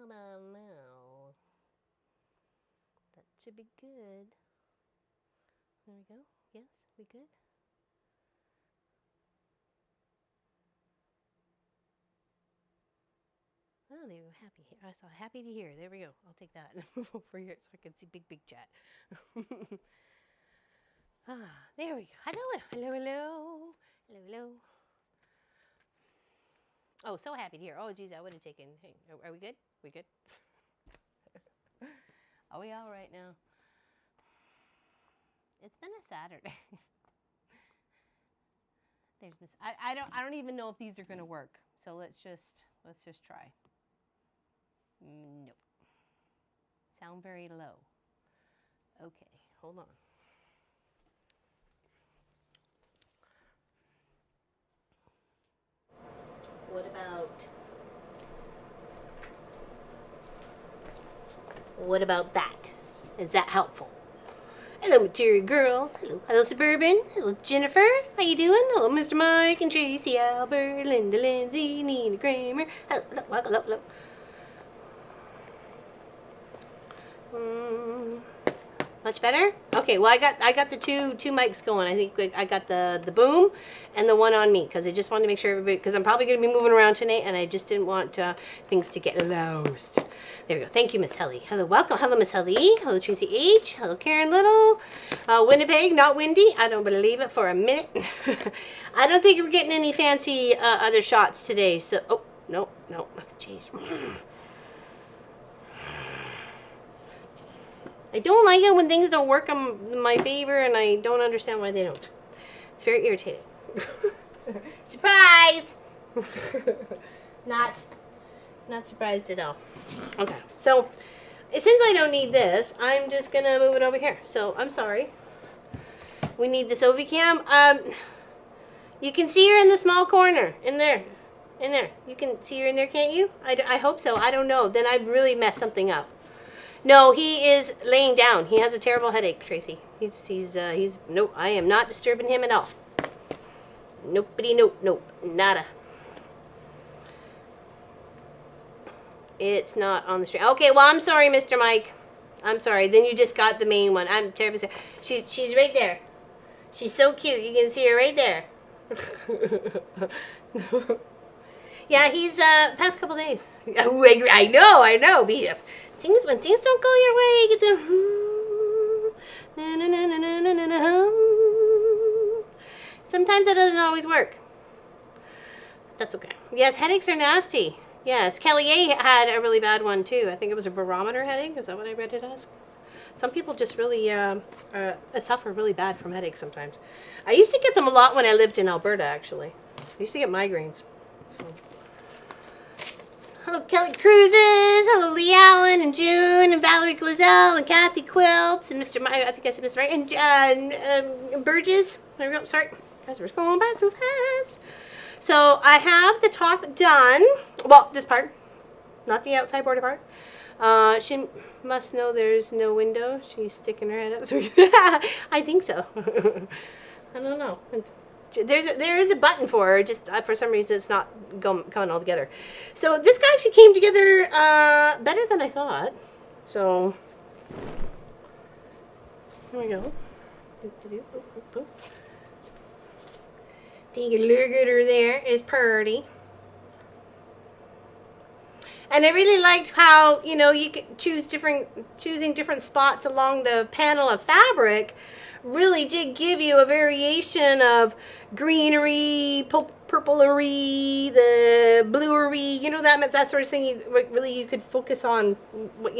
How about now? That should be good. There we go. Yes, we good? Oh, there you go. Happy. I saw happy to hear. There we go. I'll take that and move over here so I can see big chat. There we go. Hello, hello, hello. Hello, hello. Oh, so happy to hear. Oh, geez, I would have taken. Hey, are we good? We good? Are we all right now? It's been a Saturday. There's Miss. I don't even know if these are gonna work. So let's just try. Nope. Sound very low. Okay, hold on. What about that? Is that helpful? Hello, Material Girls. Hello, Suburban. Hello, Jennifer. How you doing? Hello, Mr. Mike and Tracy Albert, Linda Lindsay, Nina Kramer. Hello. Much better? Okay, well I got the two mics going. I think I got the boom and the one on me because I just wanted to make sure everybody, because I'm probably going to be moving around tonight and I just didn't want things to get lost. There we go. Thank you, Miss Helly. Hello, welcome. Hello, Miss Helly. Hello, Tracy H. Hello, Karen Little. Winnipeg, not windy. I don't believe it for a minute. I don't think we're getting any fancy other shots today. So, oh, no, not the cheese. I don't like it when things don't work in my favor, and I don't understand why they don't. It's very irritating. Surprise! Not surprised at all. Okay, so since I don't need this, I'm just gonna move it over here. So I'm sorry. We need this OV cam. You can see her in the small corner, in there. You can see her in there, can't you? I hope so. I don't know. Then I've really messed something up. No, he is laying down. He has a terrible headache, Tracy. He's nope, I am not disturbing him at all. Nope, nada. It's not on the stream. Okay, well, I'm sorry, Mr. Mike. I'm sorry. Then you just got the main one. I'm terribly sorry. She's right there. She's so cute. You can see her right there. Yeah, he's past couple days. I know. When things don't go your way, you get the sometimes that doesn't always work. That's okay. Yes, headaches are nasty. Yes, Kelly A had a really bad one too. I think it was a barometer headache. Is that what I read it as? Some people just really suffer really bad from headaches sometimes. I used to get them a lot when I lived in Alberta, actually. I used to get migraines. So. Hello, Kelly Cruises. Hello, Lee Allen and June and Valerie Glazell and Kathy Quilts and Mr. I think I said Mr. Right and Burgess. There we go. Sorry, guys, we're going by too fast. So I have the top done. Well, this part, not the outside border part. She must know there's no window. She's sticking her head up. So I think so. I don't know. There is a button for her, just for some reason it's not coming all together. So this guy actually came together better than I thought. So here we go. Take a look at her there. Is pretty. And I really liked how, you could choosing different spots along the panel of fabric really did give you a variation of greenery, purplery, the bluery, that sort of thing. You could focus on what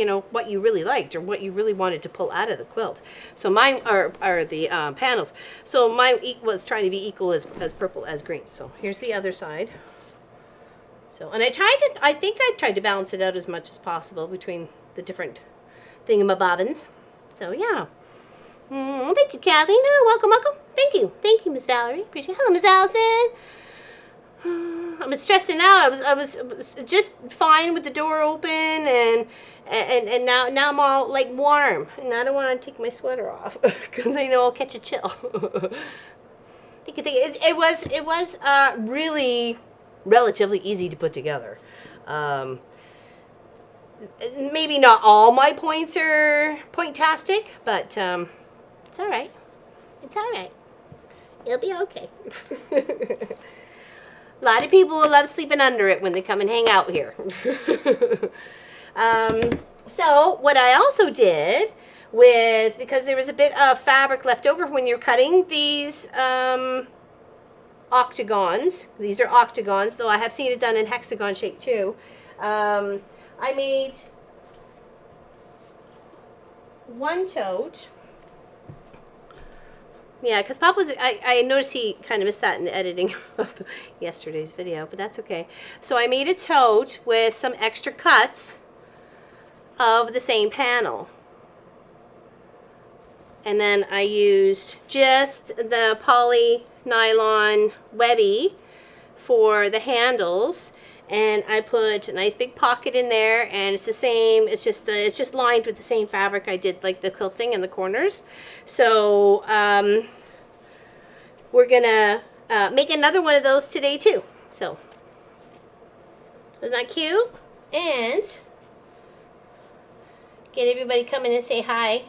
you really liked or what you really wanted to pull out of the quilt. So mine are the panels. So mine was trying to be equal as purple as green. So here's the other side. So, and I think I tried to balance it out as much as possible between the different thingamabobbins. So yeah. Thank you, Kathy. No, welcome. Thank you, Miss Valerie. Appreciate it. Hello, Miss Allison. I'm stressing out. I was just fine with the door open, and now I'm all like warm, and I don't want to take my sweater off because I know I'll catch a chill. It was really relatively easy to put together. maybe not all my points are pointastic, but it's all right. It's all right. It'll be okay. A lot of people will love sleeping under it when they come and hang out here. So what I also did with, because there was a bit of fabric left over when you're cutting these octagons. These are octagons, though I have seen it done in hexagon shape too. I made one tote. Yeah, because Pop was, I noticed he kind of missed that in the editing of yesterday's video, but that's okay. So I made a tote with some extra cuts of the same panel. And then I used just the poly nylon webby for the handles. And I put a nice big pocket in there, and it's the same, it's just lined with the same fabric I did like the quilting and the corners. So we're gonna make another one of those today too. So isn't that cute? And get everybody come in and say hi.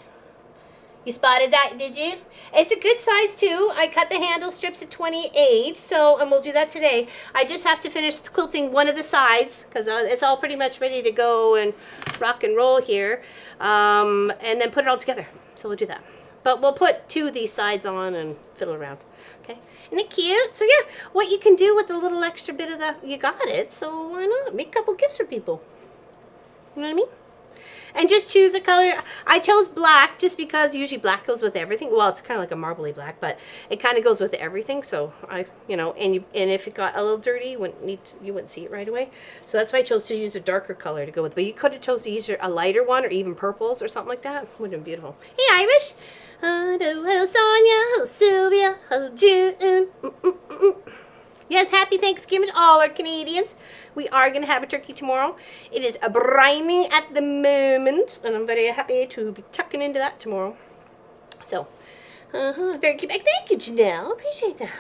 You spotted that, did you? It's a good size too. I cut the handle strips at 28, so, and we'll do that today. I just have to finish quilting one of the sides because it's all pretty much ready to go and rock and roll here, and then put it all together. So we'll do that. But we'll put two of these sides on and fiddle around. Okay, isn't it cute? So yeah, what you can do with a little extra bit of the, you got it, so why not? Make a couple gifts for people. You know what I mean? And just choose a color. I chose black just because usually black goes with everything. Well, it's kind of like a marbly black, but it kind of goes with everything. So I, you know, and if it got a little dirty, you wouldn't see it right away. So that's why I chose to use a darker color to go with. But you could have chose to use a lighter one or even purples or something like that. Would have been beautiful. Hey, Irish. Hello, Sonia. Hello, Sylvia. Hello, June. Yes, happy Thanksgiving to all our Canadians. We are going to have a turkey tomorrow. It is brining at the moment, and I'm very happy to be tucking into that tomorrow. So, very cute. Thank you, Janelle. Appreciate that.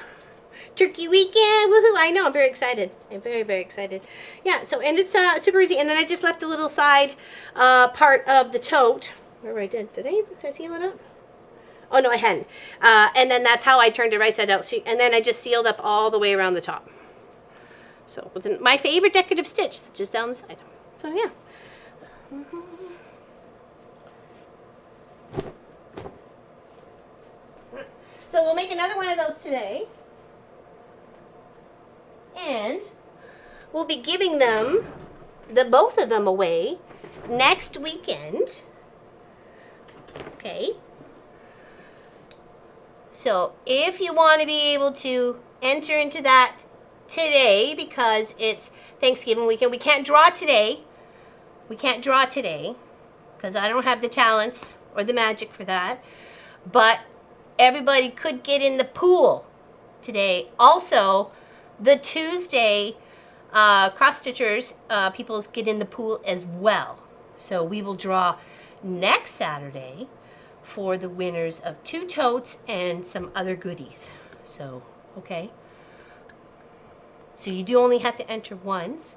Turkey weekend. Woohoo. I know. I'm very excited. I'm very, very excited. Yeah, so, and it's super easy. And then I just left a little side part of the tote. Where I did. Did I seal it up? Oh, no, I hadn't. And then that's how I turned it right side out. So, and then I just sealed up all the way around the top. So, with my favorite decorative stitch, just down the side. So, yeah. So, we'll make another one of those today. And we'll be giving them, both of them away next weekend. Okay. So, if you want to be able to enter into that today, because it's Thanksgiving weekend, we can't draw today. We can't draw today because I don't have the talents or the magic for that. But everybody could get in the pool today. Also, the Tuesday cross-stitchers, people get in the pool as well. So we will draw next Saturday for the winners of 2 totes and some other goodies. So, okay. So you do only have to enter once.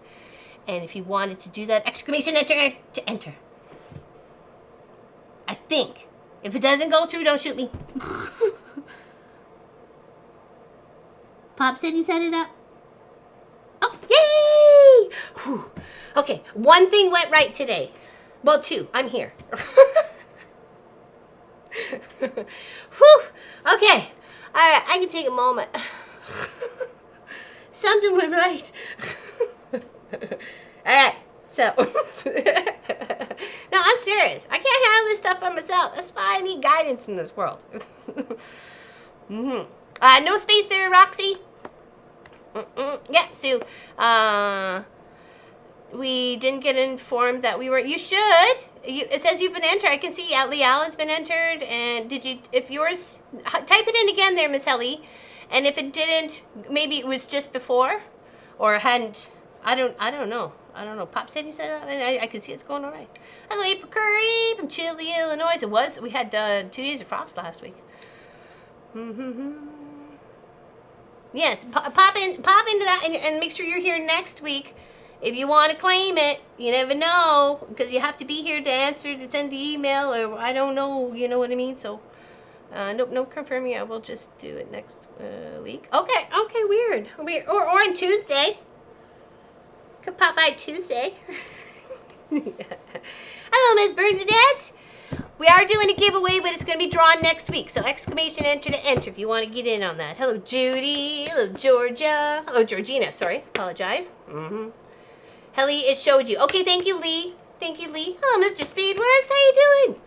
And if you wanted to do that, exclamation enter to enter. I think. If it doesn't go through, don't shoot me. Pop said he set it up. Oh, yay! Whew. Okay, one thing went right today. Well, 2. I'm here. Whew. Okay. All right, I can take a moment. Something went right. All right, so. No, I'm serious. I can't handle this stuff by myself. That's why I need guidance in this world. No space there, Roxy. Yeah, Sue. We didn't get informed that we were. You should. It says you've been entered. I can see Lee Allen's been entered. And did you? If yours, type it in again there, Miss Helly. And if it didn't, maybe it was just before, or hadn't. I don't know. I don't know. Pop said he said it. I can see it's going all right. Hello, April Curry from Chile, Illinois. It was. We had 2 days of frost last week. Yes, pop into that and make sure you're here next week if you want to claim it, you never know, because you have to be here to answer, to send the email, or I don't know, you know what I mean? So, nope, no confirming. I will just do it next week. Okay, weird. Or on Tuesday. Could pop by Tuesday. Hello, Miss Bernadette. We are doing a giveaway, but it's going to be drawn next week. So exclamation enter to enter if you want to get in on that. Hello, Judy. Hello, Georgia. Hello, Georgina. Sorry. Apologize. Helly, it showed you. Okay, thank you, Lee. Thank you, Lee. Hello, Mr. Speedworks. How you doing?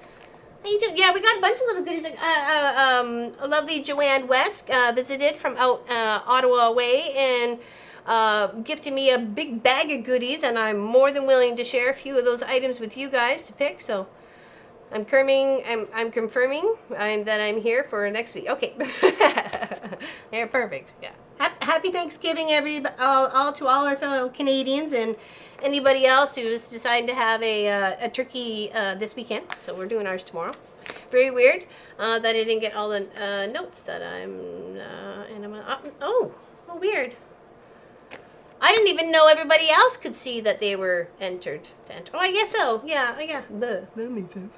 How you doing? Yeah, we got a bunch of little goodies. A lovely Joanne West visited from out Ottawa way and gifted me a big bag of goodies, and I'm more than willing to share a few of those items with you guys to pick. So I'm confirming that I'm here for next week. Okay. They're perfect. Yeah. Happy Thanksgiving, all to all our fellow Canadians and anybody else who's deciding to have a turkey this weekend. So we're doing ours tomorrow. Very weird that I didn't get all the notes that oh, weird. I didn't even know everybody else could see that they were entered to enter. Oh, I guess so. Yeah. That makes sense.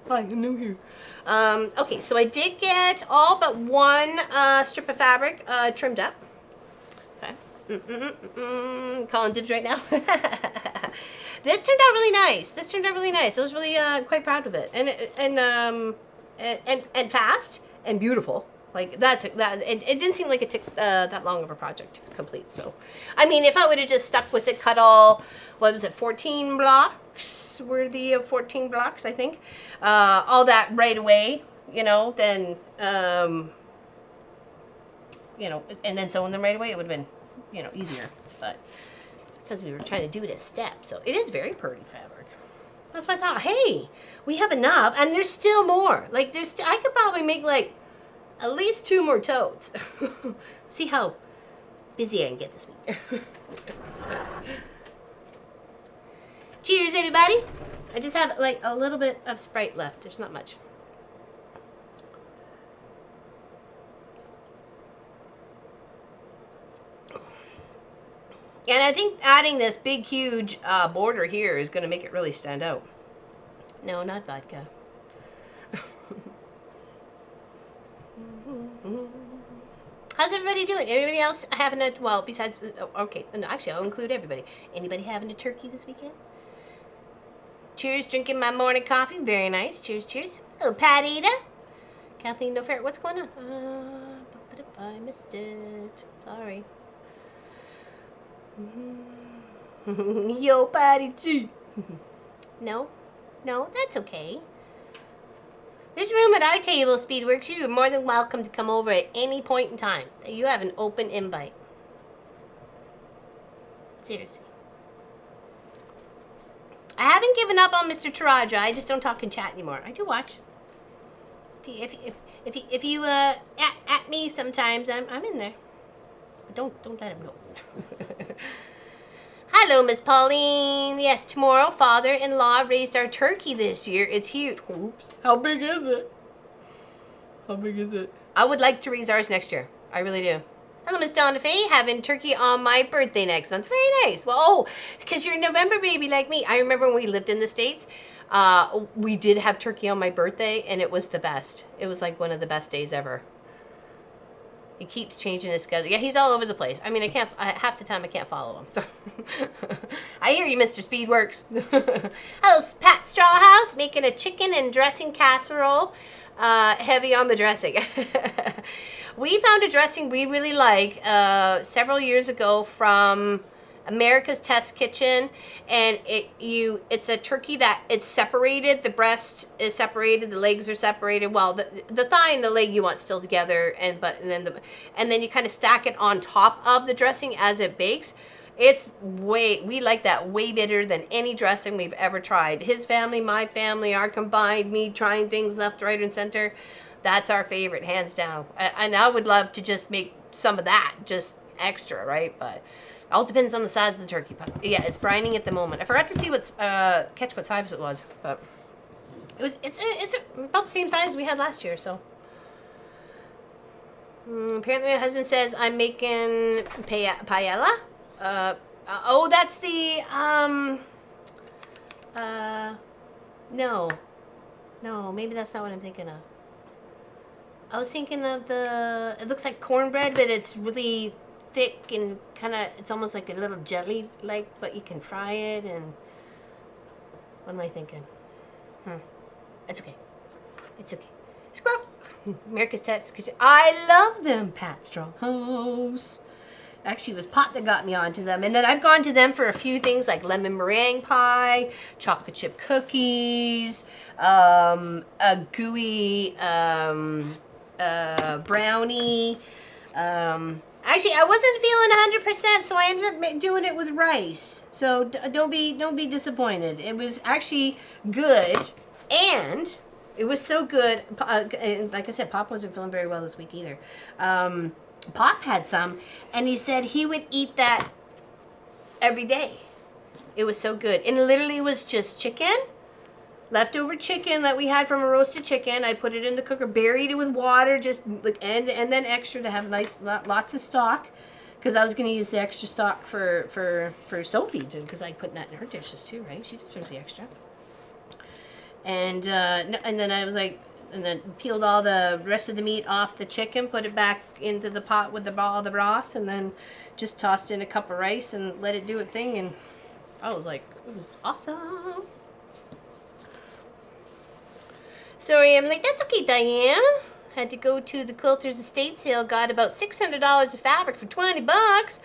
Hi, I'm new here. Okay, so I did get all but one strip of fabric trimmed up. Okay. Calling dibs right now. This turned out really nice. I was really quite proud of it, and fast and beautiful. Like it didn't seem like it took that long of a project to complete. So, I mean, if I would have just stuck with it, cut all, what was it, 14 blocks? Were the 14 blocks, I think. All that right away, you know, then, you know, and then sewing them right away, it would have been, you know, easier. But because we were trying to do it as steps, so it is very pretty fabric. That's why I thought, hey, we have enough, and there's still more. Like I could probably make like at least 2 more totes. See how busy I can get this week. Cheers, everybody. I just have like a little bit of Sprite left. There's not much. And I think adding this big, huge border here is going to make it really stand out. No, not vodka. How's everybody doing? Anybody else having a, well, besides, okay, no, actually, I'll include everybody. Anybody having a turkey this weekend? Cheers, drinking my morning coffee. Very nice. Cheers, cheers. Hello, Pat Ada. Kathleen, no fair. What's going on? I missed it. Sorry. Yo, Patty G. No, that's okay. There's room at our table, Speedworks. You are more than welcome to come over at any point in time. You have an open invite. Seriously. I haven't given up on Mr. Taraja. I just don't talk and chat anymore. I do watch. If you at me sometimes, I'm in there. Don't let him know. Hello, Miss Pauline. Yes, tomorrow, father-in-law raised our turkey this year. It's huge. Oops. How big is it? How big is it? I would like to raise ours next year. I really do. Hello, Miss Donna Faye. Having turkey on my birthday next month. Very nice. Well, oh, because you're a November baby like me. I remember when we lived in the States, we did have turkey on my birthday, and it was the best. It was like one of the best days ever. He keeps changing his schedule. Yeah, he's all over the place. I mean, half the time I can't follow him. So I hear you, Mr. Speedworks. Hello, Pat Strawhouse, making a chicken and dressing casserole. Heavy on the dressing. We found a dressing we really like several years ago from America's Test Kitchen, and it's a turkey that it's separated. The breast is separated, the legs are separated. Well, the thigh and the leg you want still together, and then you kind of stack it on top of the dressing as it bakes. We like that way better than any dressing we've ever tried. His family, my family, our combined, me trying things left, right, and center. That's our favorite, hands down. And I would love to just make some of that, just extra, right? But all depends on the size of the turkey. But yeah, it's brining at the moment. I forgot to see catch what size it was, but it's about the same size as we had last year. So apparently my husband says I'm making paella. Oh, that's the, no. No, maybe that's not what I'm thinking of. I was thinking of the, it looks like cornbread, but it's really thick and kind of, it's almost like a little jelly-like, but you can fry it, and what am I thinking? It's okay. It's okay. Squirrel! America's Test Kitchen. I love them, Pat Stronghouse. Actually, it was Pot that got me onto them. And then I've gone to them for a few things like lemon meringue pie, chocolate chip cookies, a gooey brownie. Actually, I wasn't feeling 100%, so I ended up doing it with rice. So don't be disappointed. It was actually good, and it was so good. Like I said, Pop wasn't feeling very well this week either. Pop had some, and he said he would eat that every day. It was so good. And literally was just chicken, leftover chicken that we had from a roasted chicken. I put it in the cooker, buried it with water, just like, and then extra to have nice, lots of stock, because I was going to use the extra stock for Sophie, because I put that in her dishes too, right? She deserves the extra. And then I was like, and then peeled all the rest of the meat off the chicken, put it back into the pot with all the broth, and then just tossed in a cup of rice and let it do its thing, and I was like, it was awesome. Sorry, I'm like, that's okay, Diane. Had to go to the Quilters estate sale, got about $600 of fabric for 20 bucks.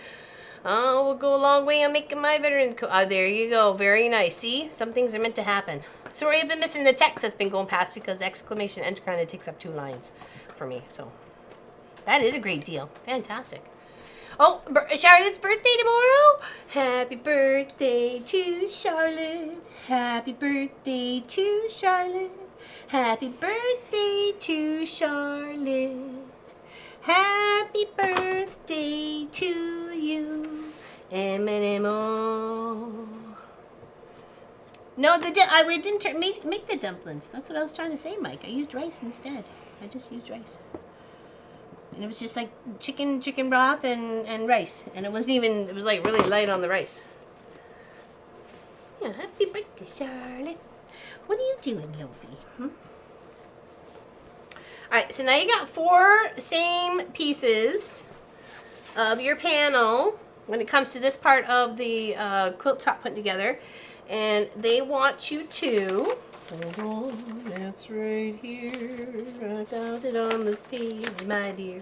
Oh, we'll go a long way on making my veteran coat. Oh, there you go. Very nice. See? Some things are meant to happen. Sorry, I've been missing the text that's been going past because exclamation enter kind of takes up 2 lines for me. So that is a great deal. Fantastic. Oh, Charlotte's birthday tomorrow. Happy birthday to Charlotte. Happy birthday to Charlotte. Happy birthday to Charlotte. Happy birthday to you. M&M-O. No, I didn't make the dumplings. That's what I was trying to say, Mike. I used rice instead. I just used rice. And it was just like chicken broth and rice. And it wasn't even, it was like really light on the rice. Yeah, happy birthday, Charlotte. What are you doing, Lofi? Alright, so now you got 4 same pieces of your panel when it comes to this part of the quilt top put together. And they want you to, hold on, that's right here, I got it on the stage, my dear.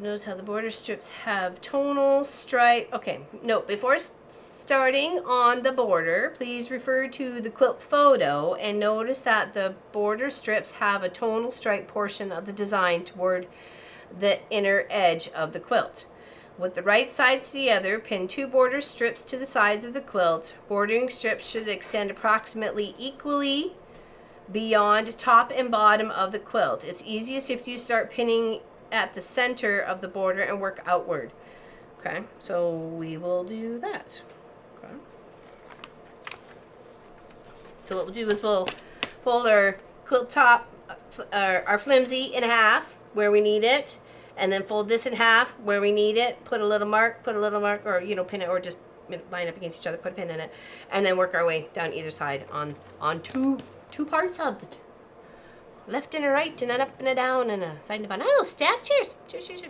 Notice how the border strips have tonal stripe. Okay, no, before starting on the border, please refer to the quilt photo and notice that the border strips have a tonal stripe portion of the design toward the inner edge of the quilt. With the right sides together, pin 2 border strips to the sides of the quilt. Bordering strips should extend approximately equally beyond top and bottom of the quilt. It's easiest if you start pinning at the center of the border and work outward. Okay, so we will do that. Okay. So what we'll do is we'll fold our quilt top, our flimsy in half where we need it, and then fold this in half where we need it, put a little mark, or, you know, pin it, or just line up against each other, put a pin in it, and then work our way down either side on two parts of it. Left and a right, and an up and a down, and a side and a bottom. Oh, staff, cheers. Cheers.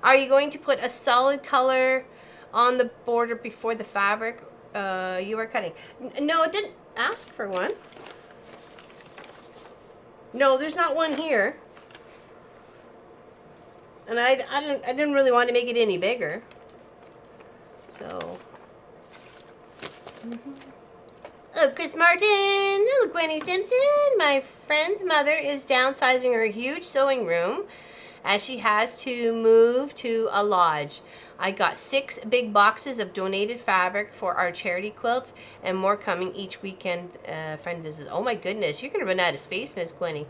Are you going to put a solid color on the border before the fabric you are cutting? No, it didn't ask for one. No, there's not one here. And I didn't really want to make it any bigger. So. Hello, Chris Martin. Hello, Gwenny Simpson. My friend's mother is downsizing her huge sewing room as she has to move to a lodge. I got 6 big boxes of donated fabric for our charity quilts and more coming each weekend. Friend visits. Oh my goodness, you're going to run out of space, Miss Gwenny.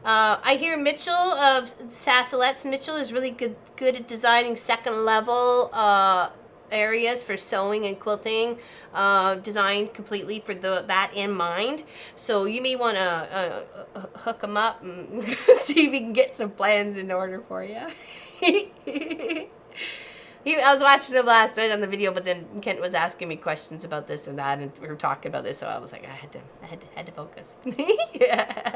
I hear Mitchell of Sassalette's. Mitchell is really good at designing second level areas for sewing and quilting, designed completely for that in mind. So you may want to hook them up and see if we can get some plans in order for you. I was watching him last night on the video, but then Kent was asking me questions about this and that, and we were talking about this, so I was like, I had to focus. Yeah.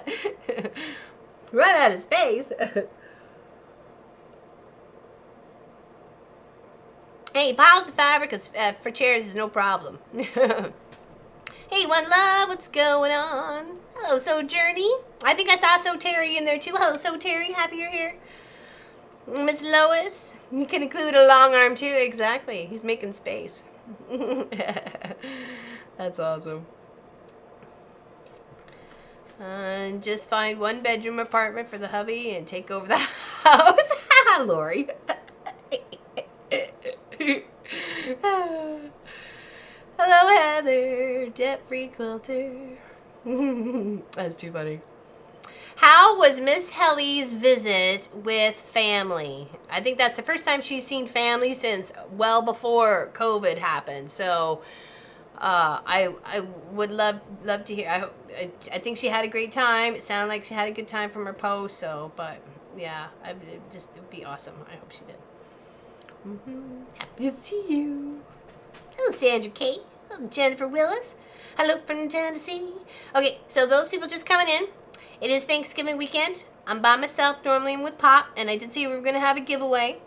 Run out of space. Hey, piles of fabric for chairs is no problem. Hey, One Love, what's going on? Hello, So Journey. I think I saw So Terry in there too. Hello, So Terry. Happy you're here. Miss Lois. You can include a long arm too. Exactly. He's making space. That's awesome. Just find 1-bedroom apartment for the hubby and take over the house. Lori. Hello, Heather, debt-free quilter. That's too funny. How was Miss Helly's visit with family? I think that's the first time she's seen family since well before COVID happened. So I would love to hear. I think she had a great time. It sounded like she had a good time from her post. So, but yeah, it would be awesome. I hope she did. Happy to see you. Hello, Sandra Kate. Hello, Jennifer Willis. Hello from Tennessee. Okay, so those people just coming in. It is Thanksgiving weekend. I'm by myself. Normally I'm with Pop, and I did say we were going to have a giveaway.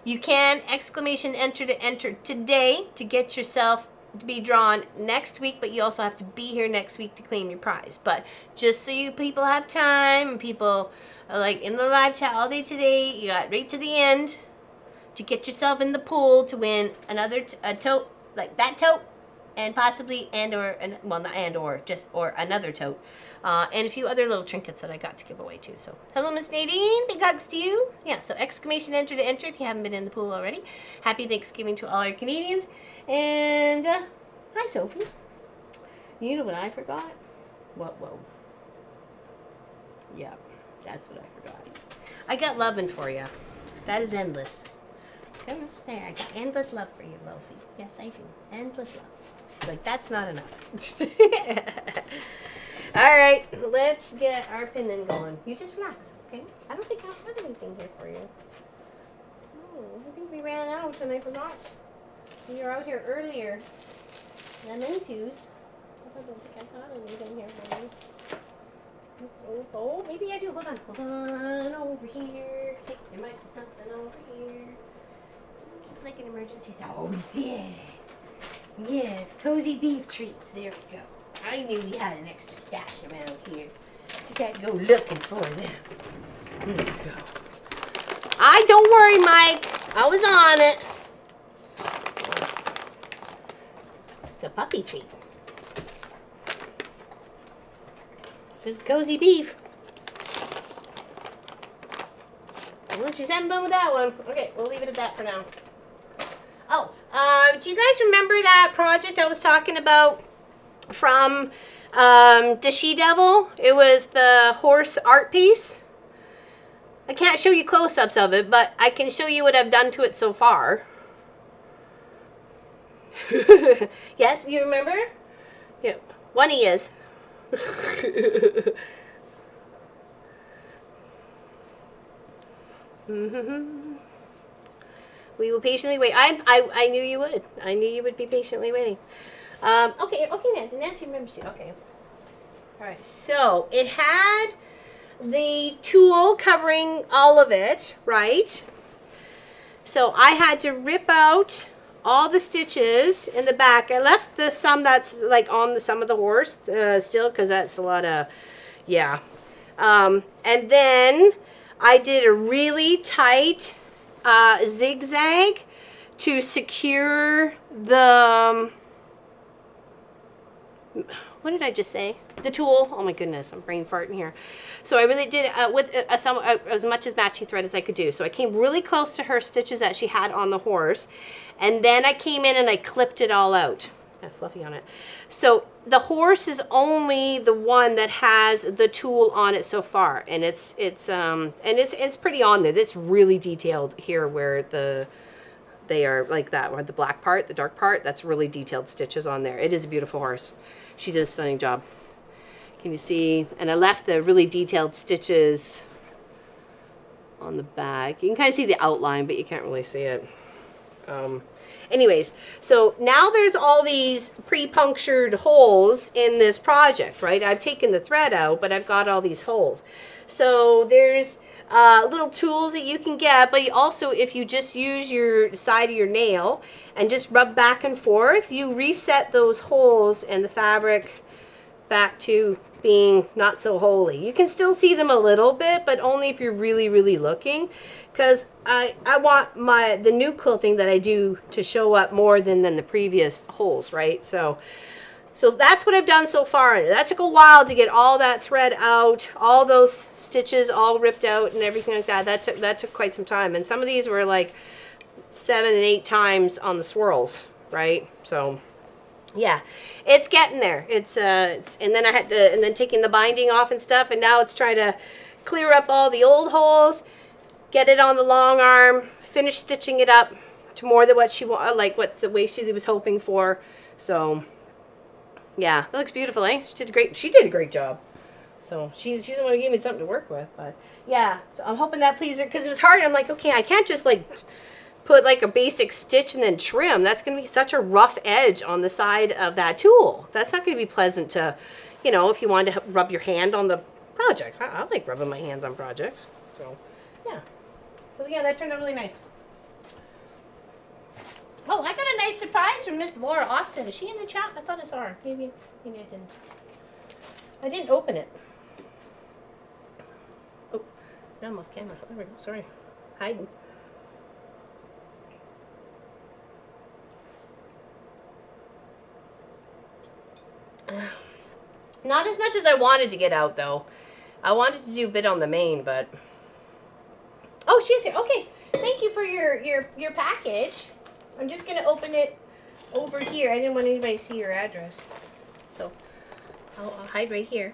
You can enter to enter today to get yourself to be drawn next week, but you also have to be here next week to claim your prize. But just so you people have time, and people are like in the live chat all day today, you got right to the end to get yourself in the pool to win another tote, like that tote, and possibly or another tote, and a few other little trinkets that I got to give away too. So hello, Miss Nadine, big hugs to you. Yeah, so enter to enter if you haven't been in the pool already. Happy Thanksgiving to all our Canadians, and hi Sophie. You know what I forgot? Whoa. Yeah, that's what I forgot. I got loving for you. That is endless. Come there, I got endless love for you, Lofi. Yes, I do. Endless love. She's like, that's not enough. All right, let's get our pinning going. You just relax, okay? I don't think I have anything here for you. Oh, I think we ran out and I forgot. We were out here earlier. Mementos. I don't think I got anything here for you. Oh, maybe I do. Hold on over here. Hey, there might be something over here. Keep like an emergency style. Oh, we did. Yes, cozy beef treats. There we go. I knew we had an extra stash around here. Just had to go looking for them. There we go. Don't worry, Mike. I was on it. It's a puppy treat. This is cozy beef. Why don't you have fun with that one? Okay, we'll leave it at that for now. Oh, do you guys remember that project I was talking about from the She-Devil? It was the horse art piece. I can't show you close-ups of it, but I can show you what I've done to it so far. Yes, you remember? Yeah, one he is. We will patiently wait. I knew you would. I knew you would be patiently waiting. Okay, Nancy remembers you. Okay. All right. So it had the tulle covering all of it, right? So I had to rip out all the stitches in the back. I left the some that's like on the some of the horse still, because that's a lot of, yeah. And then I did a really tight zigzag to secure the, what did I just say? The tulle. Oh my goodness, I'm brain farting here. So I really did with as much as matching thread as I could do. So I came really close to her stitches that she had on the horse, and then I came in and I clipped it all out. Got fluffy on it. So the horse is only the one that has the tulle on it so far, and it's pretty on there. It's really detailed here where the they are like that, or the black part, the dark part, that's really detailed stitches on there. It is a beautiful horse. She did a stunning job. Can you see? And I left the really detailed stitches on the back. You can kind of see the outline, but you can't really see it. Anyways, so now there's all these pre-punctured holes in this project, right? I've taken the thread out, but I've got all these holes. So there's little tools that you can get, but you also, if you just use your side of your nail and just rub back and forth, you reset those holes in the fabric back to being not so holy. You can still see them a little bit, but only if you're really, really looking, because I want the new quilting that I do to show up more than the previous holes, right? So that's what I've done so far. That took a while to get all that thread out, all those stitches all ripped out and everything like that. That took quite some time, and some of these were like 7 and 8 times on the swirls, right? So yeah, it's getting there. It's and then I had to, and then taking the binding off and stuff, and now it's trying to clear up all the old holes, get it on the long arm, finish stitching it up to more than what she wanted, like what the way she was hoping for. So yeah, that looks beautiful, eh? She did a great job. So she's the one who gave me something to work with. But yeah, so I'm hoping that pleases her, because it was hard. I'm like, okay, I can't just like put like a basic stitch and then trim. That's going to be such a rough edge on the side of that tool. That's not going to be pleasant to, you know, if you wanted to rub your hand on the project. I like rubbing my hands on projects. So yeah. So yeah, that turned out really nice. Oh, I got a nice surprise from Miss Laura Austin. Is she in the chat? I thought I saw her. Maybe I didn't. I didn't open it. Oh, now I'm off camera. There we go. Sorry. Hiding. Not as much as I wanted to get out, though. I wanted to do a bit on the main, but... Oh, she's here. Okay. Thank you for your package. I'm just going to open it over here. I didn't want anybody to see your address. So, I'll hide right here.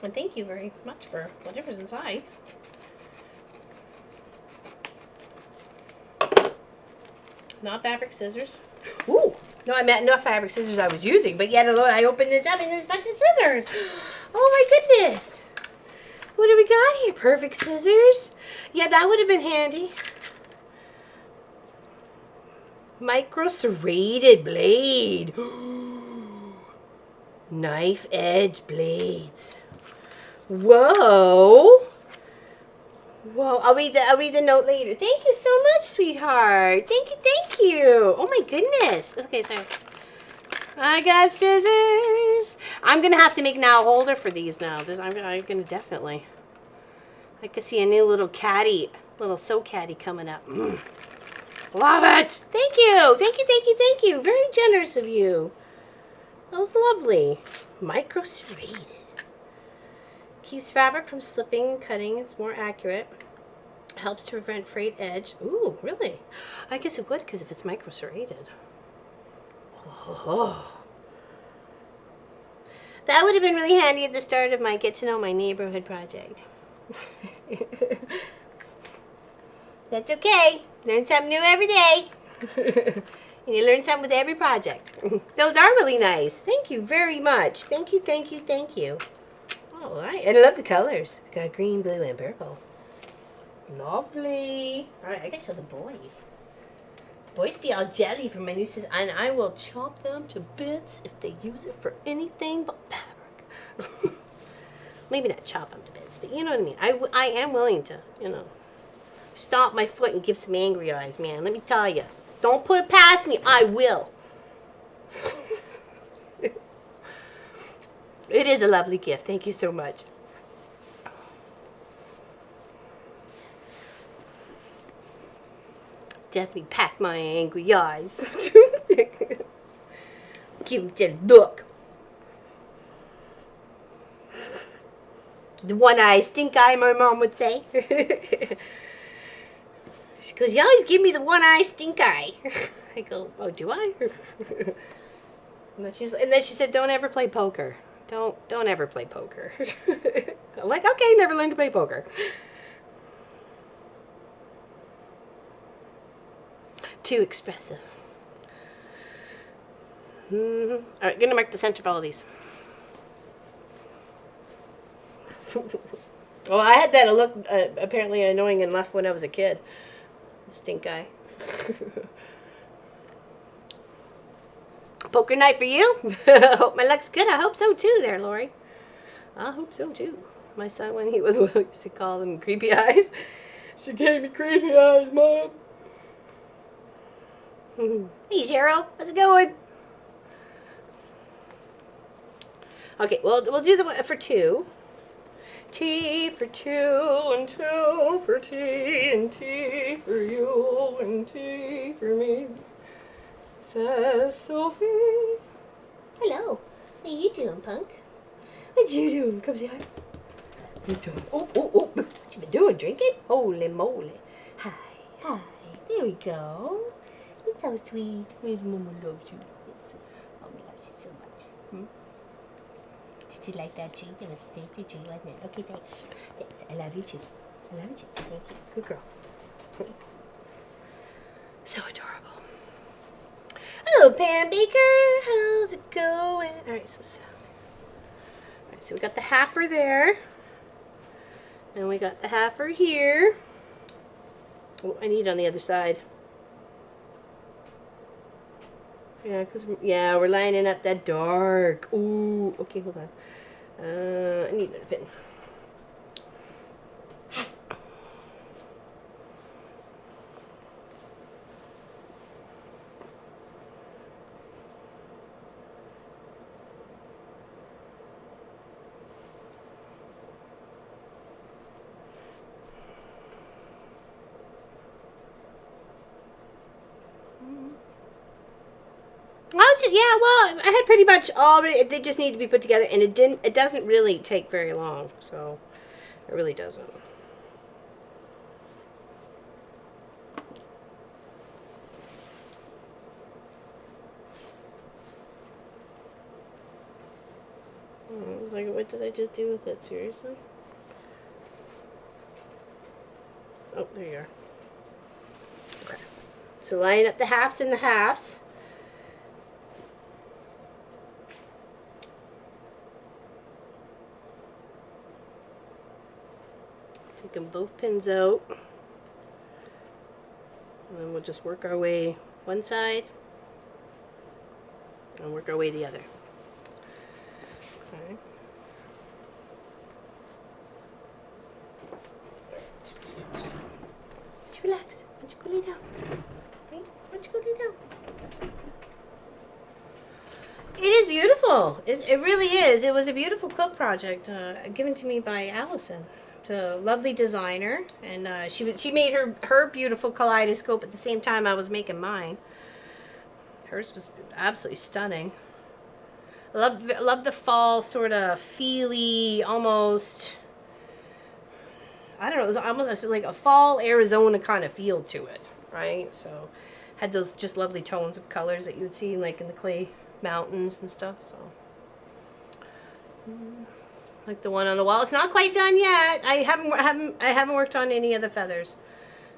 And thank you very much for whatever's inside. Not fabric scissors. Ooh! No, I meant not fabric scissors I was using, but yet alone I opened this up and there's a bunch of scissors. Oh my goodness. What do we got here? Perfect scissors. Yeah, that would have been handy. Micro serrated blade. Knife edge blades. Whoa. Whoa, I'll read the note later. Thank you so much, sweetheart. Thank you. Oh my goodness. Okay, sorry. I got scissors. I'm gonna have to make now a holder for these now. I'm gonna definitely. I can see a new little caddy, little sew caddy coming up. Love it. Thank you. Very generous of you. That was lovely. Micro serrated. Keeps fabric from slipping and cutting. It's more accurate. Helps to prevent frayed edge. Ooh, really? I guess it would, because if it's micro serrated. Oh. That would have been really handy at the start of my Get to Know My Neighborhood project. That's okay. Learn something new every day. And you learn something with every project. Those are really nice. Thank you very much. Thank you. All right. And I love the colors. I got green, blue, and purple. Lovely. All right, I gotta show the boys. Boys be all jelly for my new sister, and I will chop them to bits if they use it for anything but fabric. Maybe not chop them to bits, but you know what I mean. I am willing to, you know, stomp my foot and give some angry eyes, man. Let me tell you. Don't put it past me. I will. It is a lovely gift. Thank you so much. Definitely pack my angry eyes. Give them the look. The one eye stink eye, my mom would say. She goes, you always give me the one eye stink eye. I go, oh, do I? And then she said, don't ever play poker. Don't ever play poker. I'm like, okay, never learned to play poker. too expressive. All right, gonna mark the center of all of these. Well, I had that look apparently annoying enough when I was a kid. Stink eye. Poker night for you. Hope my luck's good. I hope so too there, Lori. I hope so too. My son, when he was little, used to call them creepy eyes. She gave me creepy eyes, Mom. Hey, Cheryl. How's it going? Okay, well, we'll do the one for 2. T for 2, and 2 for T, and T for you, and T for me, says Sophie. Hello. How you doing, punk? What you doing? Come say hi. What you doing? Oh, oh, oh. What you been doing? Drinking? Holy moly. Hi, hi. There we go. You're so sweet. Where's Mama loves you? Yes. Mama loves you so much. Did you like that treat? It was a tasty treat, wasn't it? Okay, thanks. Thanks. I love you too. I love you too. Thank you. Good girl. So adorable. Hello, Pam Baker. How's it going? All right, so we got the halfer there, and we got the halfer here. Oh, I need it on the other side. Yeah, we're lining up that dark. Ooh, okay, hold on. I need another pin. Well, I had pretty much all. They just need to be put together, and it doesn't really take very long, so it really doesn't. I was like, what did I just do with it? Seriously? Oh, there you are. Okay. So line up the halves and the halves. Taking both pins out, and then we'll just work our way one side and work our way the other. Okay. Just relax. Why don't you go lay down? Why don't you go lay down? It is beautiful. It really is. It was a beautiful quilt project given to me by Allison. A lovely designer, and she made her beautiful kaleidoscope at the same time I was making mine. Hers was absolutely stunning. I love the fall sort of feely, almost, I don't know, it was almost like a fall Arizona kind of feel to it, right? So had those just lovely tones of colors that you would see like in the clay mountains and stuff. So like the one on the wall. It's not quite done yet. I haven't worked on any of the feathers.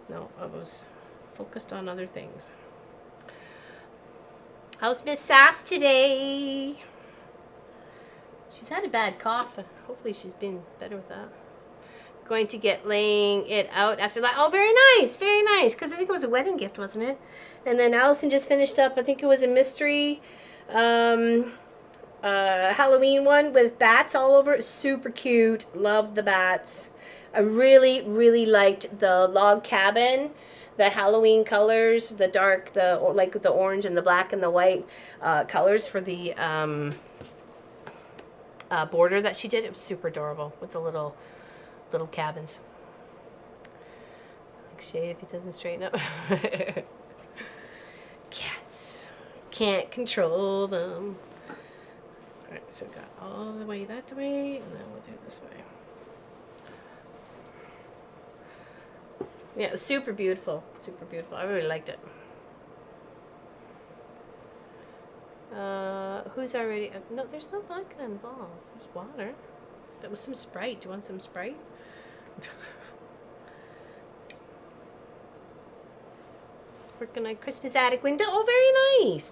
No, I was focused on other things. How's Miss Sass today? She's had a bad cough. Hopefully she's been better with that. Going to get laying it out after that. Oh, very nice, very nice. Because I think it was a wedding gift, wasn't it? And then Allison just finished up, I think it was a mystery Halloween one with bats all over it. Super cute. Loved the bats. I really, really liked the log cabin, the Halloween colors, the dark, like the orange and the black and the white colors for the border that she did. It was super adorable with the little cabins. Like shade if he doesn't straighten up. Cats. Can't control them. Alright, so got all the way that way, and then we'll do it this way. Yeah, it was super beautiful. Super beautiful. I really liked it. Who's already... no, there's no vodka involved. There's water. That was some Sprite. Do you want some Sprite? Working on Christmas attic window. Oh, very nice.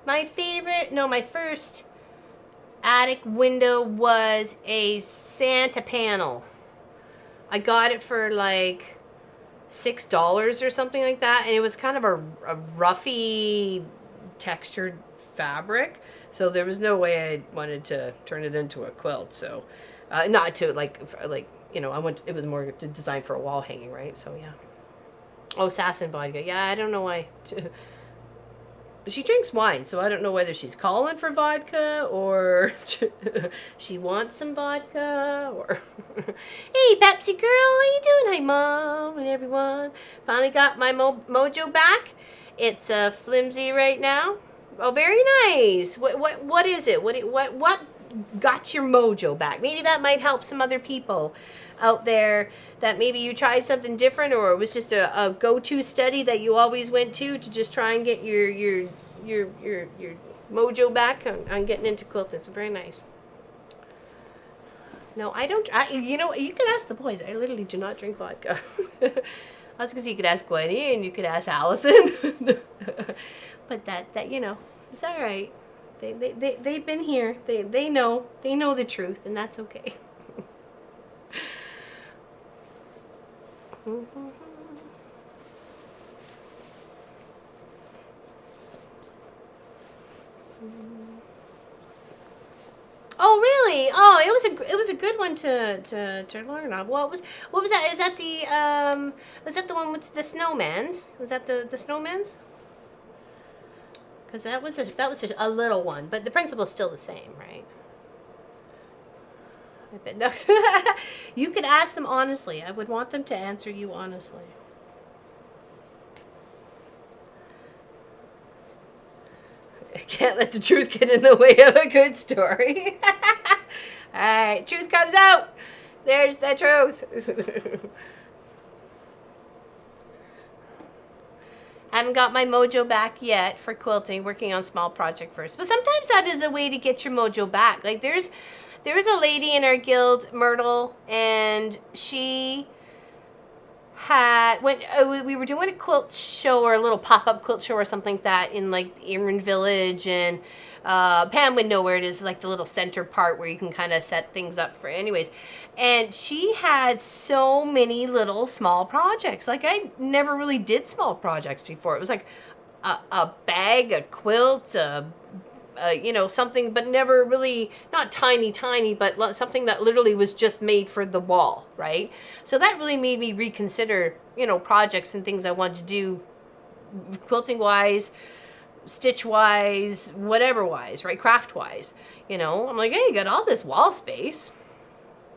My favorite, no, my first attic window was a Santa panel. I got it for like $6 or something like that, and it was kind of a roughy textured fabric, so there was no way I wanted to turn it into a quilt. So not to like you know, it was more designed for a wall hanging, right? So yeah. Oh, sass and vodka. Yeah, I don't know why. She drinks wine, so I don't know whether she's calling for vodka or she wants some vodka or... Hey, Pepsi girl, how you doing? Hi, Mom and everyone. Finally got my mojo back. It's flimsy right now. Oh, very nice. What is it? What got your mojo back? Maybe that might help some other people out there, that maybe you tried something different, or it was just a go-to study that you always went to just try and get your mojo back on getting into quilting. So very nice. No, I don't. You know, you could ask the boys. I literally do not drink vodka. That's because you could ask Gwenny and you could ask Allison. But that you know, it's all right. They've been here. They know the truth, and that's okay. Oh really? Oh, it was a good one to learn on. What was that? Is that the one with the snowmans? Was that the snowmans? Because that was a little one, but the principle's still the same, right? I bet no. You could ask them honestly. I would want them to answer you honestly. I can't let the truth get in the way of a good story. All right, truth comes out. There's the truth. Haven't got my mojo back yet for quilting. Working on small project first. But sometimes that is a way to get your mojo back. Like there was a lady in our guild, Myrtle, and she had we were doing a quilt show or a little pop-up quilt show or something like that in like Erin Village, and Pam would know where it is, like the little center part where you can kind of set things up for anyways. And she had so many little small projects. Like I never really did small projects before. It was like a bag, a quilt, you know, something, but never really, not tiny, but something that literally was just made for the wall, right? So that really made me reconsider, you know, projects and things I wanted to do, quilting wise, stitch wise, whatever wise, right? Craft wise, you know. I'm like, hey, you got all this wall space.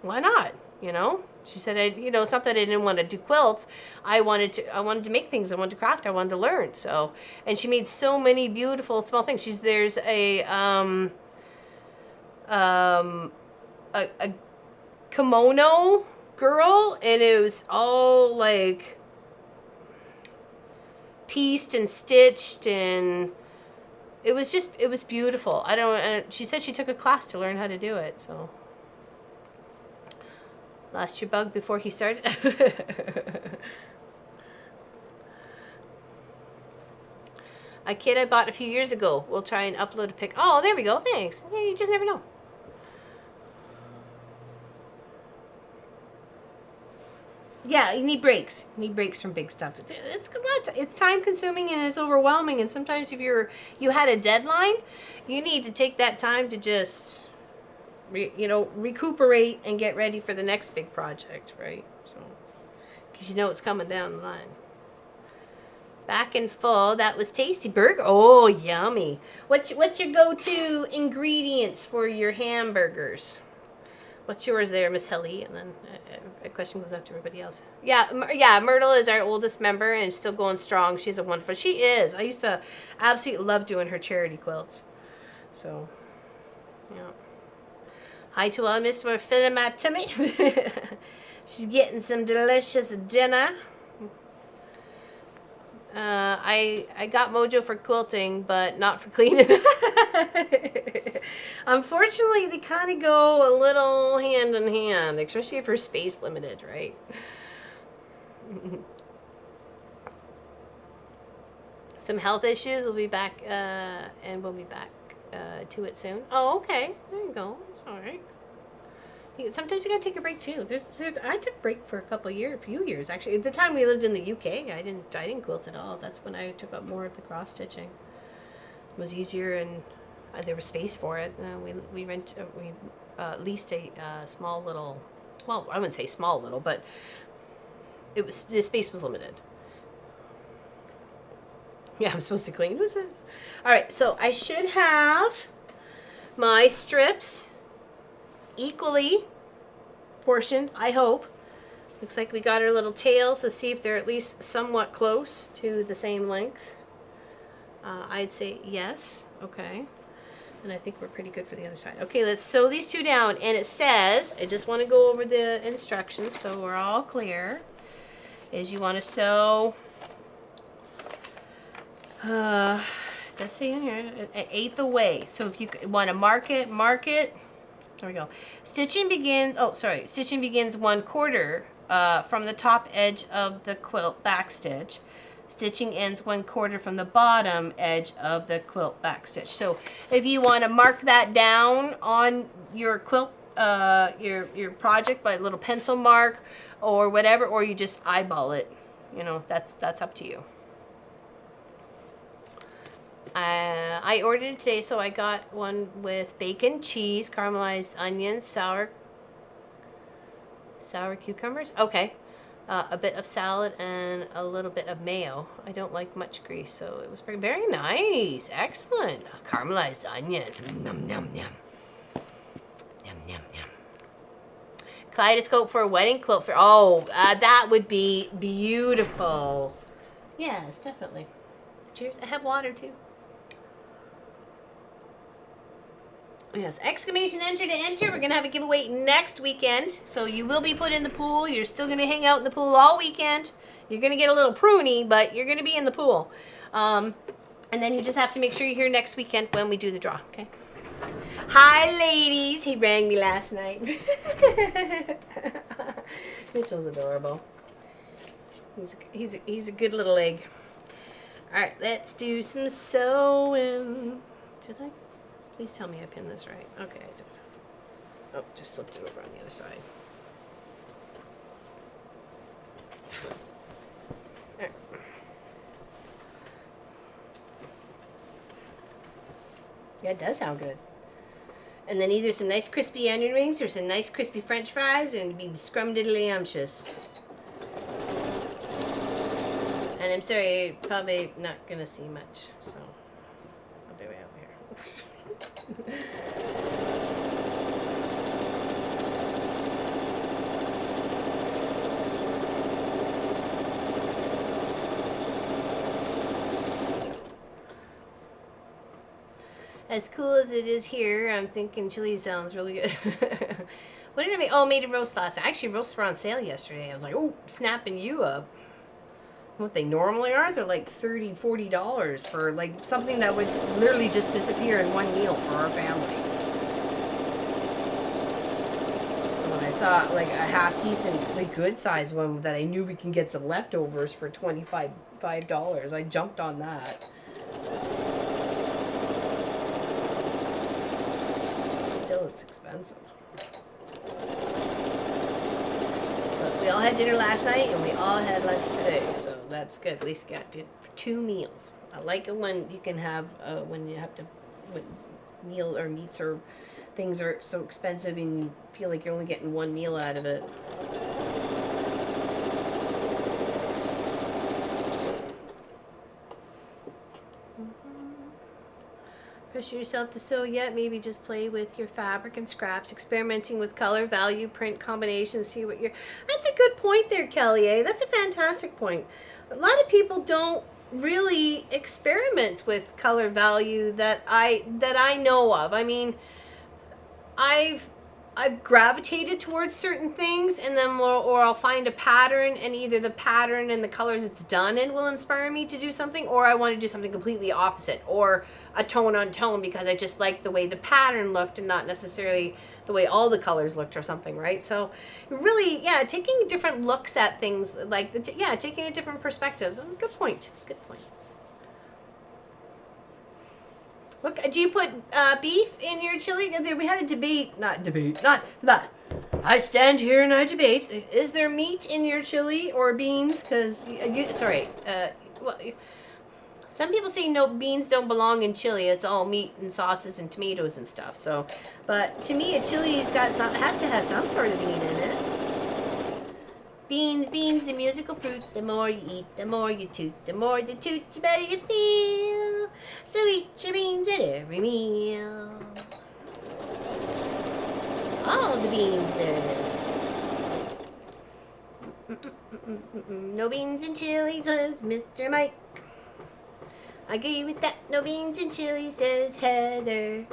Why not? You know? She said, you know, it's not that I didn't want to do quilts. I wanted to make things. I wanted to craft. I wanted to learn. So, and she made so many beautiful small things. There's a kimono girl, and it was all like pieced and stitched, and it was beautiful. She said she took a class to learn how to do it. So. Lost your bug before he started? A kit I bought a few years ago. We'll try and upload a pic. Oh, there we go. Thanks. Yeah, you just never know. Yeah, you need breaks. You need breaks from big stuff. It's time consuming and it's overwhelming. And sometimes if you had a deadline, you need to take that time to just... you know, recuperate and get ready for the next big project, right? So, because you know it's coming down the line. Back in full. That was tasty. Burger. Oh, yummy. What's your go-to ingredients for your hamburgers? What's yours there, Miss Helly? And then a question goes out to everybody else. Yeah, Myrtle is our oldest member and still going strong. She's a wonderful... She is. I used to absolutely love doing her charity quilts. So, yeah. Hi to all, Mr. Filling my tummy. She's getting some delicious dinner. I got mojo for quilting, but not for cleaning. Unfortunately, they kind of go a little hand in hand, especially if you're space limited, right? some health issues. We'll be back, and we'll be back to it soon. Oh, okay. There you go. It's all right. Sometimes you gotta take a break too. I took a break for a few years actually. At the time we lived in the UK, I didn't quilt at all. That's when I took up more of the cross stitching. It was easier and there was space for it. We leased a small little. Well, I wouldn't say small little, but the space was limited. Yeah, I'm supposed to clean. Who's this? All right, so I should have my strips equally portioned, I hope. Looks like we got our little tails to see if they're at least somewhat close to the same length. I'd say yes. Okay. And I think we're pretty good for the other side. Okay, let's sew these two down. And it says, I just want to go over the instructions so we're all clear, is you want to sew, let's see in here, an 1/8 away. So if you want to mark it. There we go. Stitching begins 1/4 from the top edge of the quilt back stitch. Stitching ends 1/4 from the bottom edge of the quilt back stitch. So if you want to mark that down on your quilt, your project by a little pencil mark or whatever, or you just eyeball it, you know, that's up to you. I ordered it today, so I got one with bacon, cheese, caramelized onions, sour cucumbers. Okay. A bit of salad and a little bit of mayo. I don't like much grease, so it was very nice. Excellent. Caramelized onions. Yum, yum, yum. Yum, yum, yum. Kaleidoscope for a wedding quilt. That would be beautiful. Yes, definitely. Cheers. I have water, too. Yes, exclamation enter to enter. We're going to have a giveaway next weekend. So you will be put in the pool. You're still going to hang out in the pool all weekend. You're going to get a little pruny, but you're going to be in the pool. And then you just have to make sure you're here next weekend when we do the draw, okay? Hi, ladies. He rang me last night. Mitchell's adorable. He's a good little egg. All right, let's do some sewing. Did I? Please tell me I pinned this right. Okay, I did. Oh, just flipped it over on the other side. All right. Yeah, it does sound good. And then either some nice crispy onion rings or some nice crispy French fries, and be scrumdiddly-umptious. And I'm sorry, you're probably not gonna see much, so I'll be right over here. As cool as it is here, I'm thinking chili sounds really good. What did I make? Oh, made a roast last night. Actually, roasts were on sale yesterday. I was like, oh, snapping you up. What they normally are, they're like $30, $40 for like something that would literally just disappear in one meal for our family. So when I saw like a half decent, like good size one that I knew we can get some leftovers for $25, I jumped on that. Still, it's expensive. But we all had dinner last night and we all had lunch today, so that's good. At least got to 2 meals. I like it when you can have when you have to when meal or meats or things are so expensive and you feel like you're only getting 1 meal out of it. Pressure yourself to sew yet? Maybe just play with your fabric and scraps, experimenting with color, value, print combinations, see what you're... That's a good point there, Kelly, eh? That's a fantastic point. A lot of people don't really experiment with color value that I know of. I mean, I've gravitated towards certain things, and then or I'll find a pattern, and either the pattern and the colors it's done in will inspire me to do something, or I want to do something completely opposite, or a tone on tone because I just like the way the pattern looked and not necessarily the way all the colors looked or something, right? So really, yeah, taking different looks at things, like taking a different perspective. Good point. Good point. What, do you put beef in your chili? We had a debate, not. I stand here and I debate. Is there meat in your chili or beans? Because, well, some people say no, beans don't belong in chili. It's all meat and sauces and tomatoes and stuff. So, but to me, a chili's got some, has to have some sort of bean in it. Beans, beans, the musical fruit. The more you eat, the more you toot. The more you toot, the better you feel. So eat your beans at every meal. All the beans there is. No beans in chili, says Mr. Mike. I agree with that. No beans in chili, says Heather.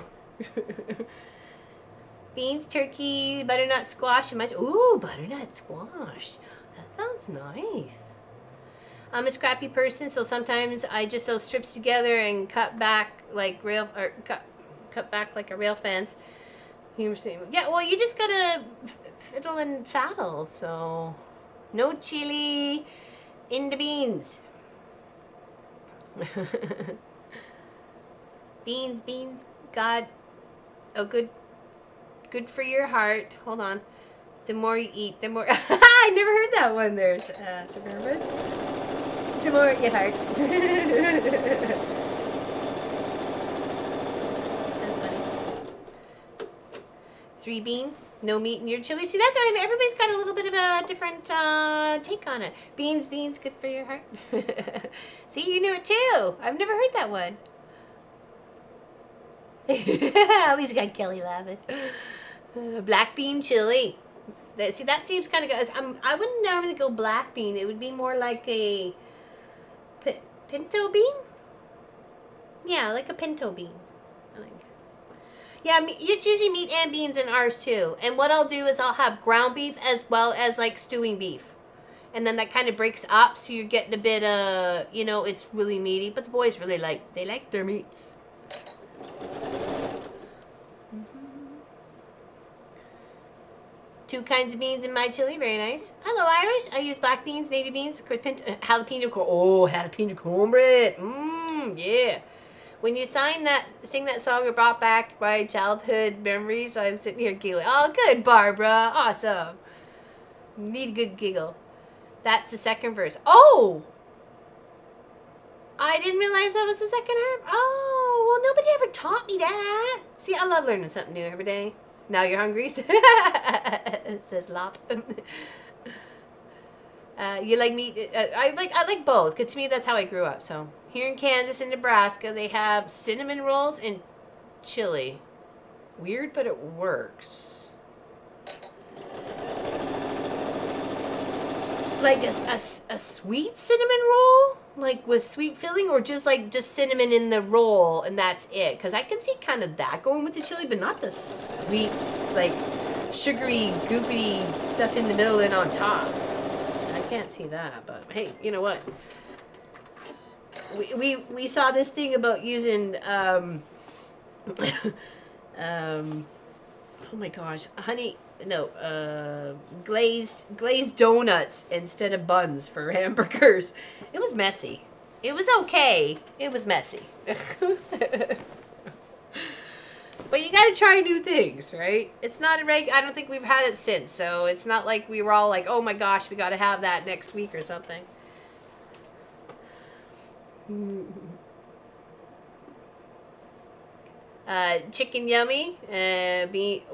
Beans, turkey, butternut squash, and much. Ooh, butternut squash. That sounds nice. I'm a scrappy person, so sometimes I just sew strips together and cut back like cut back like a rail fence. Yeah, well, you just gotta fiddle and faddle. So, no chili in the beans. Beans, God, good for your heart. Hold on. The more you eat, the more. I never heard that one there, Suburban. The more you heart. That's funny. 3 bean, no meat in your chili. See, that's why everybody's got a little bit of a different take on it. Beans, good for your heart. See, you knew it too. I've never heard that one. At least I got Kelly laughing. Black bean chili. See, that seems kind of good. I wouldn't normally go black bean. It would be more like a pinto bean. Yeah, like a pinto bean. I think. Yeah, it's usually meat and beans in ours too. And what I'll do is I'll have ground beef as well as like stewing beef. And then that kind of breaks up, so you're getting a bit of, it's really meaty. But the boys really like their meats. Two kinds of beans in my chili, very nice. Hello, Irish. I use black beans, navy beans, jalapeno cornbread. Yeah. When you sing that song, it brought back my childhood memories. I'm sitting here giggling. Oh, good, Barbara. Awesome. Need a good giggle. That's the second verse. Oh! I didn't realize that was the second harp. Oh, well, nobody ever taught me that. See, I love learning something new every day. Now you're hungry? It says Lop. You like meat? I like both. Cause to me, that's how I grew up. So here in Kansas and Nebraska, they have cinnamon rolls and chili. Weird, but it works. Like a sweet cinnamon roll, like with sweet filling, or just cinnamon in the roll and that's it. Because I can see kind of that going with the chili, but not the sweet, like sugary, goopy stuff in the middle and on top. I can't see that, but hey, you know what? We saw this thing about using oh my gosh, glazed donuts instead of buns for hamburgers. It was messy. It was okay. It was messy. But you gotta try new things, right? It's not I don't think we've had it since, so it's not like we were all like, oh my gosh, we gotta have that next week or something. Chicken yummy,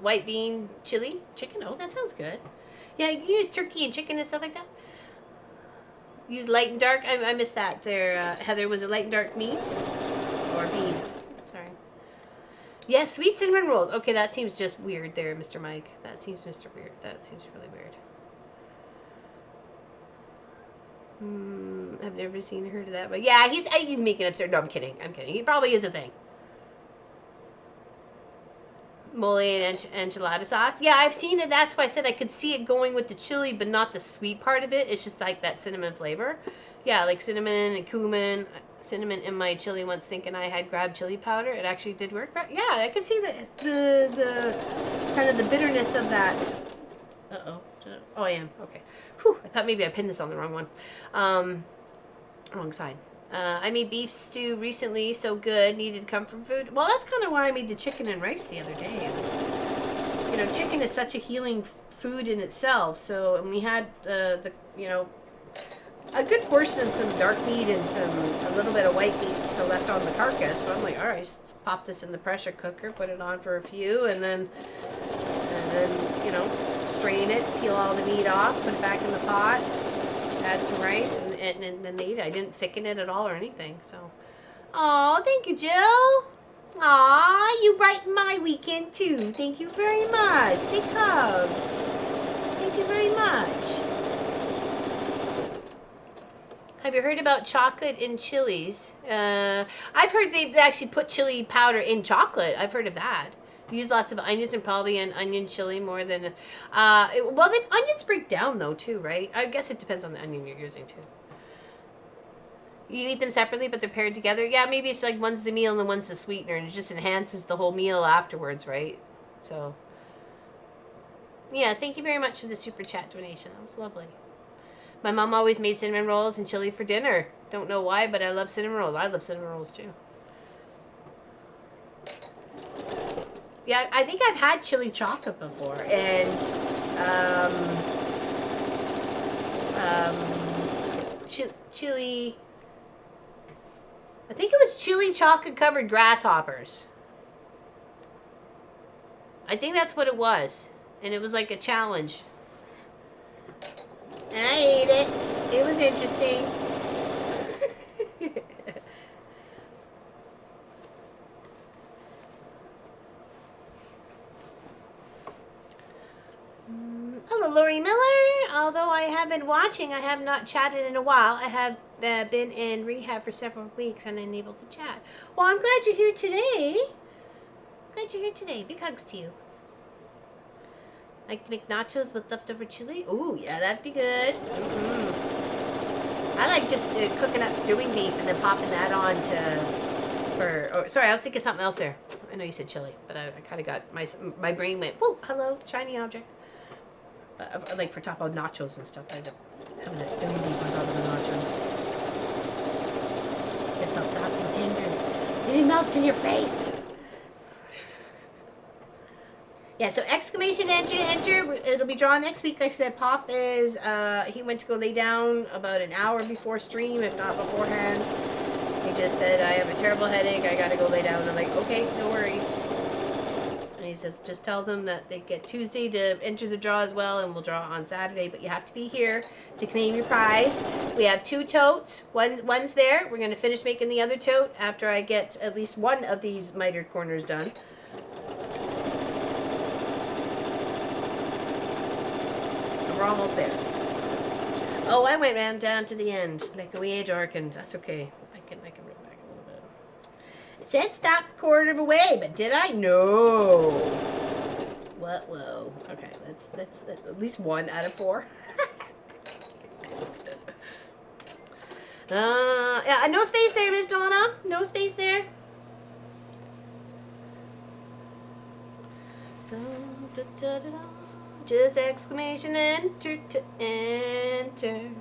white bean chili, chicken. Oh, that sounds good. Yeah, you can use turkey and chicken and stuff like that. Use light and dark. I missed that there. Heather, was it light and dark meats or beans? Sorry. Yeah, sweet cinnamon rolls. Okay, that seems just weird there, Mr. Mike. That seems weird. That seems really weird. I've never seen or heard of that, but yeah, he's making absurd. No, I'm kidding. He probably is a thing. Mole and enchilada sauce. Yeah, I've seen it. That's why I said I could see it going with the chili, but not the sweet part of it. It's just like that cinnamon flavor. Yeah, like cinnamon and cumin. Cinnamon in my chili once, thinking I had grabbed chili powder. It actually did work. But yeah, I could see the kind of the bitterness of that. Uh-oh. Oh, I am. Okay. Whew, I thought maybe I pinned this on the wrong one. Wrong side. I made beef stew recently, so good. Needed comfort food. Well, that's kind of why I made the chicken and rice the other day. It was, you know, chicken is such a healing food in itself. So, and we had you know, a good portion of some dark meat and a little bit of white meat still left on the carcass. So I'm like, all right, pop this in the pressure cooker, put it on for a few, and then you know, strain it, peel all the meat off, put it back in the pot. Add some rice and then eat it. I didn't thicken it at all or anything. So, oh, thank you, Jill. Aw, you brightened my weekend too. Thank you very much, big hugs. Thank you very much. Have you heard about chocolate in chilies? I've heard they actually put chili powder in chocolate. I've heard of that. Use lots of onions and probably an onion chili more than well, the onions break down though too, right? I guess it depends on the onion you're using too. You eat them separately but they're paired together. Yeah, maybe it's like one's the meal and then one's the sweetener, and it just enhances the whole meal afterwards, right? So yes, thank you very much for the super chat donation. That was lovely. My mom always made cinnamon rolls and chili for dinner. Don't know why, but I love cinnamon rolls. I love cinnamon rolls too. Yeah, I think I've had chili chocolate before, and chili. I think it was chili chocolate covered grasshoppers. I think that's what it was, and it was like a challenge. And I ate it. It was interesting. Hello, Lori Miller. Although I have been watching, I have not chatted in a while. I have been in rehab for several weeks and unable to chat. Well, I'm glad you're here today. Glad you're here today. Big hugs to you. Like to make nachos with leftover chili? Ooh, yeah, that'd be good. I like just cooking up stewing beef and then popping that on sorry, I was thinking something else there. I know you said chili, but I kind of got, my brain went, whoa, hello, shiny object. Like for top of nachos and stuff, I end up having that stewing beef on top of the nachos. It's all soft and tender. And it melts in your face. Yeah, so exclamation enter. It'll be drawn next week. Like I said, Pop is, he went to go lay down about an hour before stream, if not beforehand. He just said, I have a terrible headache, I gotta go lay down. I'm like, okay, no worries. And he says, just tell them that they get Tuesday to enter the draw as well, and we'll draw on Saturday, but you have to be here to claim your prize. We have 2 totes. One's there. We're gonna finish making the other tote after I get at least one of these mitered corners done. We're almost there. Oh, I went round down to the end, like a wee darkened. That's okay. I can run back a little bit. It said stop a quarter of a way, but did I? No. What? Whoa. Okay, that's at least 1 out of 4. Yeah, no space there, Miss Donna. No space there. Dun, da, da, da, da. Just exclamation enter to enter.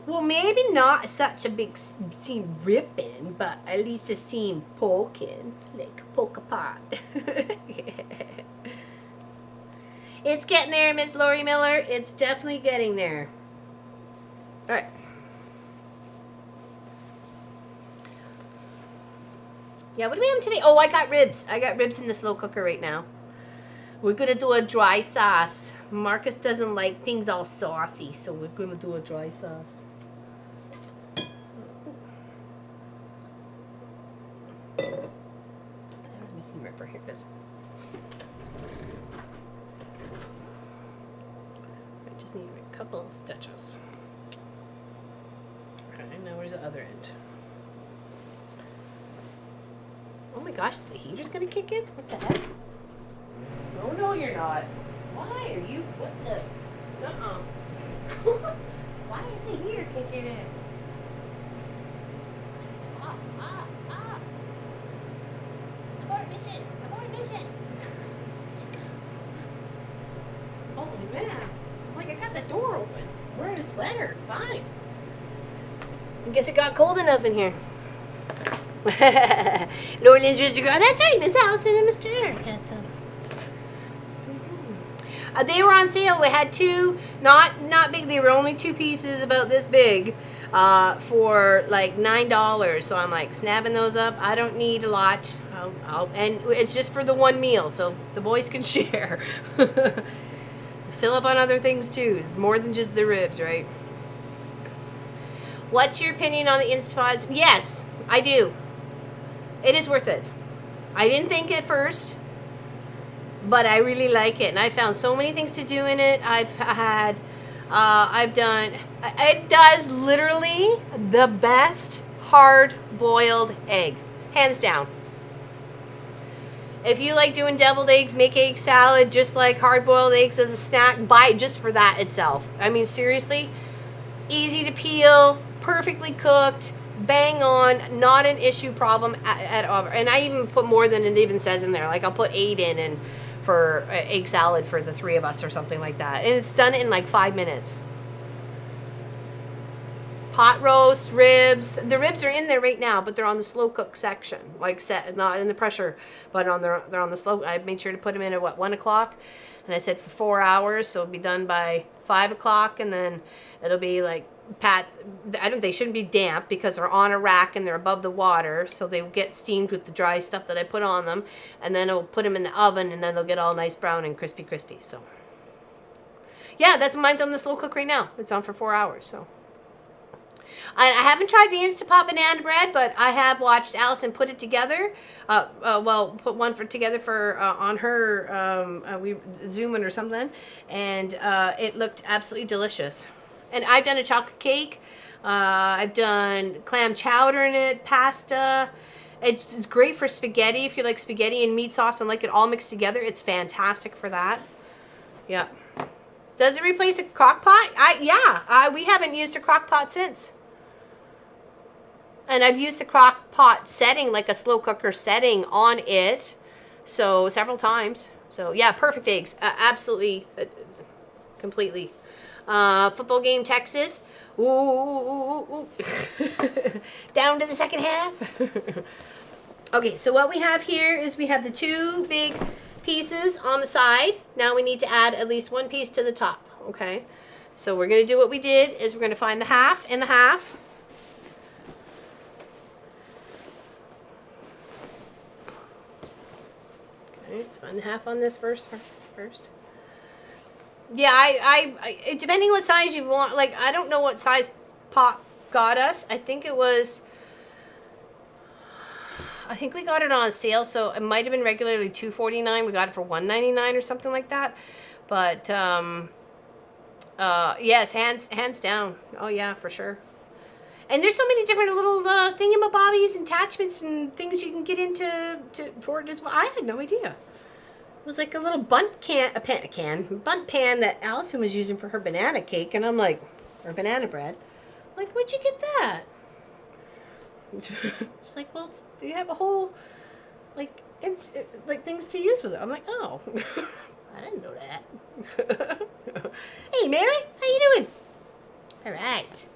Well, maybe not such a big seam ripping, but at least a seam poking, like a poke apart. It's getting there, Miss Lori Miller. It's definitely getting there. All right. Yeah, what do we have today? Oh, I got ribs. I got ribs in the slow cooker right now. We're gonna do a dry sauce. Marcus doesn't like things all saucy, so we're gonna do a dry sauce. There's my seam ripper. Here it is. I just need a couple of stitches. Okay, now where's the other end? Oh my gosh, the heater's gonna kick in? What the heck? Oh, no, you're not. Why are you? What the? Why is the heater kicking in? Abort mission! Abort mission! Holy man. Like, I got the door open. Wearing a sweater. Fine. I guess it got cold enough in here. Lord Lynn's ribs are growing. That's right, Miss Allison and Mr. Eric had some. They were on sale. We had two, not big. They were only 2 pieces about this big, for like $9. So I'm like snapping those up. I don't need a lot. And it's just for the one meal, so the boys can share. Fill up on other things too. It's more than just the ribs, right? What's your opinion on the Instapods? Yes, I do. It is worth it. I didn't think at first, but I really like it, and I found so many things to do in it. It does literally the best hard-boiled egg, hands down. If you like doing deviled eggs, make egg salad, just like hard-boiled eggs as a snack, buy it just for that itself. I mean, seriously, easy to peel, perfectly cooked, bang on, not an issue problem at all. And I even put more than it even says in there. Like I'll put 8 in for egg salad for the 3 of us or something like that. And it's done in like 5 minutes. Pot roast, ribs. The ribs are in there right now, but they're on the slow cook section. Like set, not in the pressure, but they're on the slow. I made sure to put them in at 1 o'clock, and I said for 4 hours, so it'll be done by 5 o'clock, and then it'll be like they shouldn't be damp because they're on a rack and they're above the water, so they get steamed with the dry stuff that I put on them, and then I'll put them in the oven, and then they'll get all nice brown and crispy. So yeah, that's mine's on the slow cook right now. It's on for 4 hours. So I haven't tried the Instapot banana bread, but I have watched Allison put it together. Put one together for on her we Zoom or something, and it looked absolutely delicious. And I've done a chocolate cake. I've done clam chowder in it, pasta. It's great for spaghetti if you like spaghetti and meat sauce and like it all mixed together. It's fantastic for that. Yeah. Does it replace a crock pot? We haven't used a crock pot since. And I've used the crock pot setting, like a slow cooker setting on it, so several times. So yeah, perfect eggs. Absolutely, completely. Football game, Texas. Ooh. Down to the second half. Okay, so what we have here is we have the 2 big pieces on the side. Now we need to add at least 1 piece to the top, okay? So we're going to do what we did is we're going to find the half and the half. Okay, let's find the half on this first. Yeah, I depending what size you want, like I don't know what size pot got us. I think we got it on sale, so it might have been regularly $2.49. We got it for $1.99 or something like that. But yes, hands down. Oh yeah, for sure. And there's so many different little thingamabobbies and attachments and things you can get into for it as well. I had no idea. It was like a little bunt pan that Allison was using for her banana cake, and I'm like, or banana bread. I'm like, where'd you get that? She's like, well, you have a whole like things to use with it. I'm like, oh, I didn't know that. Hey, Mary, how you doing? All right.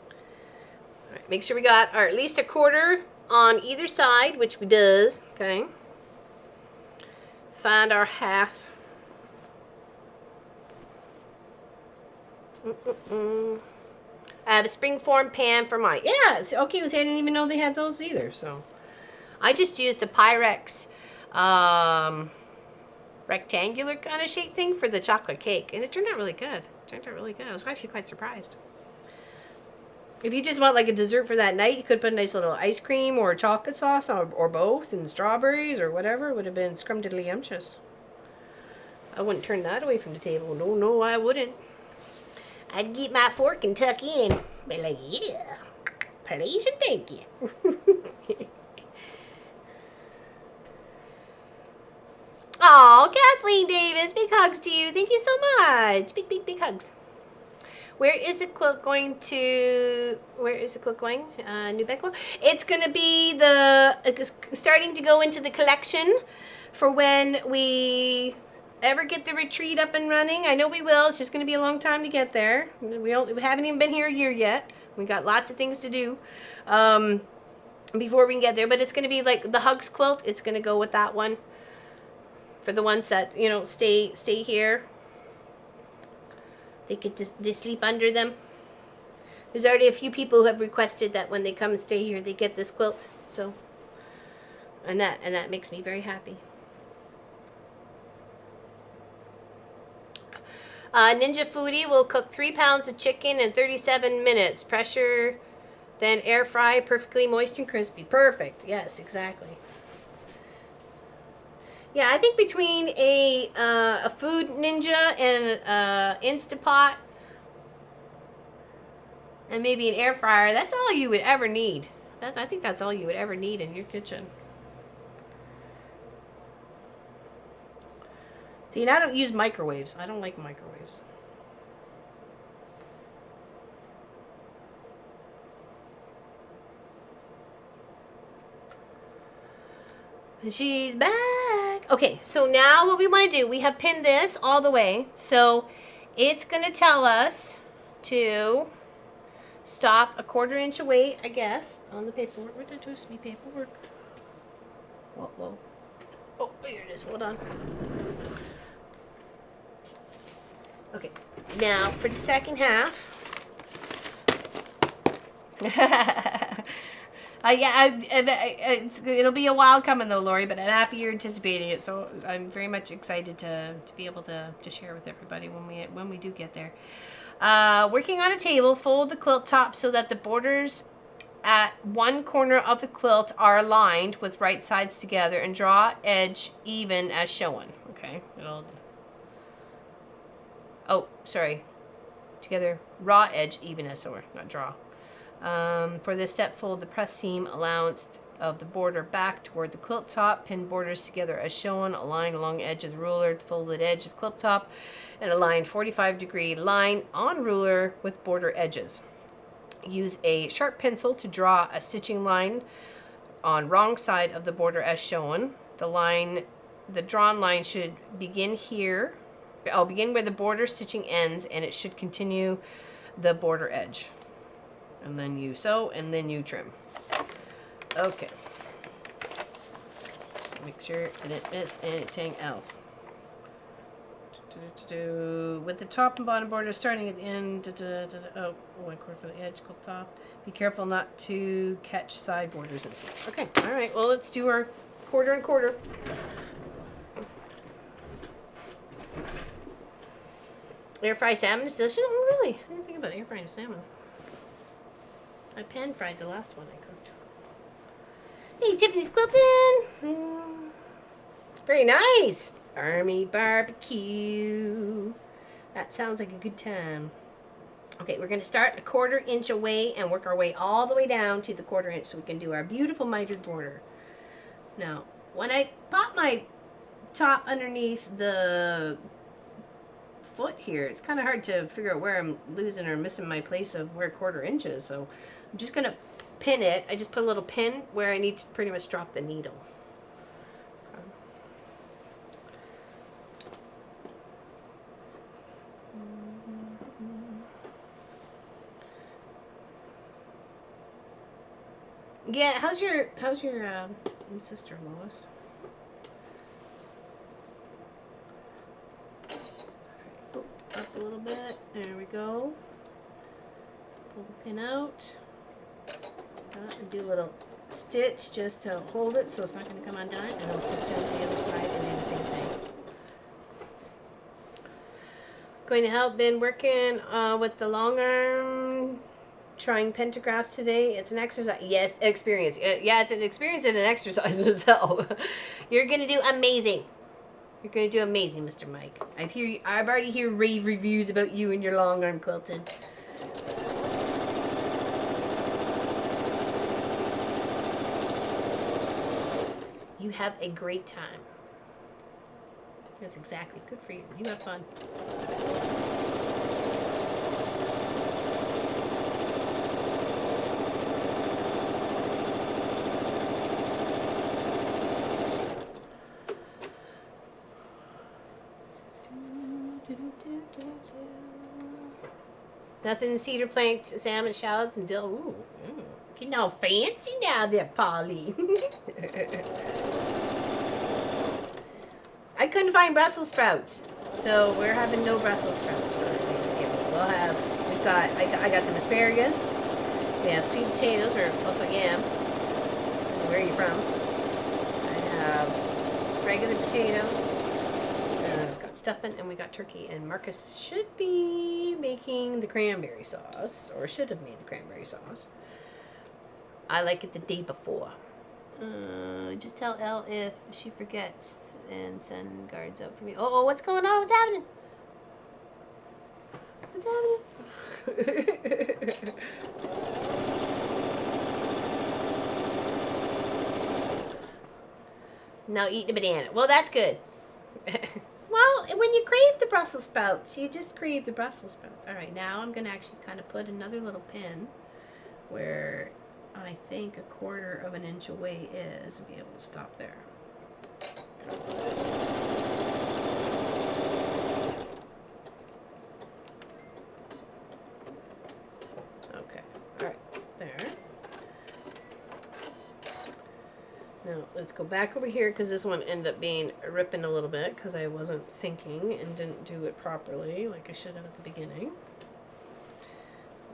All right. Make sure we got at least 1/4 on either side, which we does. Okay. Find our half. I have a springform pan for mine. Yeah, okay, I didn't even know they had those either. So I just used a Pyrex rectangular kind of shape thing for the chocolate cake, and it turned out really good. I was actually quite surprised. If you just want like a dessert for that night, you could put a nice little ice cream or chocolate sauce or both, and strawberries or whatever. It would have been scrumptiddlyumptious. I wouldn't turn that away from the table. No, I wouldn't. I'd get my fork and tuck in. Be like, yeah, please and thank you. Oh, Kathleen Davis, big hugs to you. Thank you so much. Big hugs. Where is the quilt going? New Beckwell? It's going to be starting to go into the collection for when we ever get the retreat up and running, I know we will. It's just going to be a long time to get there. We haven't even been here a year yet. We got lots of things to do before we can get there. But it's going to be like the Hugs quilt. It's going to go with that one for the ones that, you know, stay here. They could they sleep under them. There's already a few people who have requested that when they come and stay here, they get this quilt. So, and that makes me very happy. Ninja Foodie will cook 3 pounds of chicken in 37 minutes. Pressure, then air fry, perfectly moist and crispy. Perfect. Yes, exactly. Yeah, I think between a Food Ninja and Instapot and maybe an air fryer, that's all you would ever need. I think that's all you would ever need in your kitchen. See, and I don't use microwaves. I don't like microwaves. And she's back. Okay, so now what we want to do, we have pinned this all the way. So it's going to tell us to stop 1/4 inch away, I guess, on the paperwork. Where did I do some paperwork? Whoa, whoa. Oh, here it is. Hold on. Okay, now for the second half. It'll be a while coming though, Lori, but I'm happy you're anticipating it. So I'm very much excited to be able to share with everybody when we do get there. Working on a table, fold the quilt top so that the borders at one corner of the quilt are aligned with right sides together, and draw edge even as shown. Okay, together, raw edge even as shown, not draw. For this step, fold the press seam allowance of the border back toward the quilt top, pin borders together as shown, align along edge of the ruler to folded edge of quilt top, and align 45-degree line on ruler with border edges. Use a sharp pencil to draw a stitching line on wrong side of the border as shown. The drawn line should begin here. I'll begin where the border stitching ends, and it should continue the border edge. And then you sew, and then you trim. Okay. Just make sure I didn't miss anything else. With the top and bottom border starting at the end. Oh, 1/4 for the edge, quilt top. Be careful not to catch side borders and stuff. Okay, all right. Well, let's do our 1/4 and 1/4. Air fry salmon is delicious. Oh, really? I didn't think about air frying salmon. I pan fried the last one I cooked. Hey, Tiffany's quilting. Very nice. Army barbecue. That sounds like a good time. Okay, we're going to start 1/4 inch away and work our way all the way down to the 1/4 inch so we can do our beautiful mitered border. Now, when I pop my top underneath the foot here, it's kind of hard to figure out where I'm losing or missing my place of where 1/4 inch is. So I'm just going to pin it. I just put a little pin where I need to pretty much drop the needle. Yeah, how's your sister, Lois? Oh, up a little bit. There we go. Pull the pin out. And do a little stitch just to hold it so it's not going to come undone. And I'll stitch down to the other side and do the same thing. Going to help been working with the long arm. Trying pentagraphs today. It's an exercise. Yes, experience. Yeah, it's an experience and an exercise in itself. You're gonna do amazing. You're gonna do amazing, Mr. Mike. I've already heard rave reviews about you and your long arm quilting. You have a great time. That's exactly good for you. You have fun. Nothing cedar planks, salmon shallots, and dill. Ooh, getting all fancy now there, Polly. I couldn't find Brussels sprouts, so we're having no Brussels sprouts for Thanksgiving. I got some asparagus. We have sweet potatoes, or also yams. Where are you from? I have regular potatoes. I've got stuffing, and we got turkey. And Marcus should be making the cranberry sauce, or should have made the cranberry sauce. I like it the day before. Just tell Elle if she forgets and send guards up for me. Oh, what's going on? What's happening? What's happening? Now eating a banana. Well, that's good. Well, when you crave the Brussels sprouts, you just crave the Brussels sprouts. All right, now I'm going to actually kind of put another little pin where I think 1/4 of an inch away is, and be able to stop there. Okay, all right, there. Now let's go back over here, because this one ended up being ripping a little bit because I wasn't thinking and didn't do it properly like I should have at the beginning.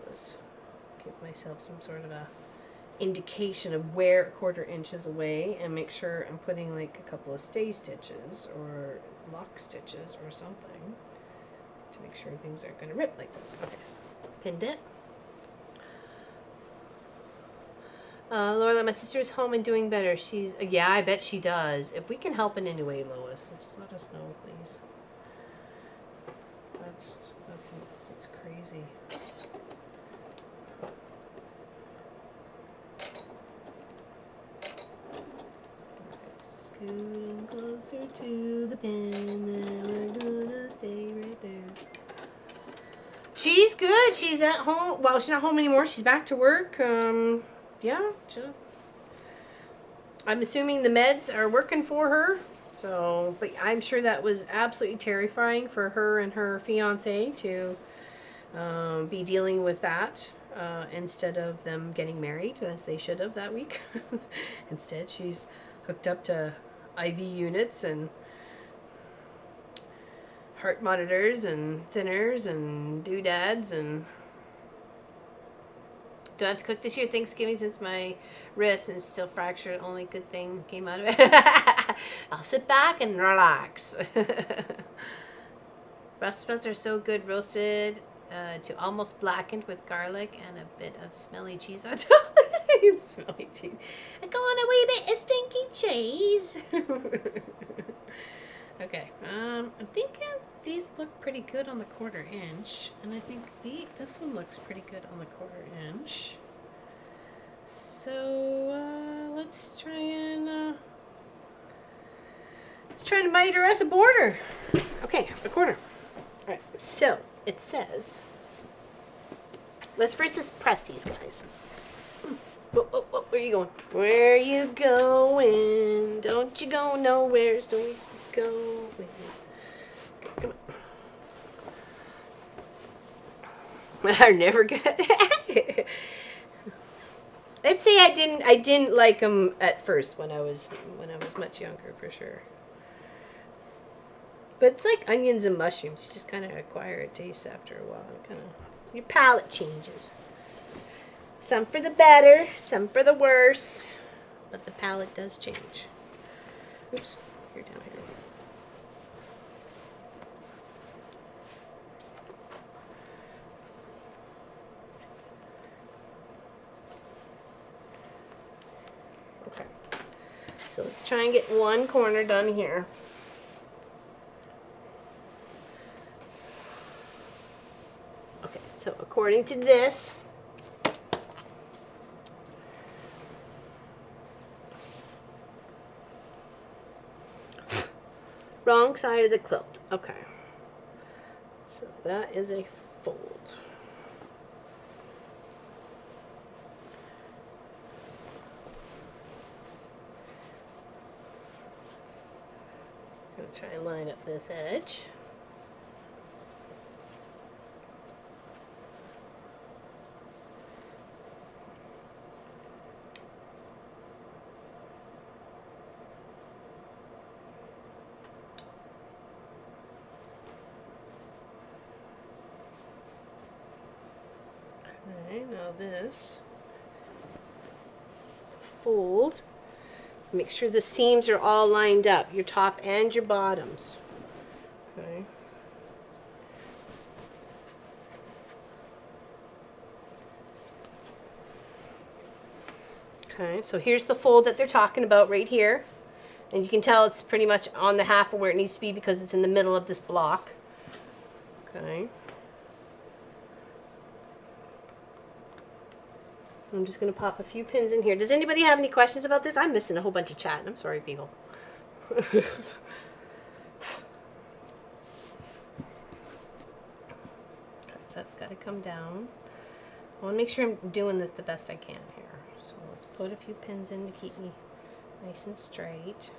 Let's give myself some sort of a indication of where 1/4 inch is away, and make sure I'm putting like a couple of stay stitches or lock stitches or something to make sure things aren't going to rip like this. Okay, so pinned it. Laura, my sister is home and doing better. She's, yeah, I bet she does. If we can help in any way, Lois, just let us know, please. That's crazy. Scooting closer to the pin, then we're gonna stay right there. She's good. She's at home. Well, she's not home anymore. She's back to work. Yeah. I'm assuming the meds are working for her. So, but I'm sure that was absolutely terrifying for her and her fiance to be dealing with that instead of them getting married, as they should have that week. Instead, she's hooked up to IV units and heart monitors and thinners and doodads, and don't have to cook this year Thanksgiving since my wrist is still fractured. Only good thing came out of it. I'll sit back and relax. Brussels sprouts are so good roasted to almost blackened with garlic and a bit of smelly cheese on top. Smelly cheese. I go on a wee bit of stinky cheese. Okay, I'm thinking these look pretty good on the 1/4 inch, and I think this one looks pretty good on the 1/4 inch. So let's try and miter us a border. Okay, a 1/4. All right, so it says. Let's first just press these guys. Whoa, where are you going? Where are you going? Don't you go nowhere, don't you go. Come on. I'm never good. Let's say I didn't like them at first when I was much younger, for sure. But it's like onions and mushrooms. You just kind of acquire a taste after a while. Your palate changes. Some for the better, some for the worse, but the palate does change. Oops, you're down here. Okay, so let's try and get one corner done here. Okay, so according to this, wrong side of the quilt. Okay. So that is a fold. I'm going to try and line up this edge. Okay, now this is the fold. Make sure the seams are all lined up, your top and your bottoms. Okay. Okay, so here's the fold that they're talking about right here. And you can tell it's pretty much on the half of where it needs to be because it's in the middle of this block. Okay. I'm just going to pop a few pins in here. Does anybody have any questions about this? I'm missing a whole bunch of chat. I'm sorry, people. Okay, that's got to come down. I want to make sure I'm doing this the best I can here. So let's put a few pins in to keep me nice and straight.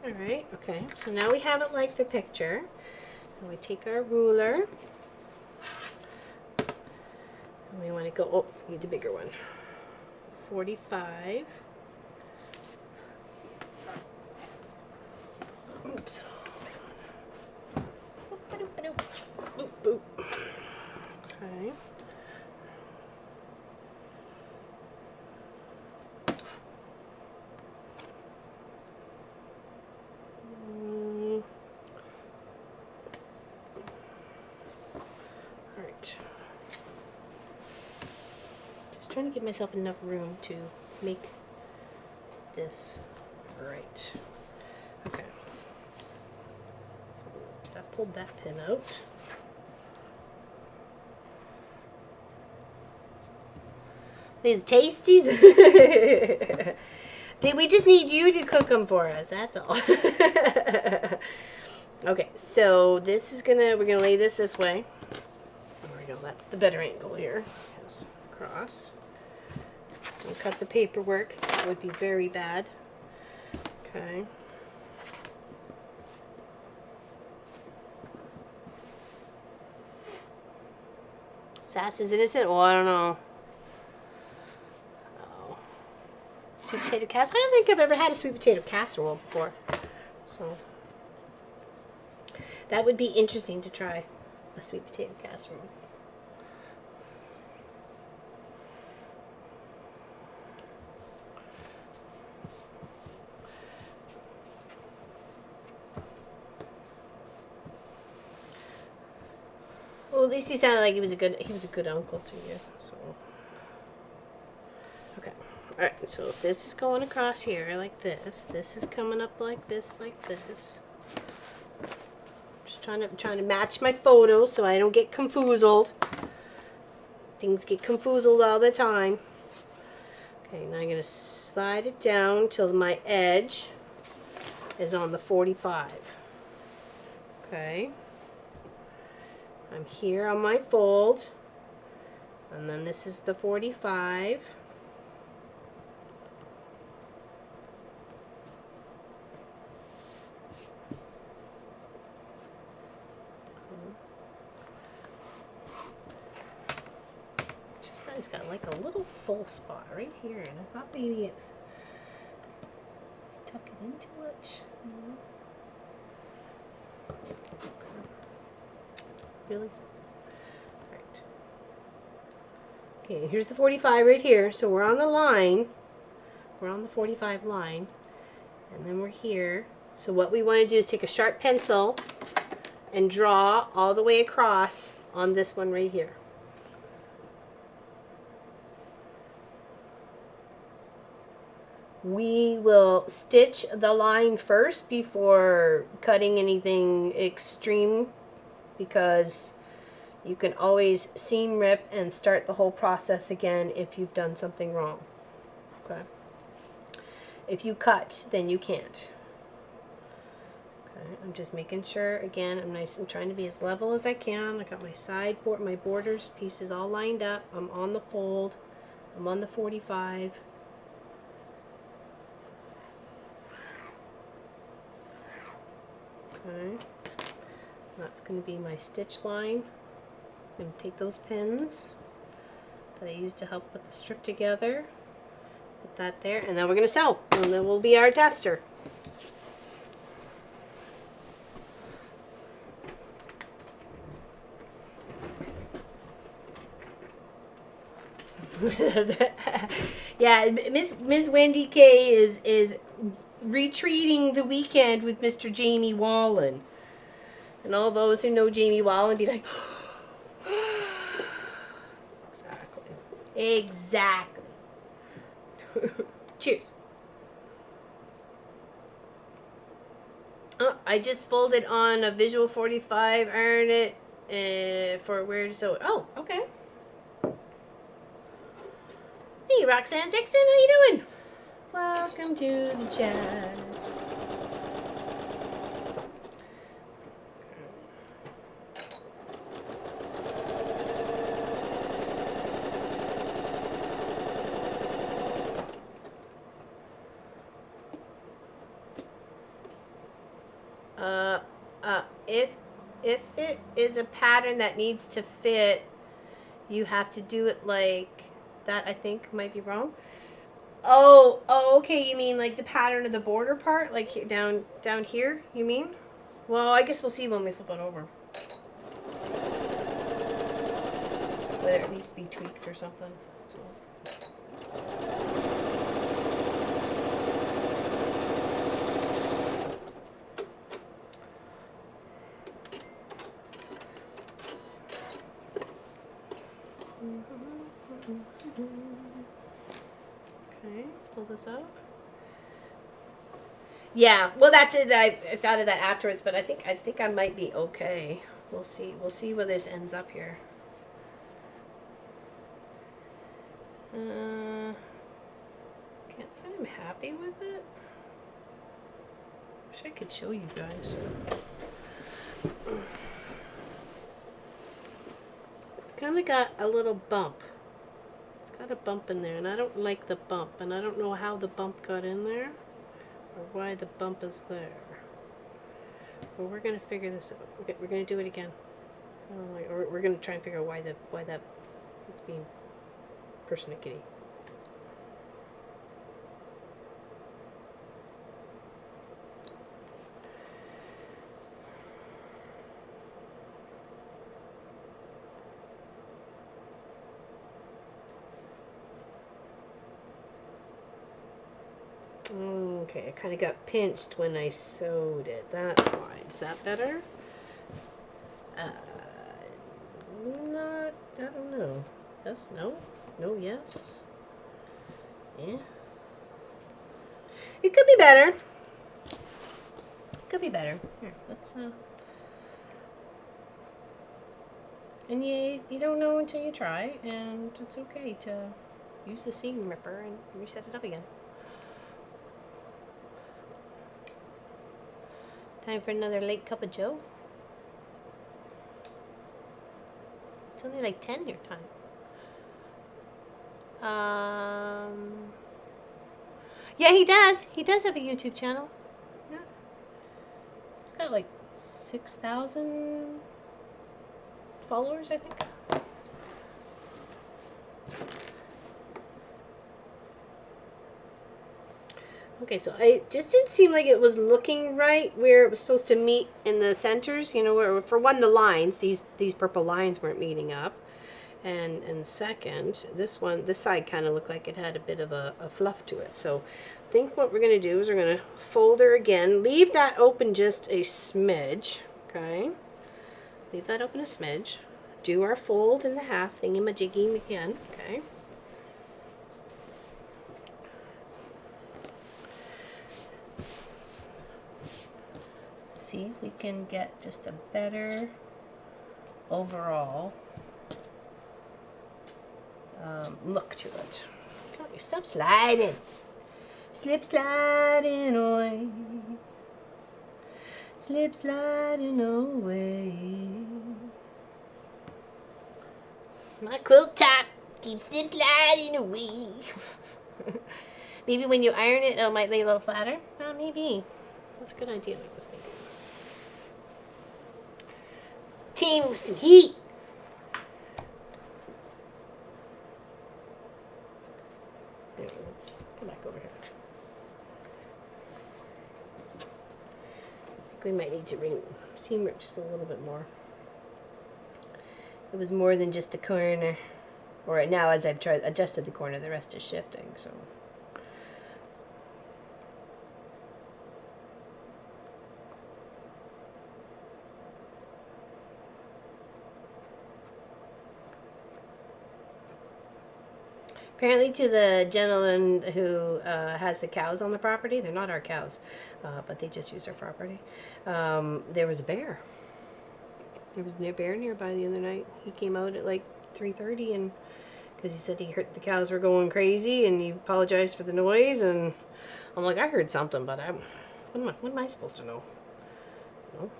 Alright, okay, so now we have it like the picture. And we take our ruler. And we want to go, oh, need the bigger one. 45. Oops. Boop, boop. Okay. Alright. Just trying to give myself enough room to make this right. Okay. So I pulled that pin out. These tasties. We just need you to cook them for us. That's all. Okay, so this is we're gonna lay this way. There we go. That's the better angle here. Yes, across. Don't cut the paperwork. It would be very bad. Okay. Sass is innocent? Oh, I don't know. Oh. Sweet potato casserole? I don't think I've ever had a sweet potato casserole before. So that would be interesting to try, a sweet potato casserole. Well, at least he sounded like he was a good uncle to you. So okay. Alright, so if this is going across here like this is coming up like this, Just trying to match my photos so I don't get confoozled. Things get confoozled all the time. Okay, now I'm going to slide it down till my edge is on the 45. Okay. I'm here on my fold, and then this is the 45. It's got like a little full spot right here, and I thought maybe it's tuck it in too much. Really? Right. Okay, here's the 45 right here. So we're on the line. We're on the 45 line. And then we're here. So what we want to do is take a sharp pencil and draw all the way across on this one right here. We will stitch the line first before cutting anything extreme, because you can always seam rip and start the whole process again if you've done something wrong. Okay. If you cut, then you can't. Okay, I'm just making sure, again, I'm trying to be as level as I can. I got my borders pieces all lined up. I'm on the fold. I'm on the 45. Okay. That's going to be my stitch line. I'm going to take those pins, that I used to help put the strip together. Put that there, and then we're going to sew, and then we'll be our tester. Yeah, Miss Wendy K is retreating the weekend with Mr. Jamie Wallen. And all those who know Jamie Wallen be like, exactly. Cheers. Oh, I just folded on a Visual 45, iron it for where to sew it. Oh, okay. Hey, Roxanne Sexton, how you doing? Welcome to the chat. If it is a pattern that needs to fit, you have to do it like that. I think might be wrong. Oh, okay. You mean like the pattern of the border part, like down here? You mean? Well, I guess we'll see when we flip it over. Whether it needs to be tweaked or something. So. Okay, let's pull this up. Yeah, well, that's it. I thought of that afterwards, but I think I might be okay. We'll see. We'll see where this ends up here. Can't say I'm happy with it. Wish I could show you guys. It's kind of got a little bump. It's got a bump in there, and I don't like the bump, and I don't know how the bump got in there, or why the bump is there. But we're gonna figure this out. Okay, we're gonna do it again. Or we're gonna try and figure out why that it's being persnickety. Okay, I kind of got pinched when I sewed it. That's why. Is that better? I don't know. Yes, no? No, yes? Yeah. It could be better. Could be better. Here, let's, and you don't know until you try, and it's okay to use the seam ripper and reset it up again. Time for another late cup of joe. It's only like 10 your time. Yeah, he does. He does have a YouTube channel. Yeah. It's got like 6,000 followers, I think. Okay, so I just didn't seem like it was looking right where it was supposed to meet in the centers. You know, where for one, the lines, these purple lines weren't meeting up, and second, this side kind of looked like it had a bit of a fluff to it. So I think what we're gonna do is we're gonna fold her again, leave that open just a smidge. Okay, leave that open a smidge. Do our fold in the half thingy-majiggy again. Okay. See if we can get just a better overall look to it. Come on, stop sliding. Slip sliding away. Slip sliding away. My quilt top keeps slip sliding away. Maybe when you iron it, it might lay a little flatter. Maybe. That's a good idea, I was thinking. Team with some heat. Anyway, let's come back over here. I think we might need to seam rip just a little bit more. It was more than just the corner. Or now as I've adjusted the corner, the rest is shifting, so. Apparently to the gentleman who has the cows on the property, they're not our cows, but they just use our property, there was a bear. There was a bear nearby the other night. He came out at like 3:30 and because he said he heard the cows were going crazy and he apologized for the noise, and I'm like, I heard something, but what am I supposed to know? No.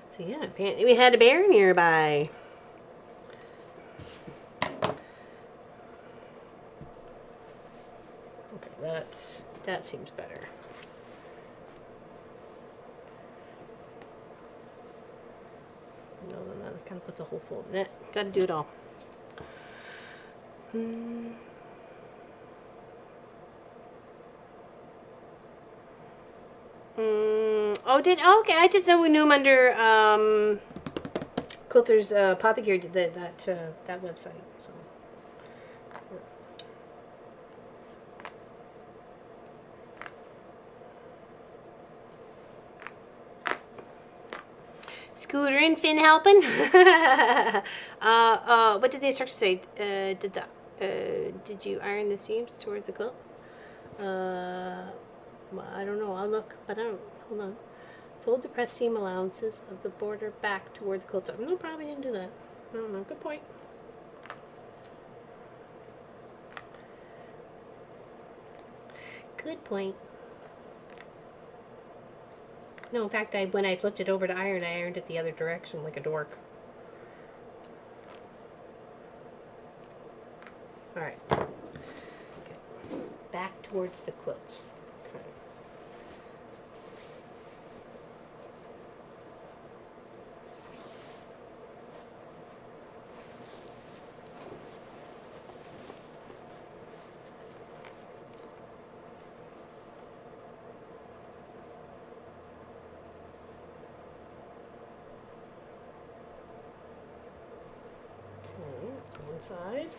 So yeah, apparently we had a bear nearby. Okay, that seems better. No, that kind of puts a whole fold in it. Got to do it all. Okay. I just know we knew him under Quilter's Apothecary did that website. So. Scooter and Finn helping. What did the instructor say? Did you iron the seams toward the quilt? Well, I don't know. I'll look, but I don't. Hold on. Fold the press seam allowances of the border back toward the quilt. No, probably didn't do that. I don't know. Good point. Good point. No, in fact, when I flipped it over to iron, I ironed it the other direction like a dork. All right. Okay. Back towards the quilt. Okay. That's one side.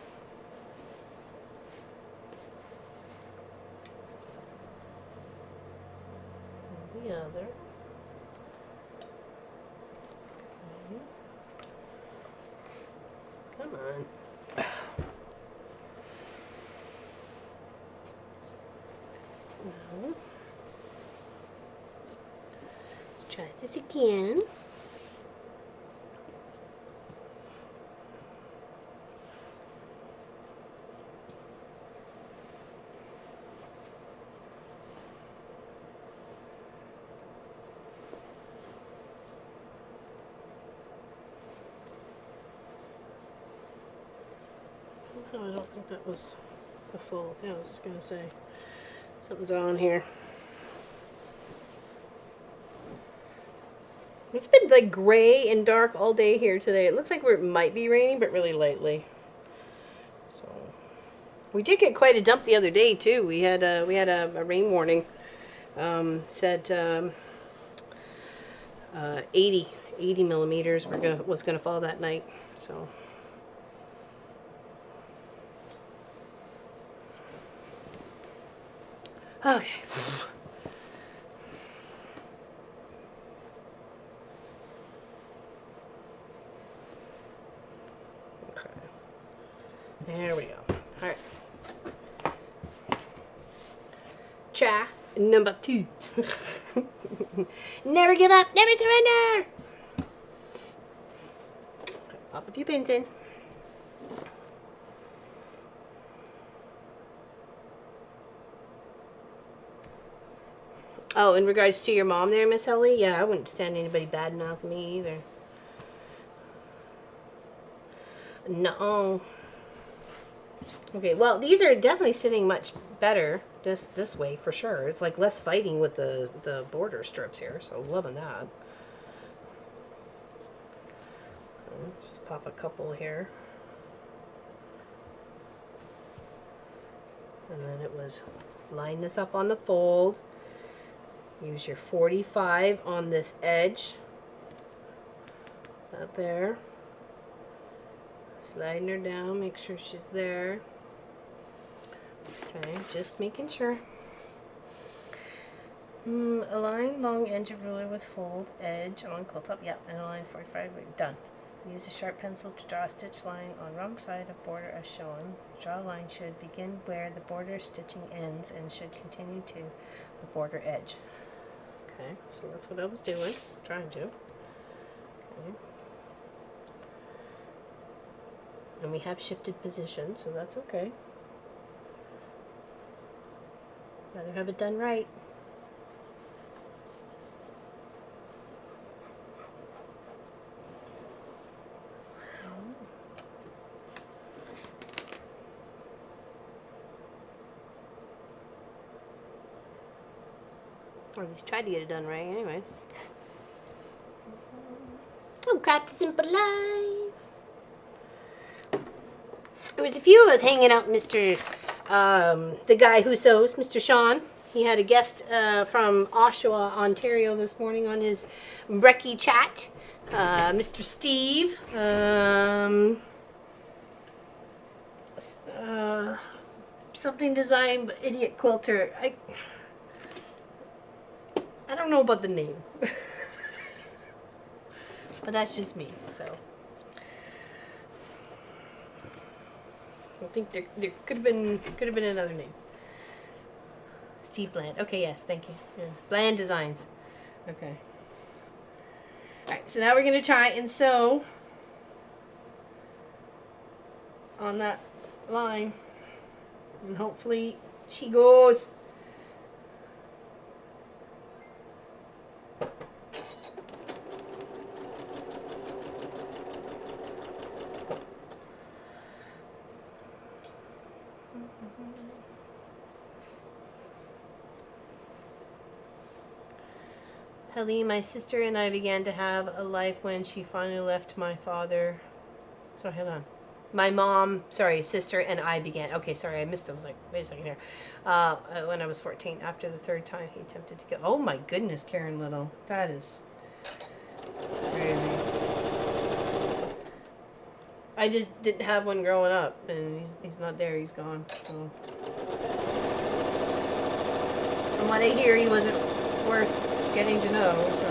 And the other. Okay. Come on. Now, let's try this again. Somehow I don't think that was the fold. Yeah, I was just going to say something's on here. It's been like gray and dark all day here today. It looks like it might be raining, but really lightly. So we did get quite a dump the other day too. We had a rain warning. Said 80 millimeters was gonna fall that night. So. Okay. Okay. There we go. All right. Try number 2. Never give up, never surrender. Okay, pop a few pins in. Oh, in regards to your mom there, Miss Ellie, yeah, I wouldn't stand anybody bad mouth me either. No. Okay, well, these are definitely sitting much better this way for sure. It's like less fighting with the border strips here, so loving that. Just pop a couple here. And then it was line this up on the fold. Use your 45 on this edge. Out there. Sliding her down, make sure she's there. Okay, just making sure. Align long edge of ruler with fold edge on quilt top. Yep, and align 45. Done. Use a sharp pencil to draw a stitch line on wrong side of border as shown. Draw line should begin where the border stitching ends and should continue to the border edge. Okay, so that's what I was doing, trying to. Okay. And we have shifted position, so that's okay. Rather have it done right. Or at least try to get it done right anyways. I'm Craft Simple Life. There was a few of us hanging out, the guy who sews, Mr. Sean. He had a guest from Oshawa, Ontario this morning on his brekkie chat. Mr. Steve. Something designed, idiot quilter. I don't know about the name. But that's just me, so. I think there could have been another name. Steve Bland. Okay, yes, thank you. Yeah. Bland Designs. Okay. Alright, so now we're gonna try and sew on that line. And hopefully she goes. Helene, my sister and I began to have a life when she finally left my father. Sorry, hold on. My mom, sorry, sister and I began. Okay, sorry, I missed them. I was like, wait a second here. When I was 14, after the third time he attempted to kill. Oh my goodness, Karen Little. That is crazy. I just didn't have one growing up, and he's not there. He's gone. So, from what I hear, he wasn't worth getting to know, so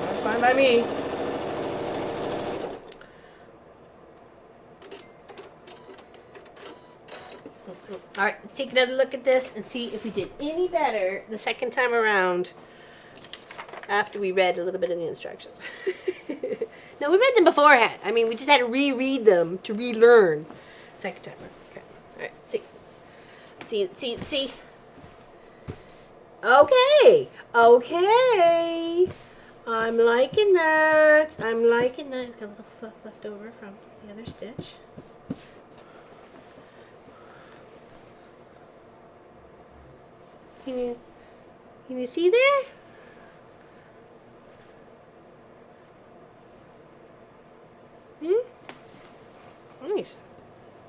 that's fine by me. Alright, let's take another look at this and see if we did any better the second time around after we read a little bit of the instructions. No, we read them beforehand. I mean, we just had to reread them to relearn second time around. Okay. Alright, see. Okay. Okay. I'm liking that. I'm liking that. It's got a little fluff left over from the other stitch. Can you see there? Nice.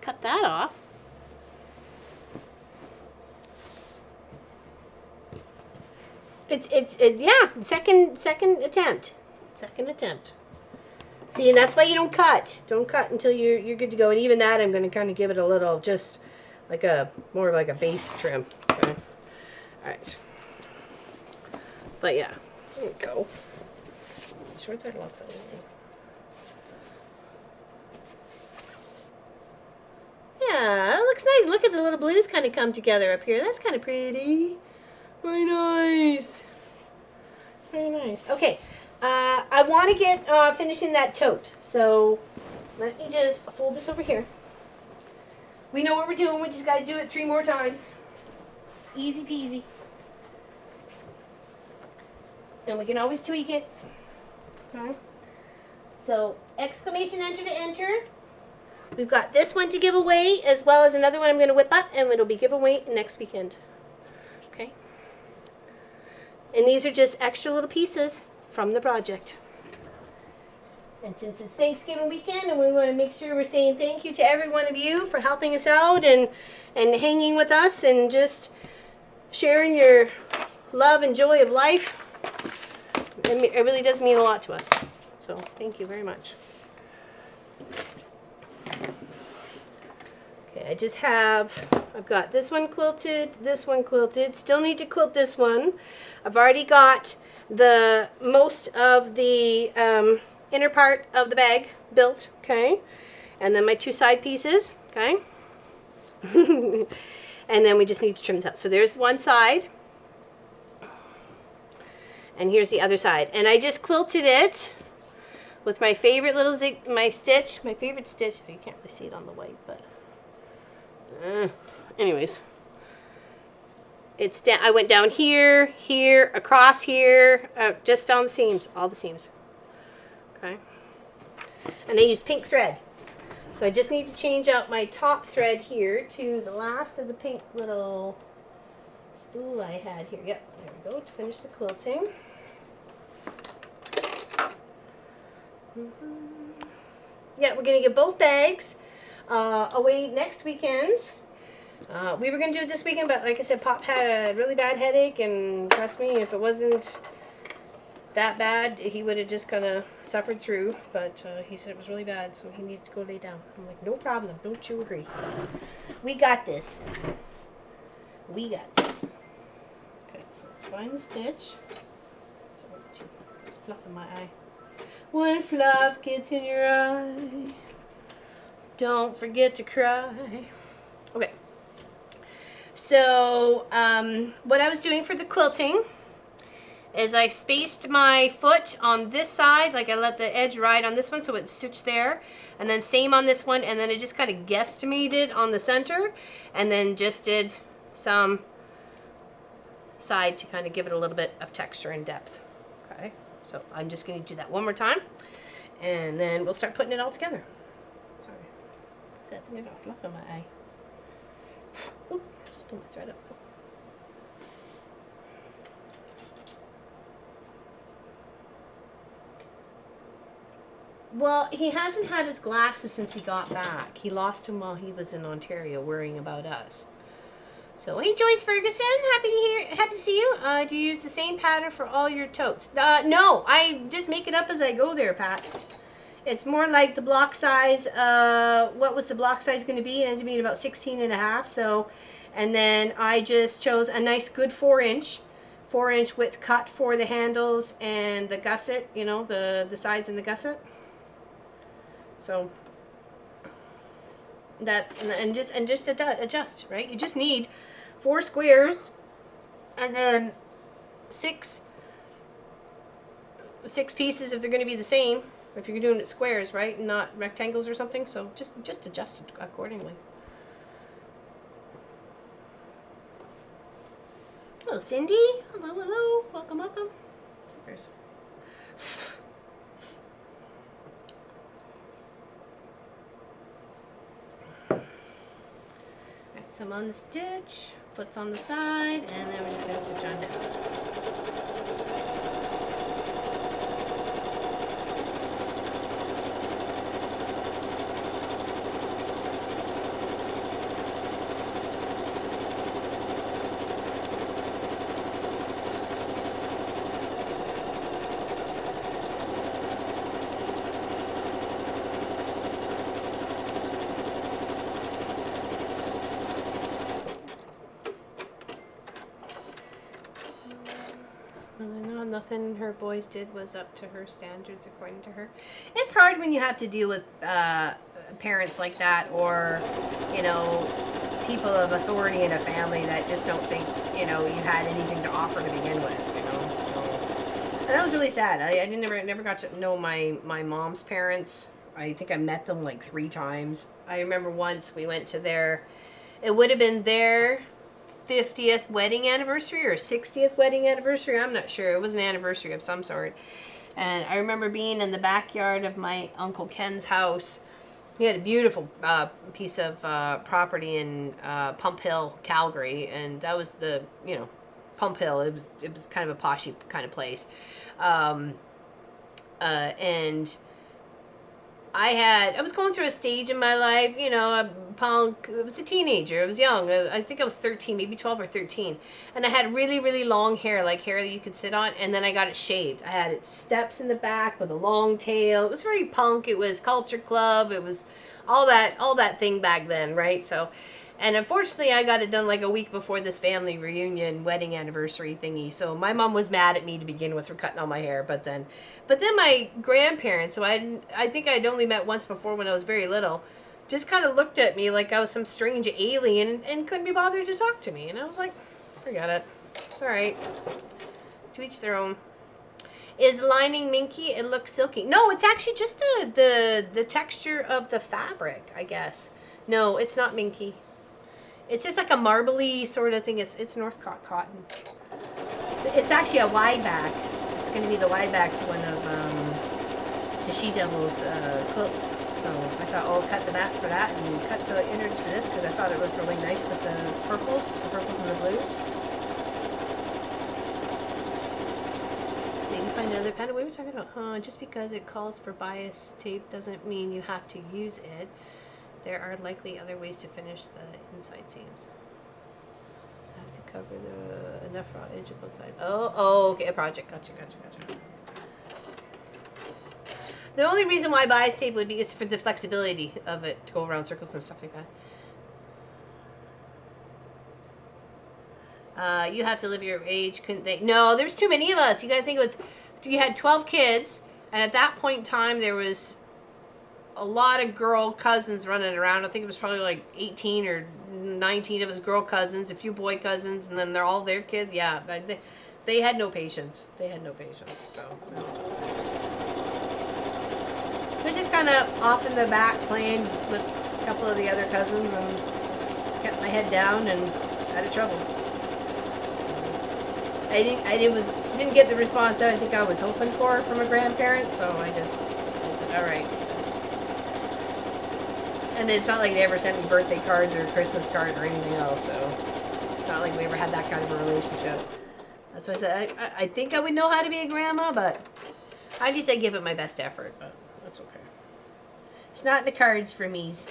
Cut that off. Yeah, second attempt. Second attempt. See, and that's why you don't cut. Don't cut until you're good to go. And even that, I'm going to kind of give it a little, just like more like a base trim. Okay. All right. But yeah, there we go. Short side locks on. Yeah, that looks nice. Look at the little blues kind of come together up here. That's kind of pretty. Very nice. Very nice. Okay, I want to get finishing that tote. So let me just fold this over here. We know what we're doing. We just got to do it 3 more times. Easy peasy. And we can always tweak it. Okay. So exclamation enter to enter. We've got this one to give away, as well as another one I'm going to whip up, and it'll be giveaway next weekend. Okay? And these are just extra little pieces from the project. And since it's Thanksgiving weekend, and we want to make sure we're saying thank you to every one of you for helping us out and hanging with us and just sharing your love and joy of life. It really does mean a lot to us. So thank you very much. Okay, I've got this one quilted, still need to quilt this one. I've already got the most of the inner part of the bag built, okay? And then my 2 side pieces, okay? And then we just need to trim this up. So there's one side. And here's the other side. And I just quilted it with my favorite little my favorite stitch. You can't really see it on the white, but anyways. It's down. I went down here, here, across here, just down the seams, all the seams. Okay. And I used pink thread. So I just need to change out my top thread here to the last of the pink little spool I had here. Yep, there we go, to finish the quilting. Yeah, we're going to get both bags away next weekend. We were going to do it this weekend, but like I said, Pop had a really bad headache, and trust me, if it wasn't that bad, he would have just kind of suffered through, but he said it was really bad, so he needed to go lay down. I'm like, no problem, don't you worry. We got this. We got this. Okay, so let's find the stitch. Sorry, it's fluff in my eye. When fluff gets in your eye, don't forget to cry. Okay. So, what I was doing for the quilting is I spaced my foot on this side, like I let the edge ride on this one so it's stitched there, and then same on this one, and then I just kind of guesstimated on the center, and then just did some side to kind of give it a little bit of texture and depth. Okay, so I'm just going to do that one more time, and then we'll start putting it all together. Sorry, I think I got fluff in my eye. Oop, just pull my thread up. Well, he hasn't had his glasses since he got back. He lost them while he was in Ontario worrying about us. So, hey Joyce Ferguson, happy to see you. Do you use the same pattern for all your totes? No, I just make it up as I go there, Pat. It's more like the block size. What was the block size going to be? It ended up being about 16.5. So, and then I just chose a nice good 4-inch width cut for the handles and the gusset. You know, the sides and the gusset. So that's and just adjust, right? You just need 4 squares and then six pieces if they're going to be the same. If you're doing it squares, right, and not rectangles or something. So just adjust it accordingly. Hello, Cindy. Hello. Welcome. Cheers. So I'm on the stitch, foot's on the side, and then we're just going to stitch on down. Nothing her boys did was up to her standards, according to her. It's hard when you have to deal with parents like that, or, you know, people of authority in a family that just don't think, you know, you had anything to offer to begin with, you know. So, and that was really sad. I never got to know my mom's parents. I think I met them like 3 times. I remember once we went to it would have been their 50th wedding anniversary or 60th wedding anniversary. I'm not sure. It was an anniversary of some sort. And I remember being in the backyard of my Uncle Ken's house. He had a beautiful piece of property in Pump Hill, Calgary, and that was the, you know, Pump Hill. It was kind of a poshy kind of place. And I was going through a stage in my life, you know, a punk. I was a teenager. I was young. I think I was 13, maybe 12 or 13. And I had really, really long hair, like hair that you could sit on. And then I got it shaved. I had it steps in the back with a long tail. It was very punk. It was culture club. It was all that thing back then, right? So, and unfortunately, I got it done like a week before this family reunion, wedding anniversary thingy. So my mom was mad at me to begin with for cutting all my hair. But then my grandparents, who I think I'd only met once before when I was very little, just kind of looked at me like I was some strange alien and couldn't be bothered to talk to me. And I was like, forget it. It's all right. To each their own. Is lining minky? It looks silky. No, it's actually just the texture of the fabric, I guess. No, it's not minky. It's just like a marbly sort of thing. It's Northcott cotton. It's actually a wide back. It's going to be the wide back to one of the She-Devil's quilts. So I thought I'll cut the back for that and cut the innards for this because I thought it looked really nice with the purples and the blues. Maybe find another pattern. What were we talking about? Just because it calls for bias tape doesn't mean you have to use it. There are likely other ways to finish the inside seams. I have to cover the enough raw edge of both sides. Oh, okay, a project. Gotcha. The only reason why bias tape would be is for the flexibility of it to go around circles and stuff like that. You have to live your age, couldn't they? No, there's too many of us. You got to think you had 12 kids, and at that point in time, there was a lot of girl cousins running around. I think it was probably like 18 or 19 of us girl cousins, a few boy cousins, and then they're all their kids. Yeah, they had no patience. So no. They're just kind of off in the back playing with a couple of the other cousins and just kept my head down and out of trouble. So I didn't get the response that I think I was hoping for from a grandparent, so I said, all right. And it's not like they ever sent me birthday cards or Christmas cards or anything else, so it's not like we ever had that kind of a relationship. That's why I said I think I would know how to be a grandma, but at least I give it my best effort, but that's okay. It's not in the cards for me's.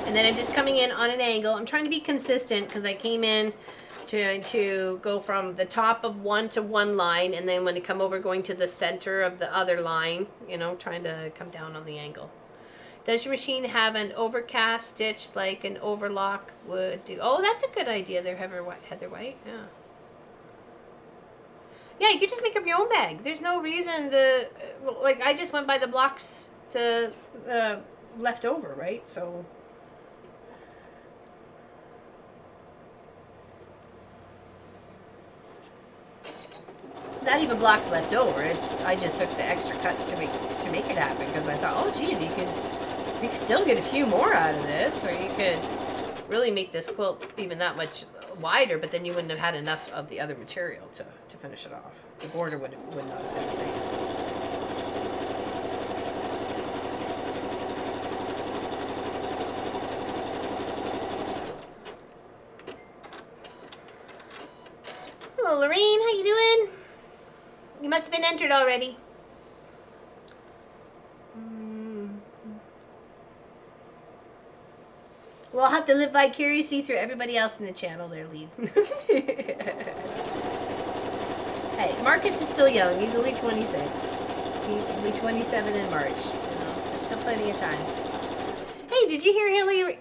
And then I'm just coming in on an angle. I'm trying to be consistent because I came in to go from the top of one to one line, and then when I come over, going to the center of the other line, you know, trying to come down on the angle. Does your machine have an overcast stitch like an overlock would do? Oh, that's a good idea there, Heather White. Yeah. Yeah, you could just make up your own bag. There's no reason to, like, I just went by the blocks to left over, right? So. Not even blocks left over. I just took the extra cuts to make it happen because I thought, oh geez, you could still get a few more out of this, or you could really make this quilt even that much wider, but then you wouldn't have had enough of the other material to finish it off. The border would not have been the same. Hello, Lorraine. How you doing? You must have been entered already. Well, I'll have to live vicariously through everybody else in the channel there, Lee. Hey, Marcus is still young. He's only 26. He'll be 27 in March. You know, there's still plenty of time. Hey, did you hear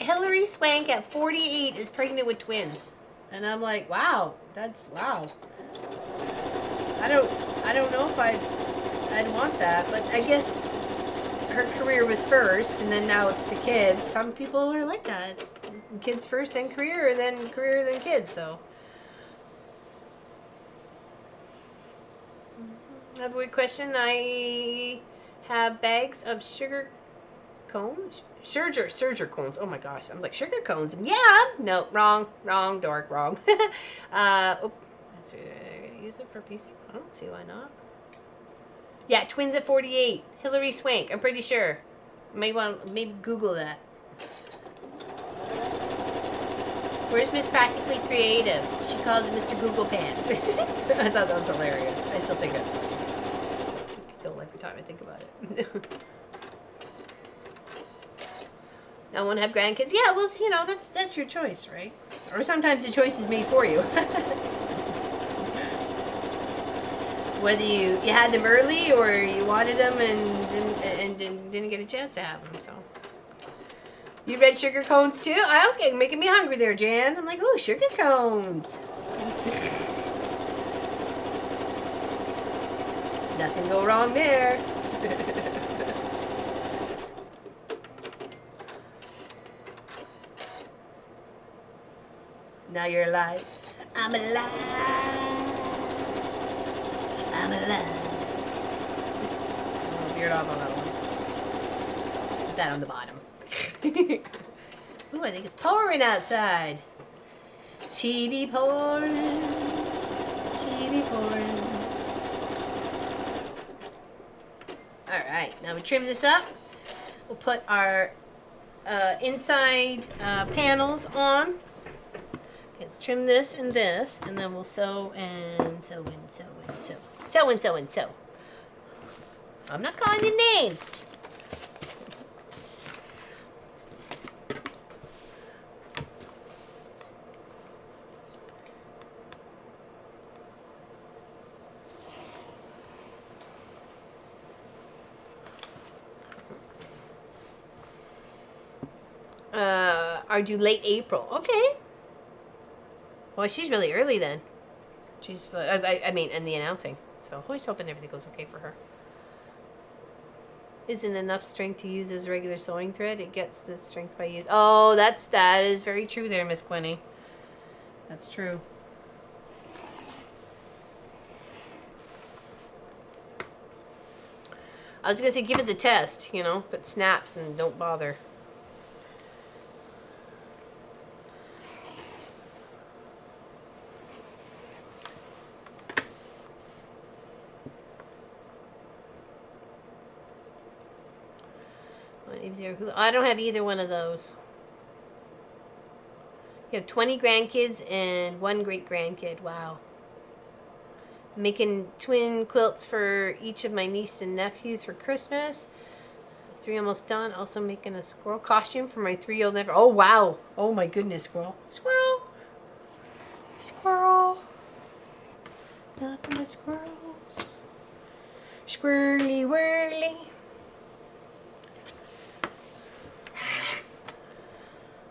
Hillary Swank at 48 is pregnant with twins? And I'm like, wow, that's wow. I don't know if I'd want that, but I guess her career was first, and then now it's the kids. Some people are like that. It's kids first, then career, then kids. So, I have a weird question. I have bags of sugar cones. Serger cones. Oh my gosh, I'm like sugar cones. Yeah, no, wrong, dork, wrong. Oh, that's use it for piecing. I don't see why not. Yeah, twins at 48. Hillary Swank. I'm pretty sure. Maybe Google that. Where's Miss Practically Creative? She calls it Mr. Google Pants. I thought that was hilarious. I still think that's funny. every time I think about it. I want to have grandkids. Yeah, well, you know, that's your choice, right? Or sometimes the choice is made for you. Whether you had them early or you wanted them and didn't get a chance to have them. So you read sugar cones too? I was making me hungry there, Jan. I'm like, oh, sugar cones. Nothing go wrong there. Now you're alive. I'm alive. I'm alive. Oh, veered off on that one. Put that on the bottom. Ooh, I think it's pouring outside. She be pouring. She be pouring. Alright, now we trim this up. We'll put our inside panels on. Let's trim this, and then we'll sew and sew and sew and sew. Sew and sew and sew. I'm not calling you names. Are due late April. Okay. Well, she's really early then. She's, I mean, in the announcing. So, always hoping everything goes okay for her. Isn't enough strength to use as regular sewing thread. It gets the strength by use. Oh, that is very true there, Miss Quinny. That's true. I was gonna say give it the test, you know. If it snaps, then don't bother. I don't have either one of those. You have 20 grandkids and 1 great-grandkid. Wow. Making twin quilts for each of my niece and nephews for Christmas. 3 almost done. Also making a squirrel costume for my 3-year-old nephew. Oh, wow. Oh, my goodness, squirrel. Squirrel. Squirrel. Nothing but squirrels. Squirrely whirly.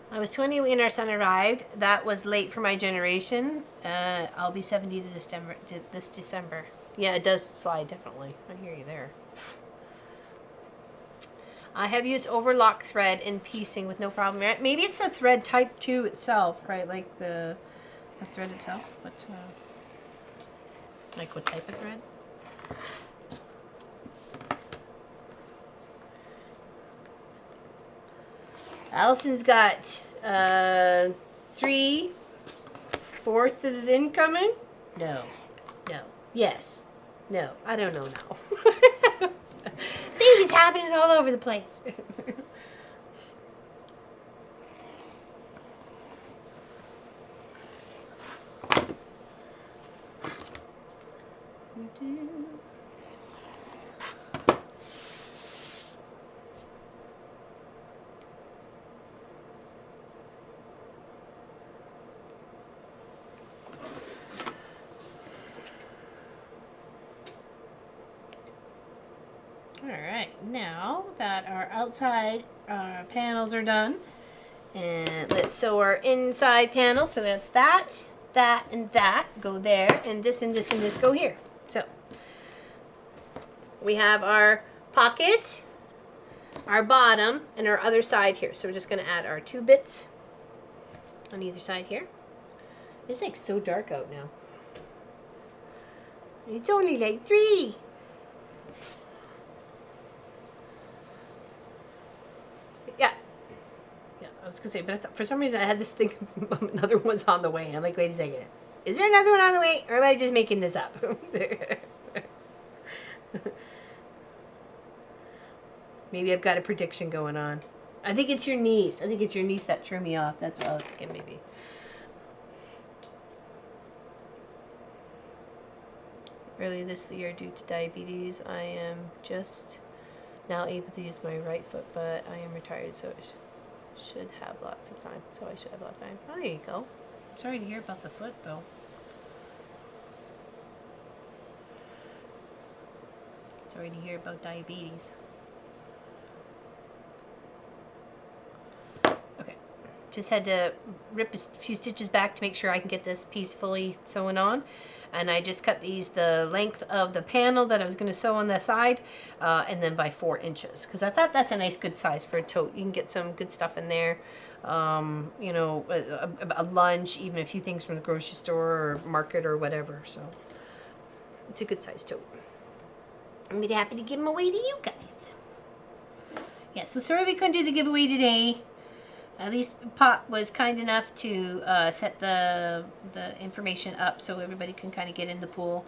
I was 20 when our son arrived. That was late for my generation. I'll be 70 this December. Yeah, it does fly, definitely. I hear you there. I have used overlock thread in piecing with no problem. Maybe it's the thread type 2 itself, right? Like the thread itself. But, like what type of thread? Allison's got 3/4 is incoming. No. Yes. No. I don't know now. Baby's happening all over the place. Alright, now that our outside panels are done, and let's sew our inside panels. So that's that, and that go there, and this and this and this go here. So we have our pocket, our bottom, and our other side here. So we're just going to add our 2 bits on either side here. It's like so dark out now. It's only like 3. I was gonna say, but I thought, for some reason I had this thing, another one was on the way, and I'm like, wait a second, is there another one on the way, or am I just making this up? Maybe I've got a prediction going on. I think it's your niece. I think it's your niece that threw me off. That's what I was thinking, maybe. Early this year, due to diabetes, I am just now able to use my right foot, but I am retired, so it should have lots of time. So I should have lots of time. Oh, there you go. Sorry to hear about the foot, though. Sorry to hear about diabetes. Okay, just had to rip a few stitches back to make sure I can get this piece fully sewn on. And I just cut these the length of the panel that I was going to sew on the side, and then by 4 inches, because I thought that's a nice good size for a tote. You can get some good stuff in there, you know, a lunch, even a few things from the grocery store or market or whatever. So it's a good size tote. I'm really happy to give them away to you guys. Yeah, so sorry we couldn't do the giveaway today. At least Pop was kind enough to set the information up so everybody can kind of get in the pool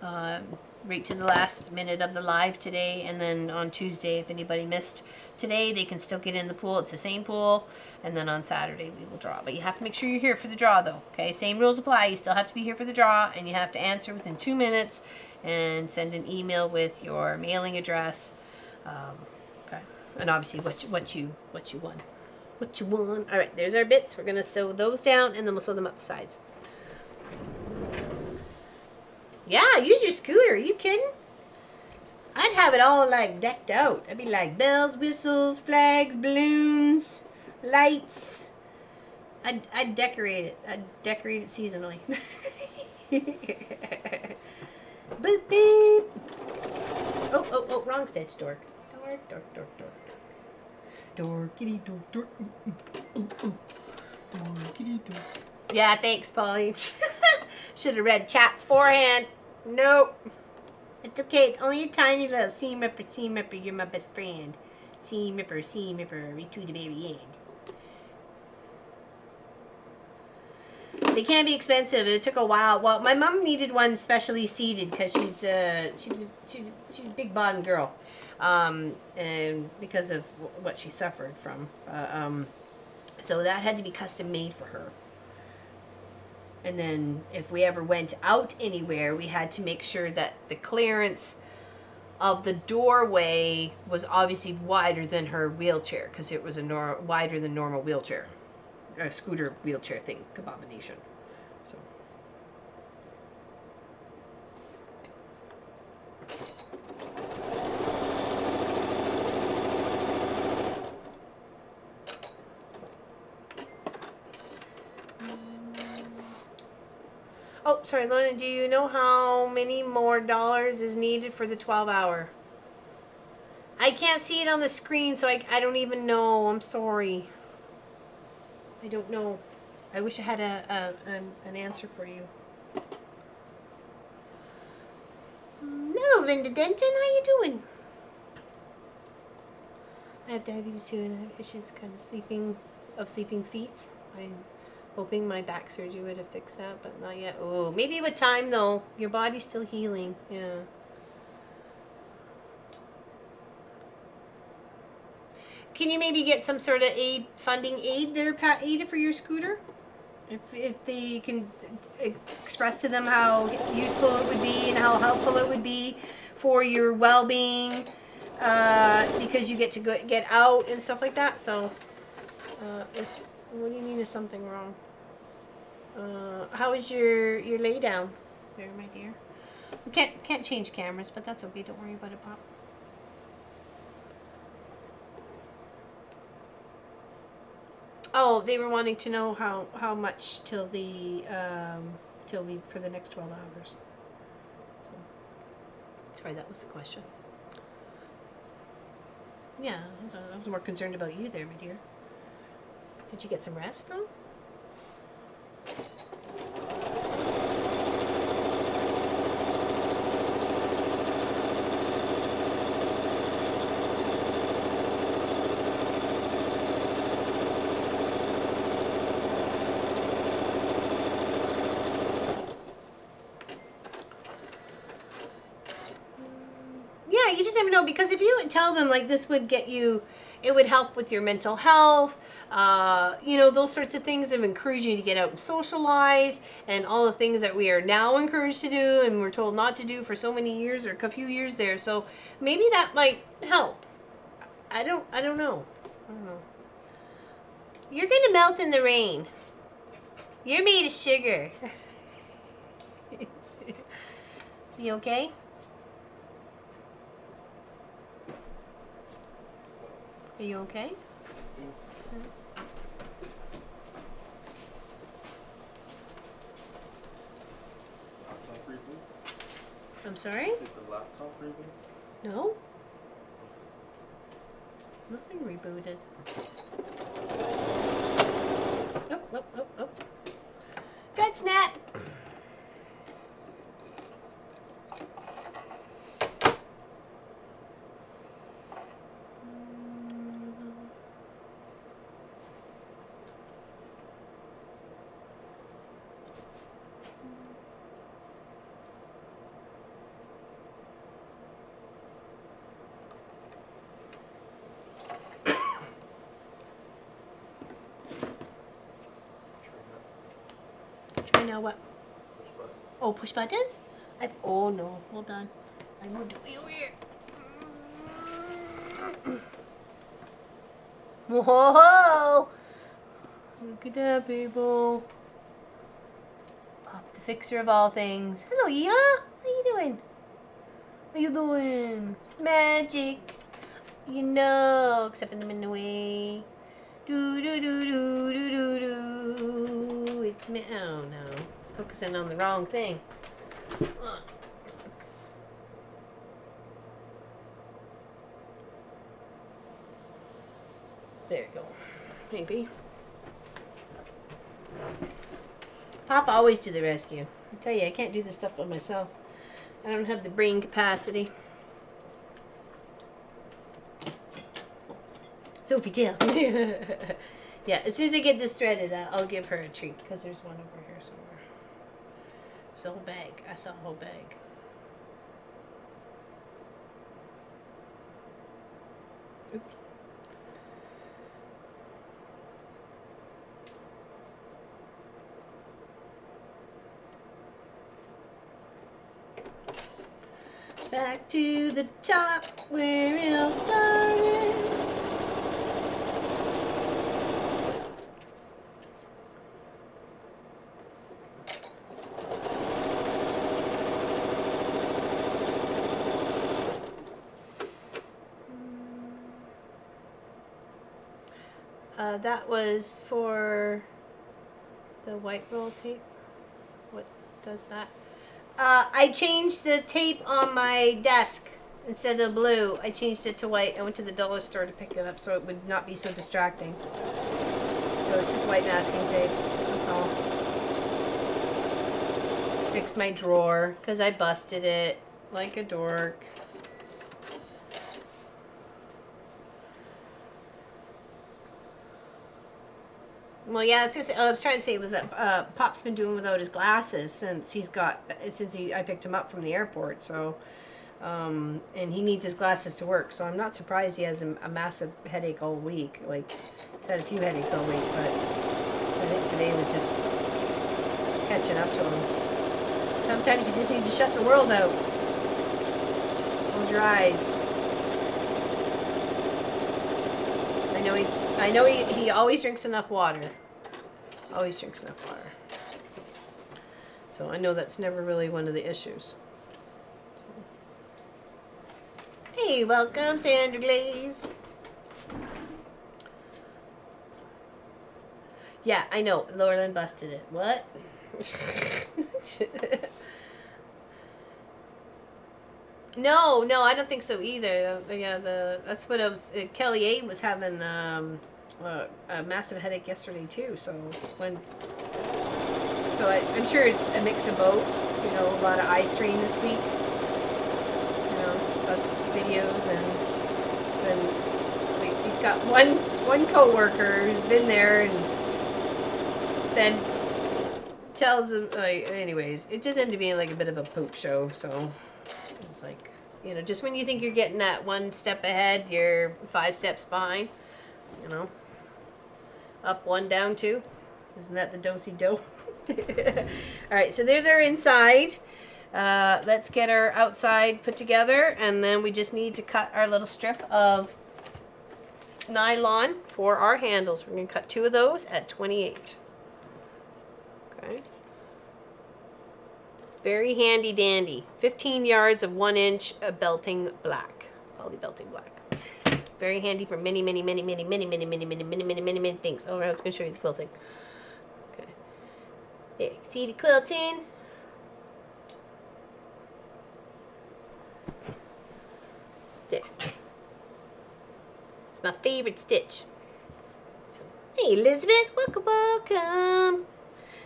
right to the last minute of the live today. And then on Tuesday, if anybody missed today, they can still get in the pool. It's the same pool. And then on Saturday, we will draw. But you have to make sure you're here for the draw, though. Okay, same rules apply. You still have to be here for the draw, and you have to answer within 2 minutes and send an email with your mailing address. Okay, and obviously what you won. What you want. All right, there's our bits. We're gonna sew those down, and then we'll sew them up the sides. Yeah, use your scooter. Are you kidding? I'd have it all like decked out. I'd be like bells, whistles, flags, balloons, lights. I'd decorate it. I'd decorate it seasonally. Boop beep. Oh, wrong stitch, dork. Dork. Dorkity dork. Dorkity dork. Yeah, thanks, Polly. Should have read chat beforehand. Nope. It's okay. It's only a tiny little seam ripper. You're my best friend. Seam ripper, right to the very end. They can be expensive. It took a while. Well, my mom needed one specially seated because she's a big bottom girl. And because of what she suffered from. So that had to be custom made for her. And then if we ever went out anywhere, we had to make sure that the clearance of the doorway was obviously wider than her wheelchair, because it was a wider than normal wheelchair, a scooter wheelchair thing, combination. So. Oh, sorry, Lorna, do you know how many more dollars is needed for the 12-hour? I can't see it on the screen, so I don't even know. I'm sorry. I don't know. I wish I had an answer for you. Hello, Linda Denton. How you doing? I have diabetes too, and I have issues kind of sleeping feet. I'm hoping my back surgery would have fixed that, but not yet. Oh, maybe with time though. Your body's still healing. Yeah. Can you maybe get some sort of funding aid there, Ada, for your scooter? If they can express to them how useful it would be and how helpful it would be for your well-being, because you get to get out and stuff like that. So, what do you mean is something wrong? How is your lay down there, my dear? We can't change cameras, but that's okay. Don't worry about it, Pop. Oh, they were wanting to know how much till we for the next 12 hours. So, sorry, that was the question. Yeah, I was more concerned about you there, my dear. Did you get some rest though? never know, because if you would tell them like this would get you, it would help with your mental health, you know, those sorts of things of encouraging you to get out and socialize, and all the things that we are now encouraged to do and we're told not to do for so many years, or a few years there. So maybe that might help. I don't know. I don't know. You're gonna melt in the rain. You're made of sugar. You okay? Are you okay? Laptop reboot? I'm sorry? Did the laptop reboot? No. Nothing rebooted. Oh. Good snap. Try now what? Oh, push buttons? Oh no, hold on. I moved it way over here. Whoa! Look at that, people. Pop the fixer of all things. Hello, Eva. How you doing? What you doing? Magic. You know, except I'm in the way. Do do do do do do do. It's me. Oh no, it's focusing on the wrong thing. There you go. Maybe. Papa always do the rescue. I tell you, I can't do this stuff by myself. I don't have the brain capacity. Sophie tail. Yeah, as soon as I get this threaded, I'll give her a treat, because there's one over here somewhere. There's a whole bag. I saw a whole bag. Oops. Back to the top where it all started. That was for the white roll tape. What does that? I changed the tape on my desk. Instead of blue, I changed it to white. I went to the dollar store to pick it up so it would not be so distracting. So it's just white masking tape. That's all. To fix my drawer, because I busted it like a dork. Well, yeah, that's I was trying to say it was that Pop's been doing without his glasses since I picked him up from the airport. So, and he needs his glasses to work. So I'm not surprised he has a massive headache all week. Like he's had a few headaches all week, but I think today was just catching up to him. So sometimes you just need to shut the world out. Close your eyes. I know he always drinks enough water. Always drinks enough water. So I know that's never really one of the issues. Hey, welcome, Sandra Glaze. Yeah, I know. Lauren busted it. What? No, I don't think so either. Yeah, that's what I was. Kelly A was having a massive headache yesterday too. So I'm sure it's a mix of both. You know, a lot of eye strain this week. You know, us videos, and he's got one coworker who's been there and then tells him anyways. It just ended up being like a bit of a poop show. So. It's like, You know, just when you think you're getting that one step ahead, you're 5 steps behind. You know, up 1, down 2. Isn't that the do-si-do? All right, so there's our inside. Let's get our outside put together, and then we just need to cut our little strip of nylon for our handles. We're going to cut 2 of those at 28. Okay. Very handy dandy. 15 yards of 1 inch belting black. Poly belting black. Very handy for many things. Oh, I was going to show you the quilting. Okay. There. See the quilting? There. It's my favorite stitch. So, hey, Elizabeth. Welcome.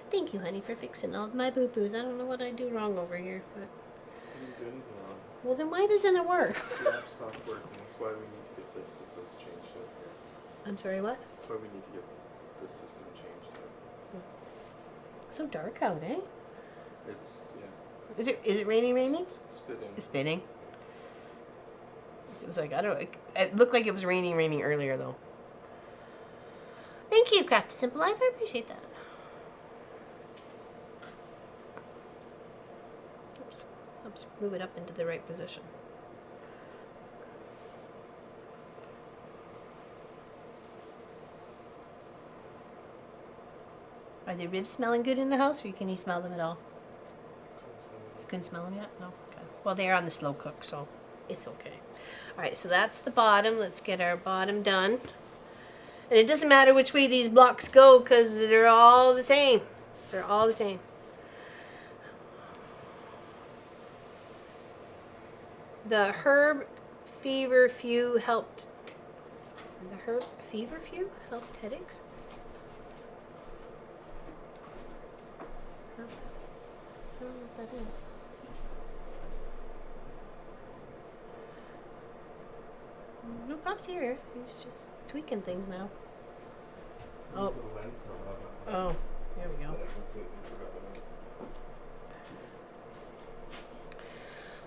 Thank you, honey, for fixing all of my boo-boos. I don't know what I do wrong over here. But... You didn't do anything wrong. Well, then why doesn't it work? The app stopped working. That's why we need to get the systems changed out here. I'm sorry, what? That's why we need to get the system changed out. So dark out, eh? It's, yeah. Is it raining? It's spitting. It's spinning. It was like, I don't know. It looked like it was raining earlier, though. Thank you, Crafty Simple Life. I appreciate that. Oops, move it up into the right position. Are the ribs smelling good in the house, or can you smell them at all? Couldn't smell them yet? No? Okay. Well, they're on the slow cook, so it's okay. Alright, so that's the bottom. Let's get our bottom done. And it doesn't matter which way these blocks go, because they're all the same. They're all the same. The herb feverfew helped. The herb feverfew helped headaches. I don't know what that is. No, Pop's here. He's just tweaking things now. Oh. Oh, there we go.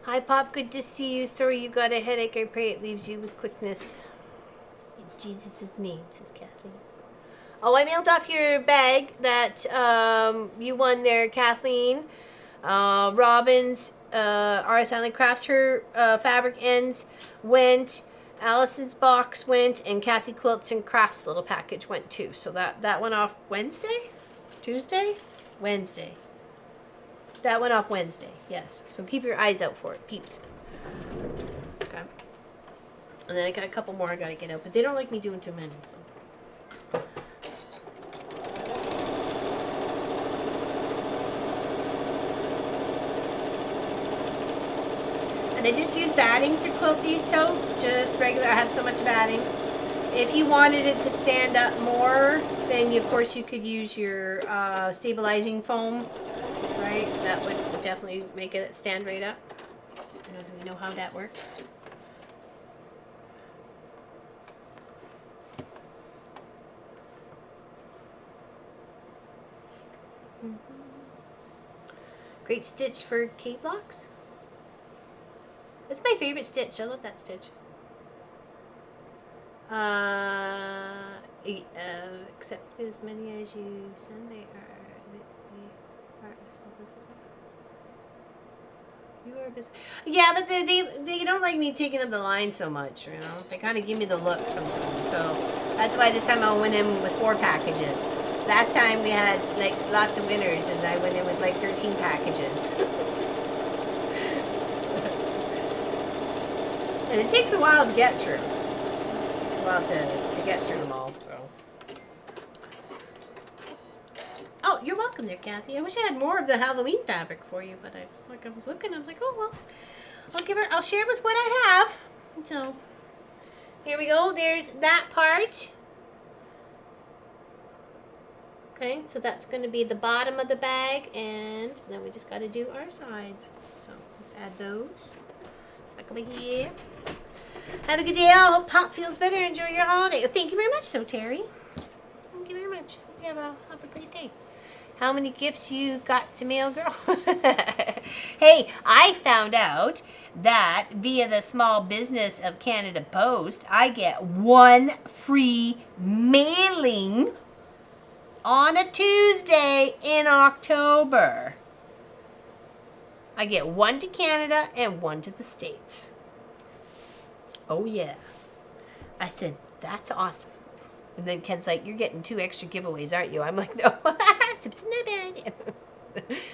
Hi, Pop. Good to see you. Sorry you got a headache. I pray it leaves you with quickness. In Jesus' name, says Kathleen. Oh, I mailed off your bag that you won there, Kathleen. Robin's R.S. Island Crafts, her fabric ends went. Allison's box went, and Kathy Quilts and Crafts little package went too. So that went off Wednesday? Tuesday? Wednesday. That went off Wednesday, yes. So keep your eyes out for it, peeps. Okay. And then I got a couple more I gotta get out, but they don't like me doing too many, so. And I just use batting to quilt these totes, just regular. I have so much batting. If you wanted it to stand up more, then of course you could use your stabilizing foam, right? That would definitely make it stand right up, because we know how that works. Great stitch for K-blocks. It's my favorite stitch. I love that stitch. Accept as many as you send. They are you are busy. Yeah, but they don't like me taking up the line so much. You know, they kind of give me the look sometimes. So that's why this time I went in with 4 packages. Last time we had like lots of winners, and I went in with like 13 packages. And it takes a while to get through. It takes a while to get through them all, so. Oh, you're welcome there, Kathy. I wish I had more of the Halloween fabric for you, but I was looking, I was like, oh well. I'll share with what I have. So here we go. There's that part. Okay, so that's gonna be the bottom of the bag, and then we just gotta do our sides. So let's add those. Back over here. Have a good day. I hope Pop feels better. Enjoy your holiday. Thank you very much, so Terry. Thank you very much. Have a great day. How many gifts you got to mail, girl? Hey, I found out that via the Small Business of Canada Post, I get 1 free mailing on a Tuesday in October. I get 1 to Canada and 1 to the States. Oh yeah. I said, that's awesome. And then Ken's like, you're getting 2 extra giveaways, aren't you? I'm like, no. It's not bad.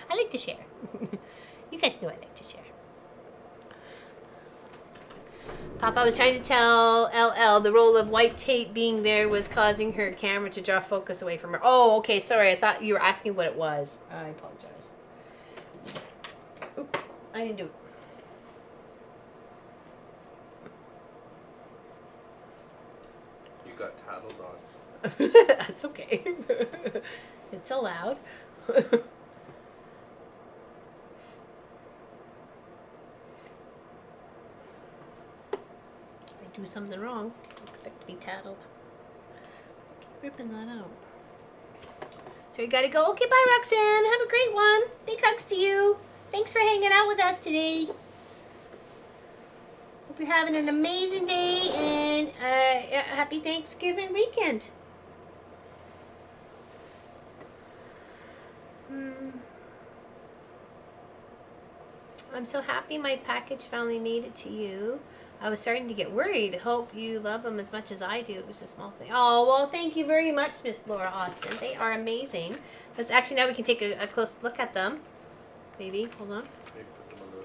I like to share. You guys know I like to share. Papa was trying to tell LL the roll of white tape being there was causing her camera to draw focus away from her. Oh, okay, sorry. I thought you were asking what it was. I apologize. Oop, I didn't do it. You got tattled on. That's okay. It's allowed. Do something wrong, expect to be tattled. Keep ripping that out. So you gotta go. Okay, bye, Roxanne. Have a great one. Big hugs to you. Thanks for hanging out with us today. Hope you're having an amazing day and happy Thanksgiving weekend. I'm so happy my package finally made it to you. I was starting to get worried. Hope you love them as much as I do. It was a small thing. Oh, well, thank you very much, Miss Laura Austin. They are amazing. Let's actually, now we can take a close look at them. Maybe. Hold on. Maybe put them on the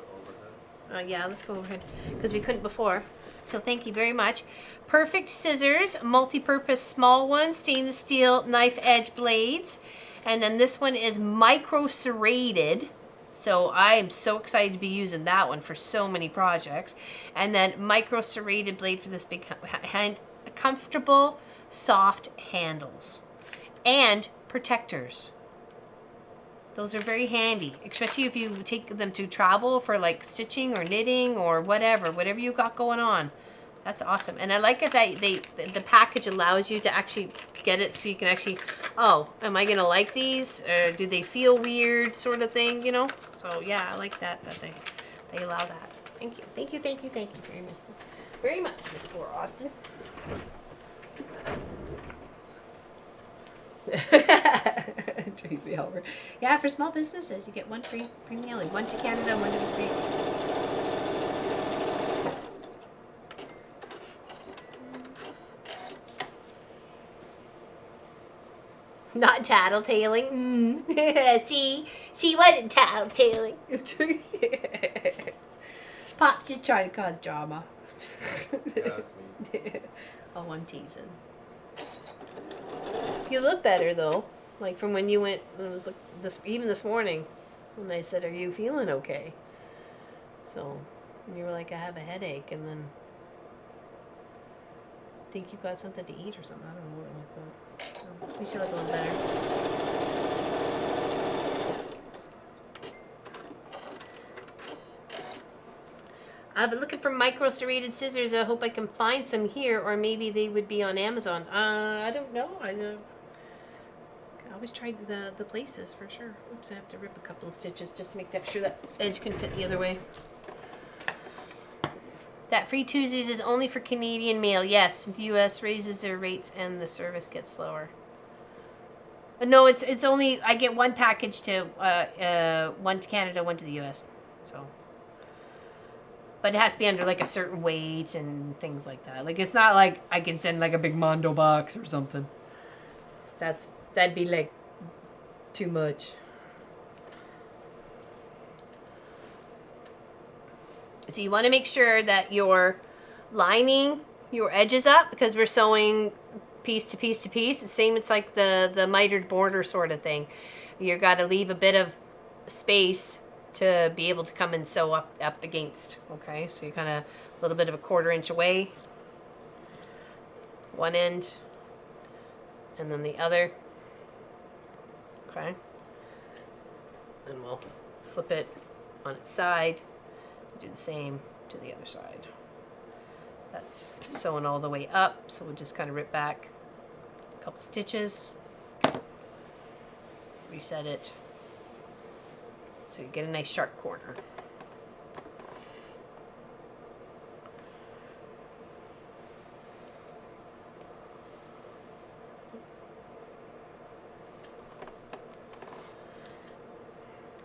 overhead. Yeah, let's go overhead because we couldn't before. So thank you very much. Perfect scissors, multi-purpose small ones, stainless steel knife edge blades. And then this one is micro serrated. So I am so excited to be using that one for so many projects. And then micro serrated blade for this big hand, comfortable, soft handles. And protectors. Those are very handy, especially if you take them to travel for like stitching or knitting or whatever you got going on. That's awesome. And I like it that the package allows you to actually get it so you can actually, oh, am I gonna like these or do they feel weird, sort of thing, you know? So yeah, I like that they allow that. Thank you very much, Miss Laura Austin. Tracy Helmer. Yeah, for small businesses, you get 1 free mailing, 1 to Canada, 1 to the States. Not tattletaling. See, she wasn't tattletaling. Pop's just trying to cause drama. Yeah, that's me. Oh, I'm teasing. You look better though. Like from when you went, it was even this morning, when I said, "Are you feeling okay?" So, you were like, "I have a headache," and then I think you got something to eat or something. I don't know what it was, but you should look a little better. I've been looking for micro serrated scissors. I hope I can find some here, or maybe they would be on Amazon. I don't know. I always tried the places for sure. Oops, I have to rip a couple of stitches just to make sure that edge can fit the other way. That free Tuesdays is only for Canadian mail. Yes, the U.S. raises their rates and the service gets slower. No, it's only, I get 1 package to 1 to Canada, 1 to the U.S. So, but it has to be under like a certain weight and things like that. Like it's not like I can send like a big Mondo box or something. That'd be like too much. So you want to make sure that you're lining your edges up because we're sewing piece to piece to piece. It's like the mitered border sort of thing. You got to leave a bit of space to be able to come and sew up against. Okay, so you kind of a little bit of a 1/4 inch away, one end, and then the other. Okay, then we'll flip it on its side. Do the same to the other side. That's sewing all the way up, so we'll just kind of rip back a couple stitches. reset it. So you get a nice sharp corner.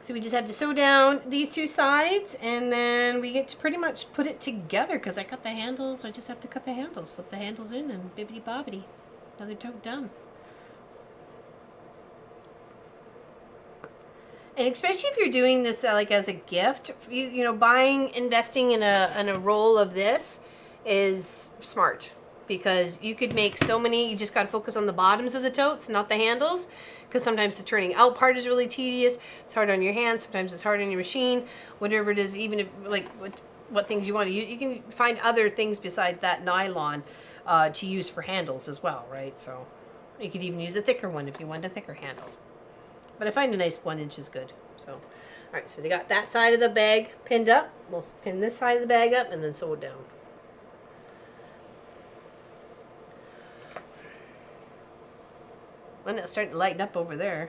So we just have to sew down these two sides, and then we get to pretty much put it together because I cut the handles. I just have to cut the handles, slip the handles in, and bibbity bobbity. Another tote done. And especially if you're doing this like as a gift, you know, investing in a roll of this is smart, because you could make so many. You just got to focus on the bottoms of the totes, not the handles, because sometimes the turning out part is really tedious. It's hard on your hands. Sometimes it's hard on your machine. Whatever it is, even if like what things you want to use, you can find other things besides that nylon to use for handles as well, right? So you could even use a thicker one if you want a thicker handle. But I find a nice 1 inch is good. So, all right, so they got that side of the bag pinned up. We'll pin this side of the bag up and then sew it down. Well, it's starting to lighten up over there.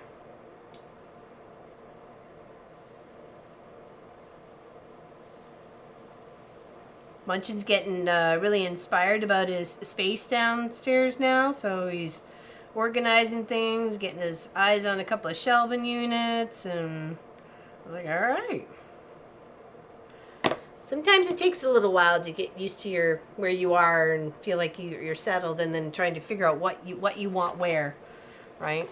Munchin's getting really inspired about his space downstairs now, so he's organizing things, getting his eyes on a couple of shelving units, and I was like, all right. Sometimes it takes a little while to get used to where you are and feel like you're settled, and then trying to figure out what you want where, right?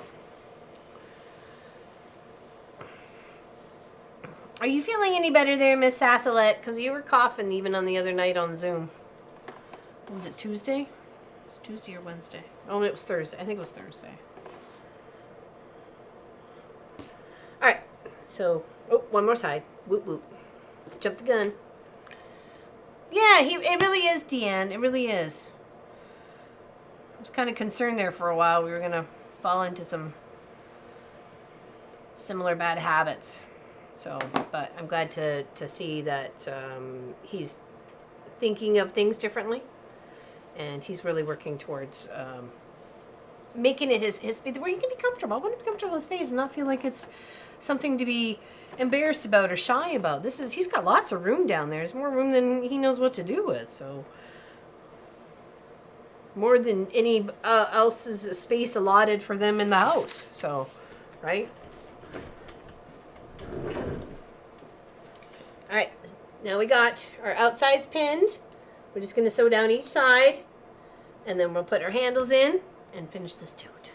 Are you feeling any better there, Miss Sassolette? Because you were coughing even on the other night on Zoom. Was it Tuesday? It was Tuesday or Wednesday? Oh, it was Thursday. I think it was Thursday. All right. So, oh, one more side. Whoop, whoop. Jump the gun. Yeah, it really is, Deanne. It really is. I was kind of concerned there for a while. We were going to fall into some similar bad habits. So, but I'm glad to see that he's thinking of things differently. And he's really working towards making it his space where he can be comfortable. I want to be comfortable in his space and not feel like it's something to be embarrassed about or shy about. He's got lots of room down there. There's more room than he knows what to do with. So more than any else's space allotted for them in the house. So, right? All right. Now we got our outsides pinned. We're just going to sew down each side, and then we'll put our handles in and finish this tote.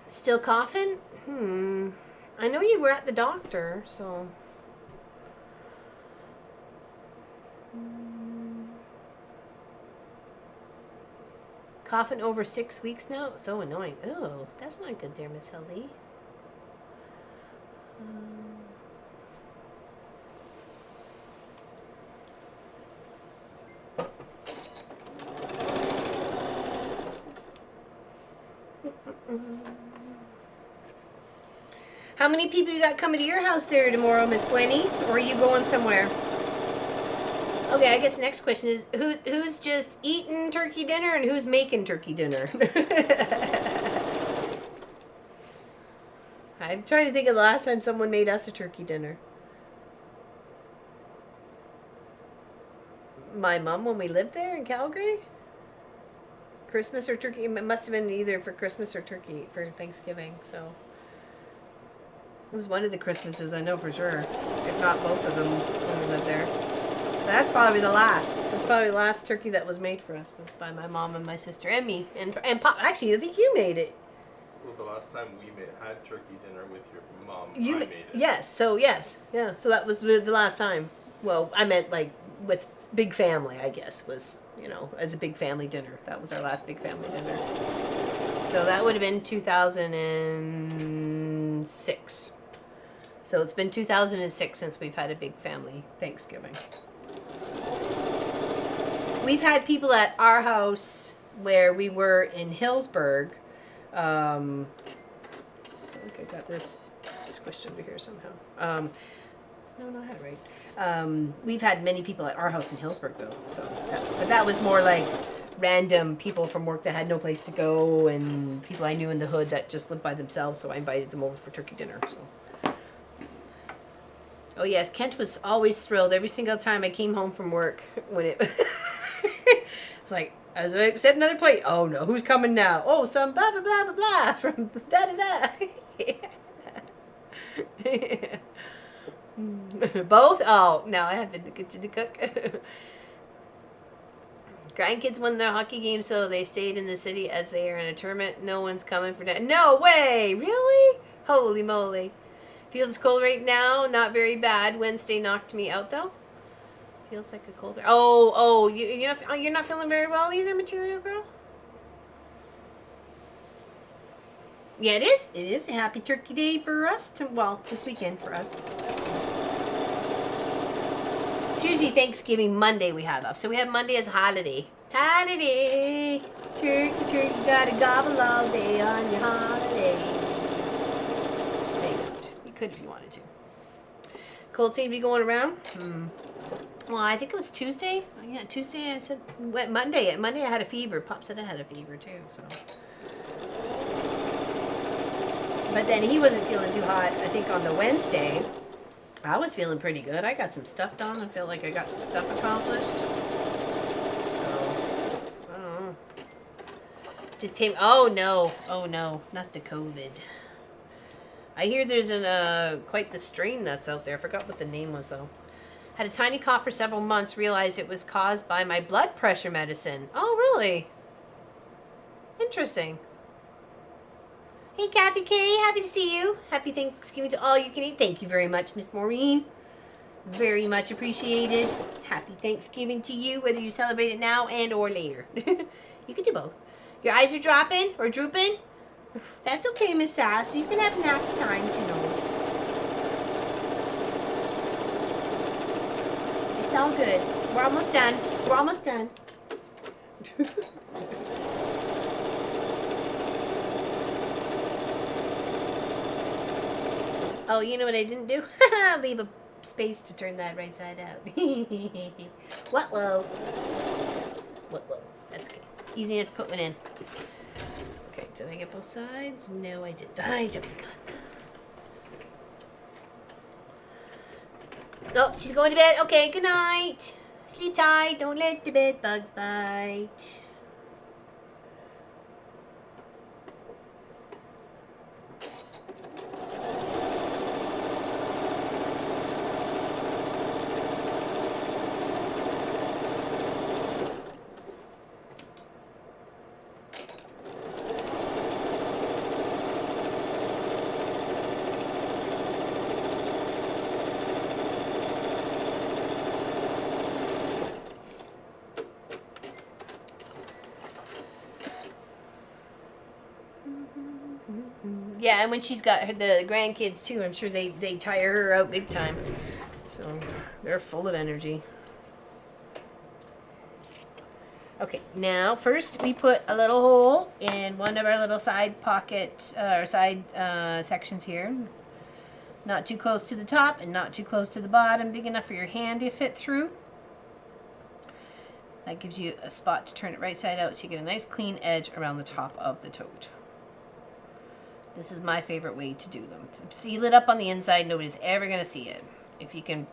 Still coughing? I know you were at the doctor, so. Coughing over 6 weeks now? So annoying. Oh, that's not good there, Miss Helly. How many people you got coming to your house there tomorrow, Miss Gwenny? Or are you going somewhere? Okay, I guess the next question is who's just eating turkey dinner and who's making turkey dinner? I'm trying to think of the last time someone made us a turkey dinner. My mom when we lived there in Calgary? Christmas or turkey? It must have been either for Christmas or turkey for Thanksgiving, so. It was one of the Christmases, I know for sure. If not both of them when we lived there. But that's probably the last. That's probably the last turkey that was made for us by my mom and my sister and me. And Pop. Actually, I think you made it. Well, the last time we had turkey dinner with your mom, I made it. Yes, so yes. Yeah, so that was the last time. Well, I meant like with big family, I guess, was, you know, as a big family dinner. That was our last big family dinner. So that would have been 2006. So it's been 2006 since we've had a big family Thanksgiving. We've had people at our house where we were in Hillsburg. I think I got this squished over here somehow. No, I had it right. We've had many people at our house in Hillsburg, though. But that was more like random people from work that had no place to go, and people I knew in the hood that just lived by themselves. So I invited them over for turkey dinner. So. Oh yes, Kent was always thrilled every single time I came home from work when it. It's like I was like, set another plate. Oh no, who's coming now? Oh, some blah blah blah blah blah from da da da. Both? Oh, no, I haven't been to the kitchen to cook. Grandkids won their hockey game, so they stayed in the city as they are in a tournament. No one's coming for that. No way! Really? Holy moly. Feels cold right now. Not very bad. Wednesday knocked me out, though. Feels like a colder. Oh, you're not feeling very well either, Material Girl? Yeah, it is. It is a happy turkey day for us. Well, this weekend for us. It's usually Thanksgiving Monday we have off. So we have Monday as a holiday. Holiday. Turkey, gotta gobble all day on your holiday. No, you don't. You could if you wanted to. Cold seemed to be going around. Well, I think it was Tuesday. Yeah, Tuesday I said Monday. Monday I had a fever. Pop said I had a fever too, so. But then he wasn't feeling too hot. I think on the Wednesday, I was feeling pretty good. I got some stuff done. I feel like I got some stuff accomplished. So, I don't know. Just came. Oh no, not the COVID. I hear there's quite the strain that's out there. I forgot what the name was though. Had a tiny cough for several months. Realized it was caused by my blood pressure medicine. Oh really? Interesting. Hey, Kathy K, happy to see you. Happy Thanksgiving to all you can eat. Thank you very much, Miss Maureen. Very much appreciated. Happy Thanksgiving to you, whether you celebrate it now and or later. You can do both. Your eyes are dropping or drooping? That's okay, Miss Sass. You can have naps times, who knows. It's all good. We're almost done. We're almost done. Oh, you know what I didn't do? Leave a space to turn that right side out. What? Whoa. What? That's good. Easy enough to put one in. Okay, did I get both sides? No, I didn't. I jumped the gun. Oh, she's going to bed. Okay, good night. Sleep tight. Don't let the bed bugs bite. Yeah, and when she's got the grandkids too, I'm sure they tire her out big time. So they're full of energy. Okay, now first we put a little hole in one of our little side pocket or side sections here. Not too close to the top and not too close to the bottom. Big enough for your hand to fit through. That gives you a spot to turn it right side out so you get a nice clean edge around the top of the tote. This is my favorite way to do them. Seal it up on the inside. Nobody's ever going to see it. If you can,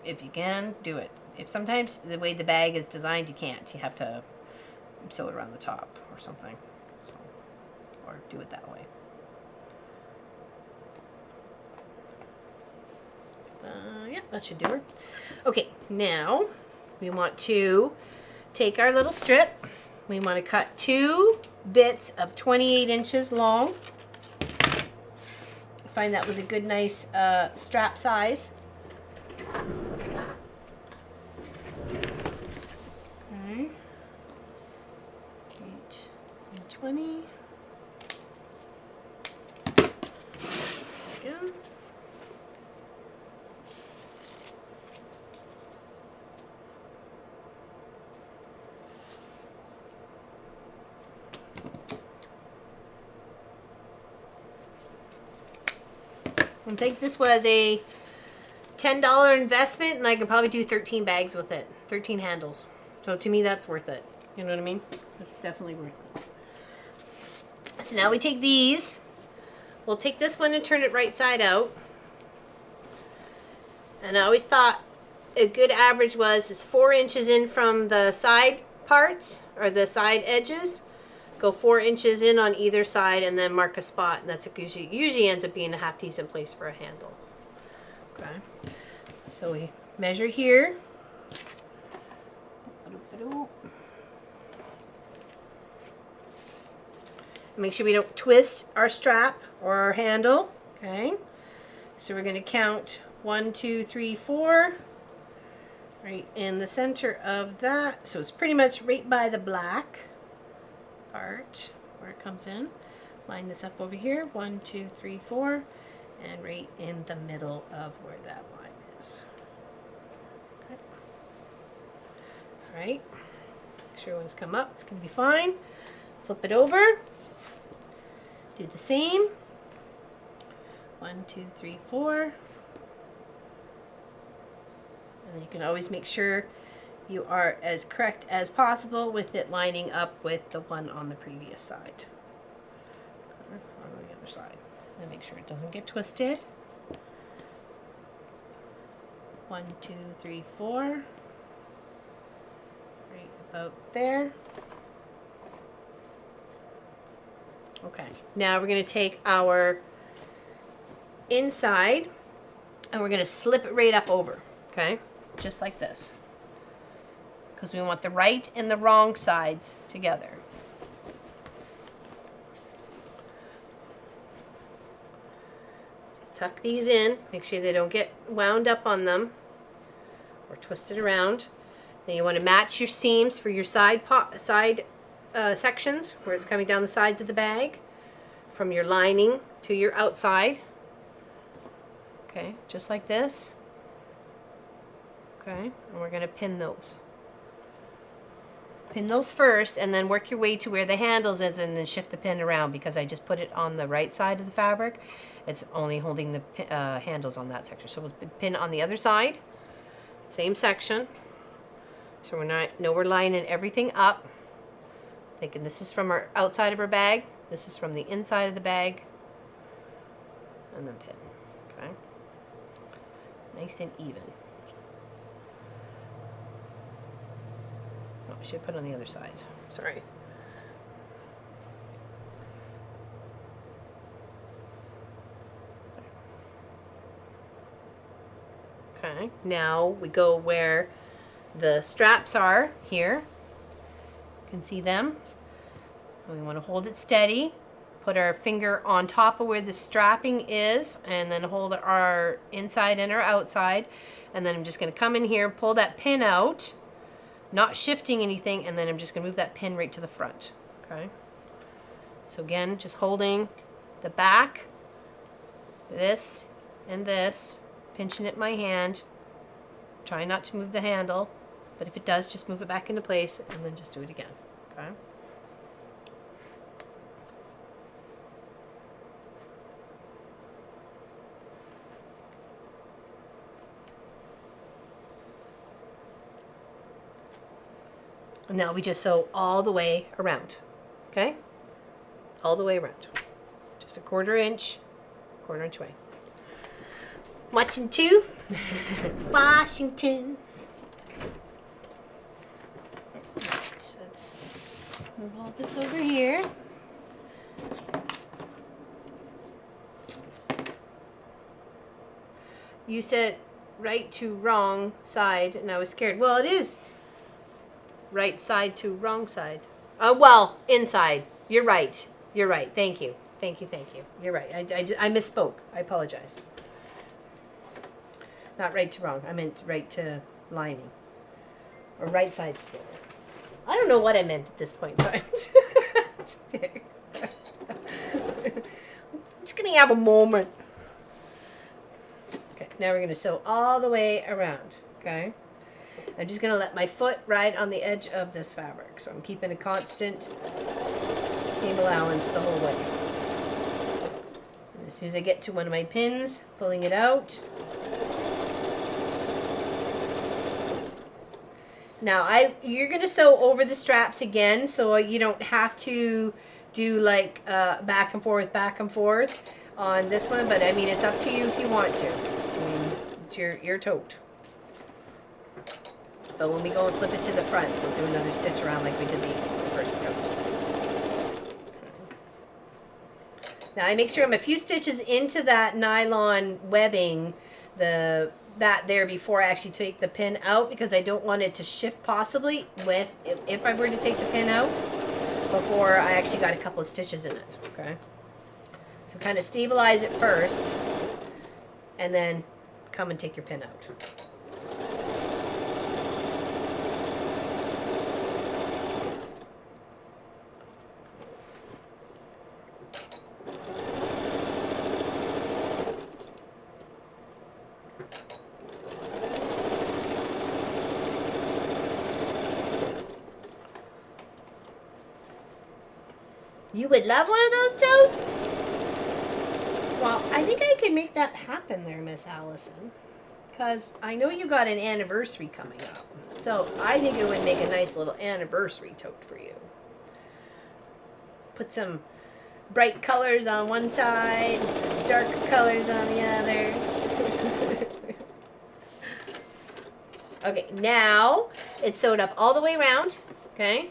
do it. If sometimes the way the bag is designed, you can't. You have to sew it around the top or something. So, or do it that way. Yeah, that should do it. Okay, now we want to take our little strip. We want to cut 2 bits of 28 inches long. I find that was a good, nice strap size. Okay. 8 and 20. There we go. I think this was a $10 investment, and I could probably do 13 bags with it. 13 handles. So to me, that's worth it. You know what I mean? That's definitely worth it. So now we take these. We'll take this one and turn it right side out. And I always thought a good average is 4 inches in from the side parts or the side edges. Go 4 inches in on either side and then mark a spot. And that's usually ends up being a half decent place for a handle. Okay. So we measure here. Make sure we don't twist our strap or our handle. Okay. So we're going to count 1, 2, 3, 4. Right in the center of that. So it's pretty much right by the black part where it comes in. Line this up over here. 1, 2, 3, 4. And right in the middle of where that line is. Okay. All right. Make sure when it's come up, it's going to be fine. Flip it over. Do the same. 1, 2, 3, 4. And you can always make sure you are as correct as possible with it lining up with the one on the previous side. Or on the other side. And make sure it doesn't get twisted. 1, 2, 3, 4. Right about there. Okay, now we're going to take our inside and we're going to slip it right up over, okay? Just like this. Because we want the right and the wrong sides together. Tuck these in, make sure they don't get wound up on them or twisted around. Then you want to match your seams for your side sections where it's coming down the sides of the bag from your lining to your outside. Okay, just like this. Okay, and we're going to pin those. Pin those first and then work your way to where the handles is and then shift the pin around because I just put it on the right side of the fabric. It's only holding the handles on that section. So we'll pin on the other side, same section. So we're lining everything up. Thinking this is from our outside of our bag. This is from the inside of the bag. And then pin. Okay. Nice and even. Oh, I should put it on the other side. Sorry. Okay. Now we go where the straps are here. You can see them. And we want to hold it steady. Put our finger on top of where the strapping is and then hold our inside and our outside. And then I'm just going to come in here, pull that pin out, not shifting anything, and then I'm just going to move that pin right to the front. Okay. So again, just holding the back, this and this, pinching it in my hand. Try not to move the handle, but if it does, just move it back into place and then just do it again. Okay. And now we just sew all the way around. Okay? All the way around. Just a quarter inch away. Watching two. Washington. Right, let's move all this over here. You said right to wrong side, and I was scared. Well, it is right side to wrong side. Well, inside. You're right. You're right. Thank you. Thank you. Thank you. You're right. I misspoke. I apologize. Not right to wrong. I meant right to lining. Or right sides together. I don't know what I meant at this point in time. I'm just going to have a moment. Okay, now we're going to sew all the way around. Okay? I'm just going to let my foot ride on the edge of this fabric. So I'm keeping a constant seam allowance the whole way. And as soon as I get to one of my pins, pulling it out. Now you're gonna sew over the straps again, so you don't have to do like back and forth on this one. But I mean, it's up to you if you want to. I mean, it's your tote. But when we go and flip it to the front, we'll do another stitch around like we did the first tote. Now I make sure I'm a few stitches into that nylon webbing, that there before I actually take the pin out, because I don't want it to shift possibly with if I were to take the pin out before I actually got a couple of stitches in it. Okay, so kind of stabilize it first and then come and take your pin out. You would love one of those totes? Well, I think I can make that happen there, Miss Allison. Because I know you got an anniversary coming up. So I think it would make a nice little anniversary tote for you. Put some bright colors on one side and some darker colors on the other. Okay, now it's sewed up all the way around. Okay,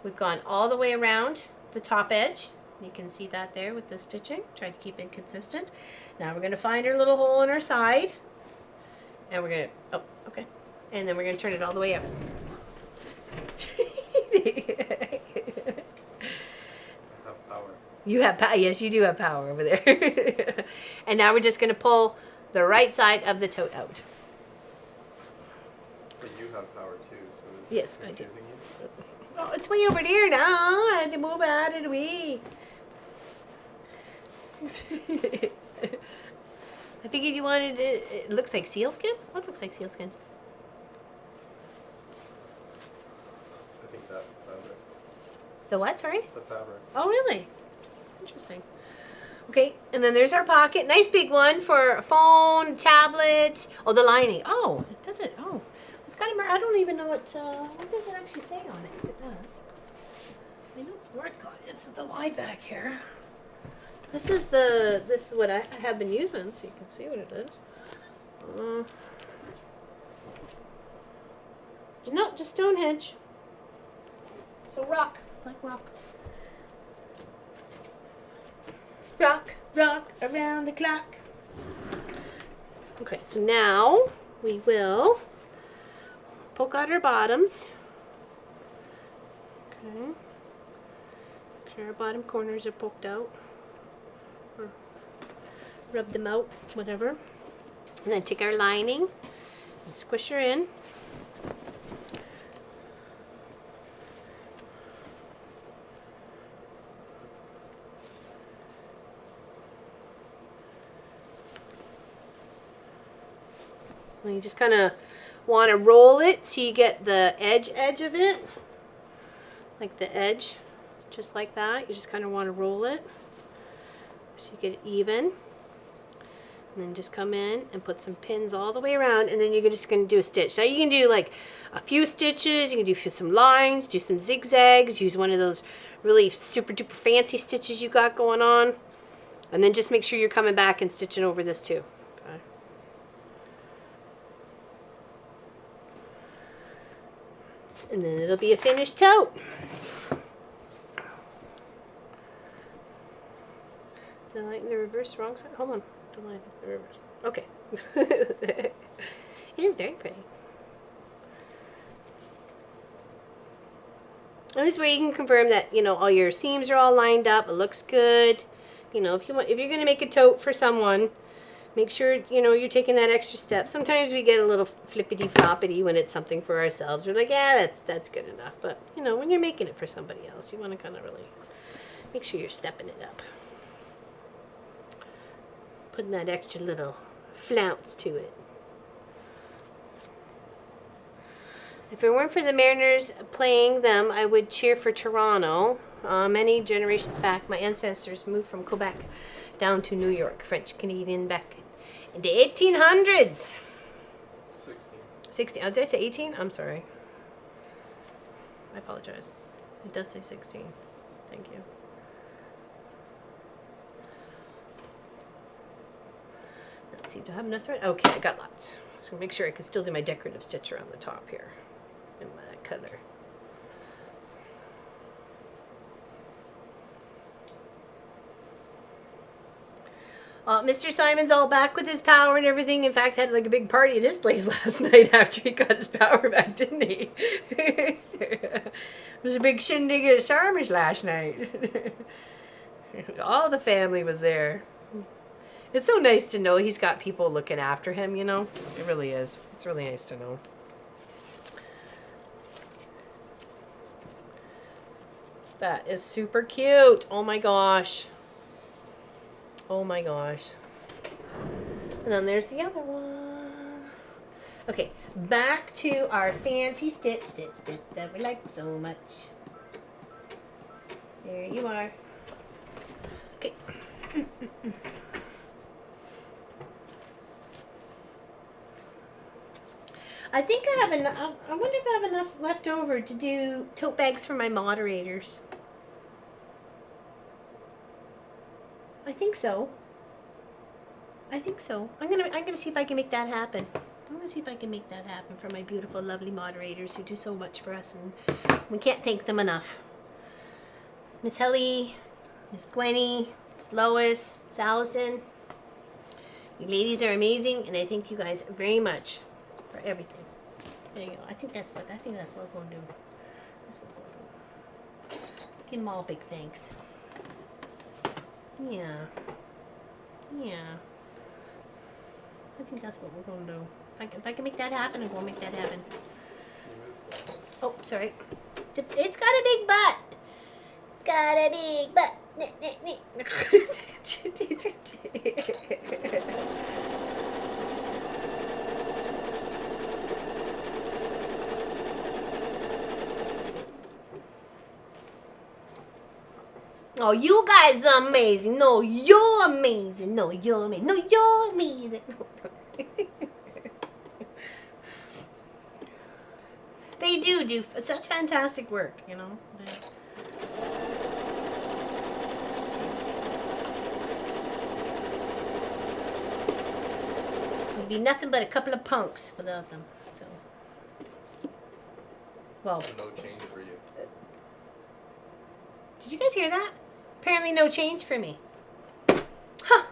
we've gone all the way around the top edge. You can see that there with the stitching. Try to keep it consistent. Now we're going to find our little hole in our side, and we're going to, oh, okay, and then we're going to turn it all the way up. Have power. You have power. Yes, you do have power over there. And now we're just going to pull the right side of the tote out. But you have power too, so is Yes, it I do. confusing you? Oh, it's way over there now. I had to move out of the way. I figured you wanted it. It looks like sealskin. What looks like sealskin? I think that fabric. The what? Sorry. The fabric. Oh, really? Interesting. Okay, and then there's our pocket. Nice big one for a phone, tablet. Oh, the lining. Oh, it does it. Oh, it's got a. I don't even know what does it actually say on it. If it does. I know it's Northcott. It's the wide back here. This is what I have been using, so you can see what it is. No, just Stonehenge. So rock, like rock. Rock, rock around the clock. Okay, so now we will poke out our bottoms. Okay. Make sure our bottom corners are poked out. Or rub them out, whatever. And then take our lining and squish her in. And you just kind of want to roll it so you get the edge of it. Like the edge, just like that. You just kind of want to roll it so you get it even. And then just come in and put some pins all the way around, and then you're just going to do a stitch. Now you can do like a few stitches, you can do some lines, do some zigzags, use one of those really super duper fancy stitches you got going on. And then just make sure you're coming back and stitching over this too. Okay. And then it'll be a finished tote. The line, the reverse, wrong side. Hold on. The line, the reverse. Okay. It is very pretty. And this is where you can confirm that, you know, all your seams are all lined up. It looks good. You know, if you're going to make a tote for someone, make sure, you know, you're taking that extra step. Sometimes we get a little flippity floppity when it's something for ourselves. We're like, yeah, that's good enough. But, you know, when you're making it for somebody else, you want to kind of really make sure you're stepping it up. Putting that extra little flounce to it. If it weren't for the Mariners playing them, I would cheer for Toronto. Many generations back, my ancestors moved from Quebec down to New York, French-Canadian, back in the 1800s. 16. 16. Oh, did I say 18? I'm sorry. I apologize. It does say 16. Thank you. Let's see, do I have enough thread? Okay, I got lots. Just gonna make sure I can still do my decorative stitch around the top here in that color. Mr. Simon's all back with his power and everything. In fact, had like a big party at his place last night after he got his power back, didn't he? It was a big shindig at Simon's last night. All the family was there. It's so nice to know he's got people looking after him, you know? It really is. It's really nice to know. That is super cute. Oh my gosh. Oh my gosh. And then there's the other one. Okay, back to our fancy stitch that we like so much. There you are. Okay. I think I have enough. I wonder if I have enough left over to do tote bags for my moderators. I think so. I think so. I'm gonna see if I can make that happen. I'm gonna see if I can make that happen for my beautiful, lovely moderators who do so much for us, and we can't thank them enough. Miss Helly, Miss Gwenny, Miss Lois, Miss Allison. You ladies are amazing, and I thank you guys very much for everything. There you go. I think that's what we're gonna do. That's what we're gonna do. Give them all big thanks. Yeah. Yeah. I think that's what we're going to do. If I can make that happen, I'm going to make that happen. Oh, sorry. It's got a big butt. It's got a big butt. Oh, you guys are amazing. No, you're amazing. No, you're amazing. No, you're amazing. They do such fantastic work, you know. It'd be nothing but a couple of punks without them. So, well. So no change for you. Did you guys hear that? Apparently no change for me. Huh.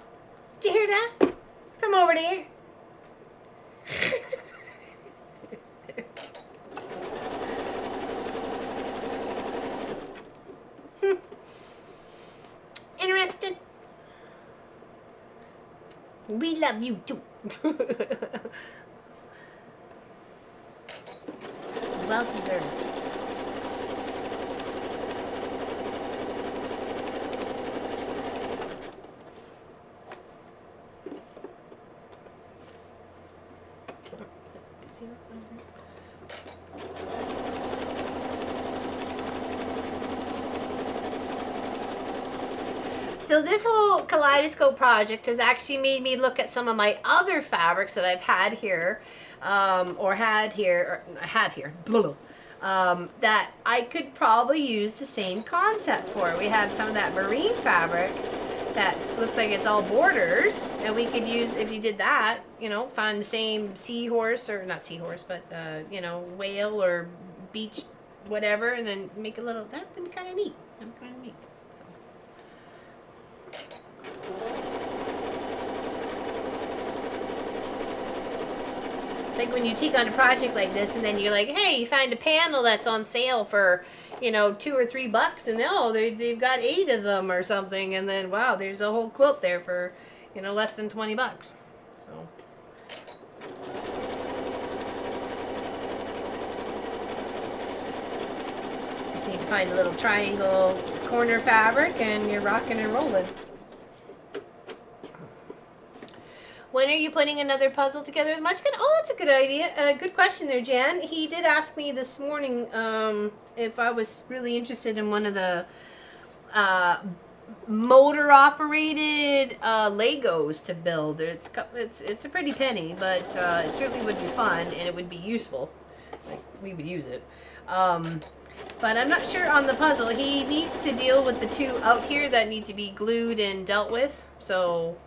Did you hear that? From over there. Interesting. We love you too. Well deserved. So this whole Kaleidoscope project has actually made me look at some of my other fabrics that I've had here, that I could probably use the same concept for. We have some of that marine fabric that looks like it's all borders, and we could use, if you did that, you know, find the same seahorse, or not seahorse, but you know, whale or beach, whatever, and then make a little, that would be kind of neat. That'd be kind of neat. It's like when you take on a project like this and then you're like, hey, you find a panel that's on sale for, you know, $2 or $3, and they've got 8 of them or something, and then wow, there's a whole quilt there for, you know, less than $20. So just need to find a little triangle corner fabric and you're rocking and rolling. When are you putting another puzzle together with Munchkin? Oh, that's a good idea. Good question there, Jan. He did ask me this morning if I was really interested in one of the motor-operated Legos to build. It's a pretty penny, but it certainly would be fun and it would be useful. Like, we would use it. But I'm not sure on the puzzle. He needs to deal with the two out here that need to be glued and dealt with. So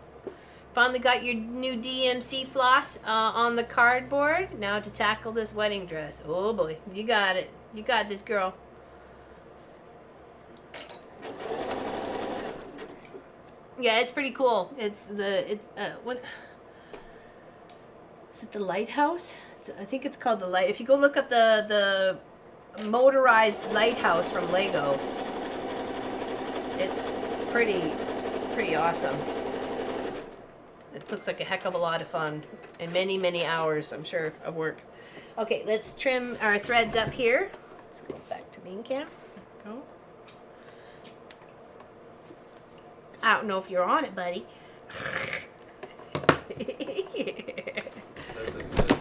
finally got your new DMC floss on the cardboard. Now to tackle this wedding dress. Oh boy, you got it. You got this, girl. Yeah, it's pretty cool. It's what is it? The lighthouse? I think it's called the light. If you go look up the motorized lighthouse from Lego, it's pretty awesome. It looks like a heck of a lot of fun and many hours, I'm sure, of work. Okay, let's trim our threads up here. Let's go back to main cam. Go. I don't know if you're on it, buddy. That's exciting.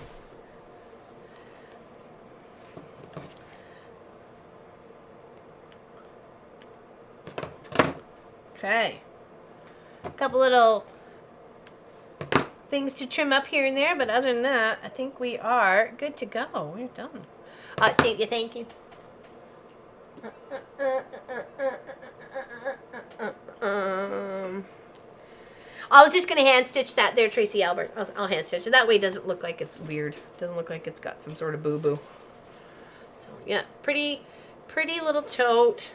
Okay. A couple little things to trim up here and there, but other than that, I think we are good to go. We're done. Thank you. I was just going to hand stitch that there, Tracy Albert. I'll hand stitch it. That way it doesn't look like it's weird. Doesn't look like it's got some sort of boo-boo. So, yeah, pretty little tote.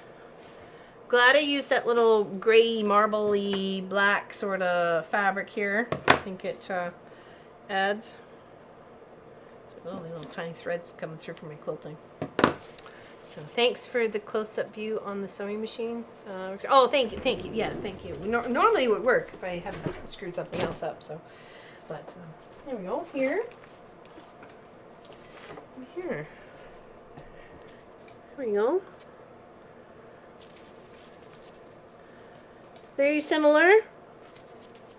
Glad I used that little gray, marbly, black sort of fabric here. I think it adds. Oh, little tiny threads coming through from my quilting. So thanks for the close-up view on the sewing machine. Oh, thank you. Yes, thank you. Normally it would work if I hadn't screwed something else up. So, but there we go. Here. There we go. Very similar,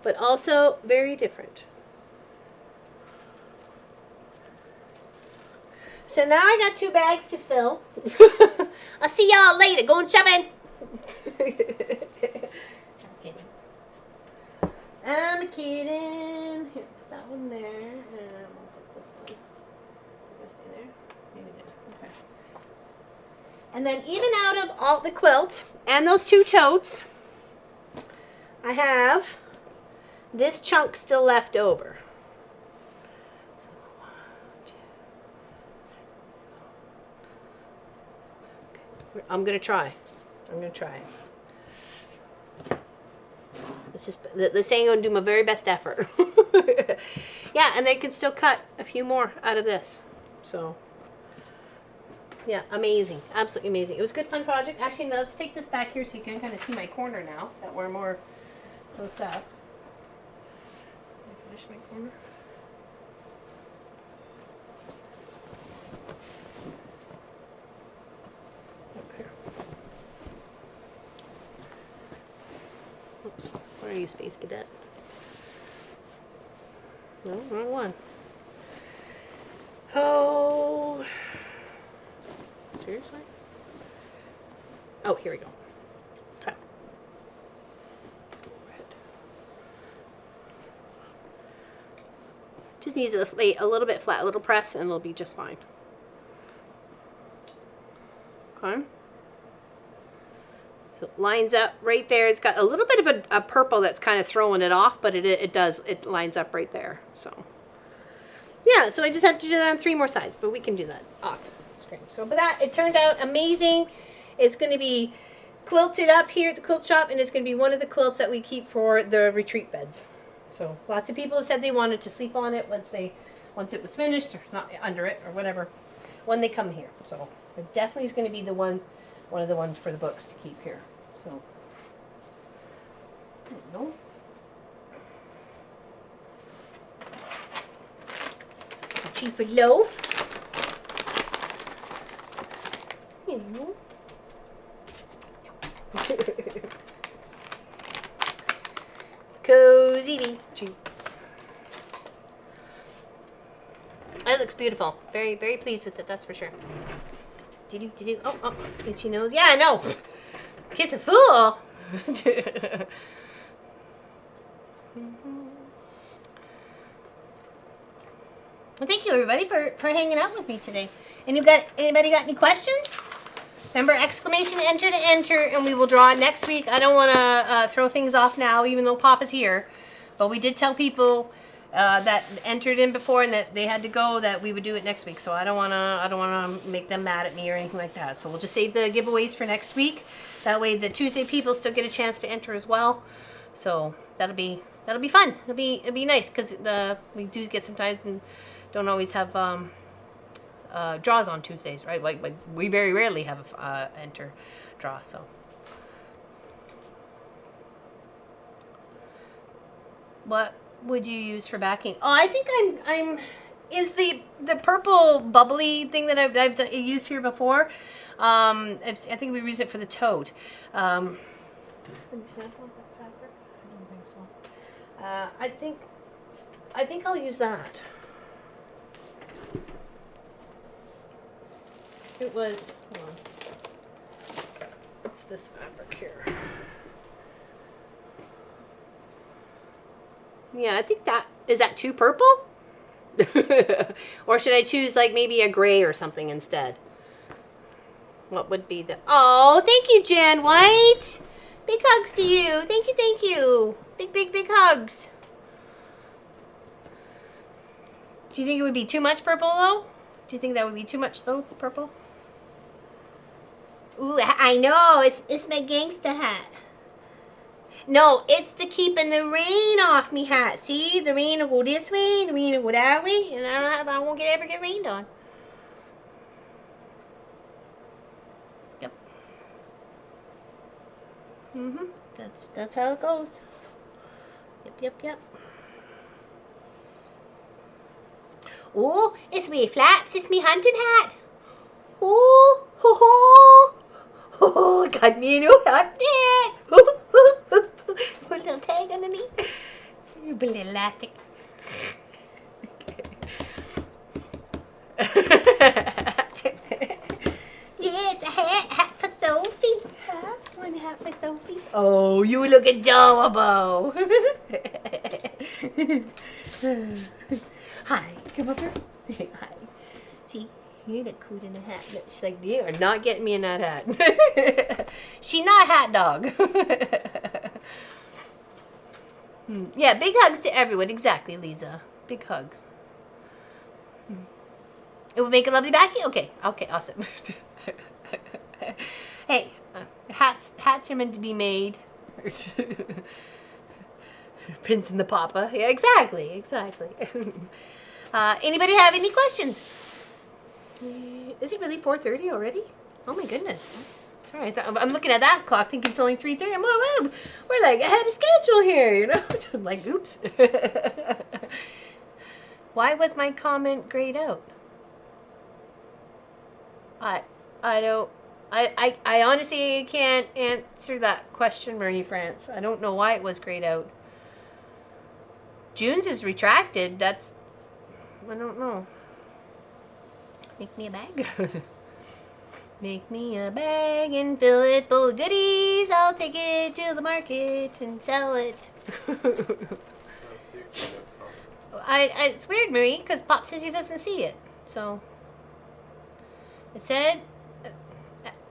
but also very different. So now I got 2 bags to fill. I'll see y'all later. Going shopping. I'm kidding. Here, put that one there. And I'll put this one. Maybe stay there. Maybe there. Okay. And then even out of all the quilt and those 2 totes, I have this chunk still left over. So 1, 2, 3. Okay. I'm gonna try. It's just this ain't gonna do my very best effort. Yeah, and they can still cut a few more out of this. So yeah, amazing, absolutely amazing. It was a good fun project. Actually, now let's take this back here so you can kind of see my corner now that we're more close up. Finish my corner. Okay. Oops. Where are you, Space Cadet? No, wrong one. Oh, seriously? Oh, here we go. Okay. Just needs to lay a little bit flat, a little press, and it'll be just fine. Okay. So it lines up right there. It's got a little bit of a purple that's kind of throwing it off, but it lines up right there. So yeah, so I just have to do that on 3 more sides, but we can do that off screen. So but that, it turned out amazing. It's going to be quilted up here at the quilt shop, and it's going to be one of the quilts that we keep for the retreat beds. So lots of people said they wanted to sleep on it once it was finished, or not under it, or whatever, when they come here. So it definitely is going to be one of the ones for the books to keep here. So there we go. The cheaper loaf. There we go. Cozy treats. It looks beautiful. Very, very pleased with it, that's for sure. Oh, itchy nose. Yeah, I know. Kid's a fool. Well, thank you everybody for hanging out with me today. And anybody got any questions? Remember, exclamation enter to enter, and we will draw it next week. I don't want to throw things off now, even though Papa's here. But we did tell people that entered in before and that they had to go that we would do it next week. So I don't want to make them mad at me or anything like that. So we'll just save the giveaways for next week. That way, the Tuesday people still get a chance to enter as well. So that'll be fun. It'll be nice because we do get sometimes and don't always have draws on Tuesdays, right? Like we very rarely have enter draw. So what would you use for backing? Oh, I think I'm is the purple bubbly thing that I've used here before. I think we used it for the tote. Any sample of that fabric? I don't think so. I think I'll use that. It was, hold on. What's this fabric here? Yeah, I think is that too purple? Or should I choose like maybe a gray or something instead? What would be the, oh, thank you, Jen White. Big hugs to you. Thank you, thank you. Big hugs. Do you think it would be too much purple though? Do you think that would be too much though, purple? Ooh, I know, it's my gangsta hat. No, it's the keeping the rain off me hat. See, the rain will go this way, the rain will go that way, and I won't ever get rained on. Yep. That's how it goes. Yep. Oh, it's me flaps. It's me hunting hat. Oh, ho ho. Oh, got me a new hat. Put a little tag underneath. You little elastic. Yeah, it's a hat for Sophie. Huh? One hat for Sophie. Oh, you look adorable. Hi, come up here. Hi. See, you look cool in a hat. She's like, you are not getting me in that hat. She not a hat dog. Yeah, big hugs to everyone. Exactly, Lisa. Big hugs. It would make a lovely backing? Okay, awesome. Hey, hats are meant to be made. Prince and the Papa. Yeah, exactly. Anybody have any questions? Is it really 4:30 already? Oh my goodness. Sorry, I'm looking at that clock thinking it's only 3:30. We're like ahead of schedule here, you know? I'm like, oops. Why was my comment grayed out? I honestly can't answer that question, Marie France. I don't know why it was grayed out. June's is retracted. I don't know. Make me a bag. Make me a bag and fill it full of goodies. I'll take it to the market and sell it. It's weird, Marie, because Pop says he doesn't see it. So it said,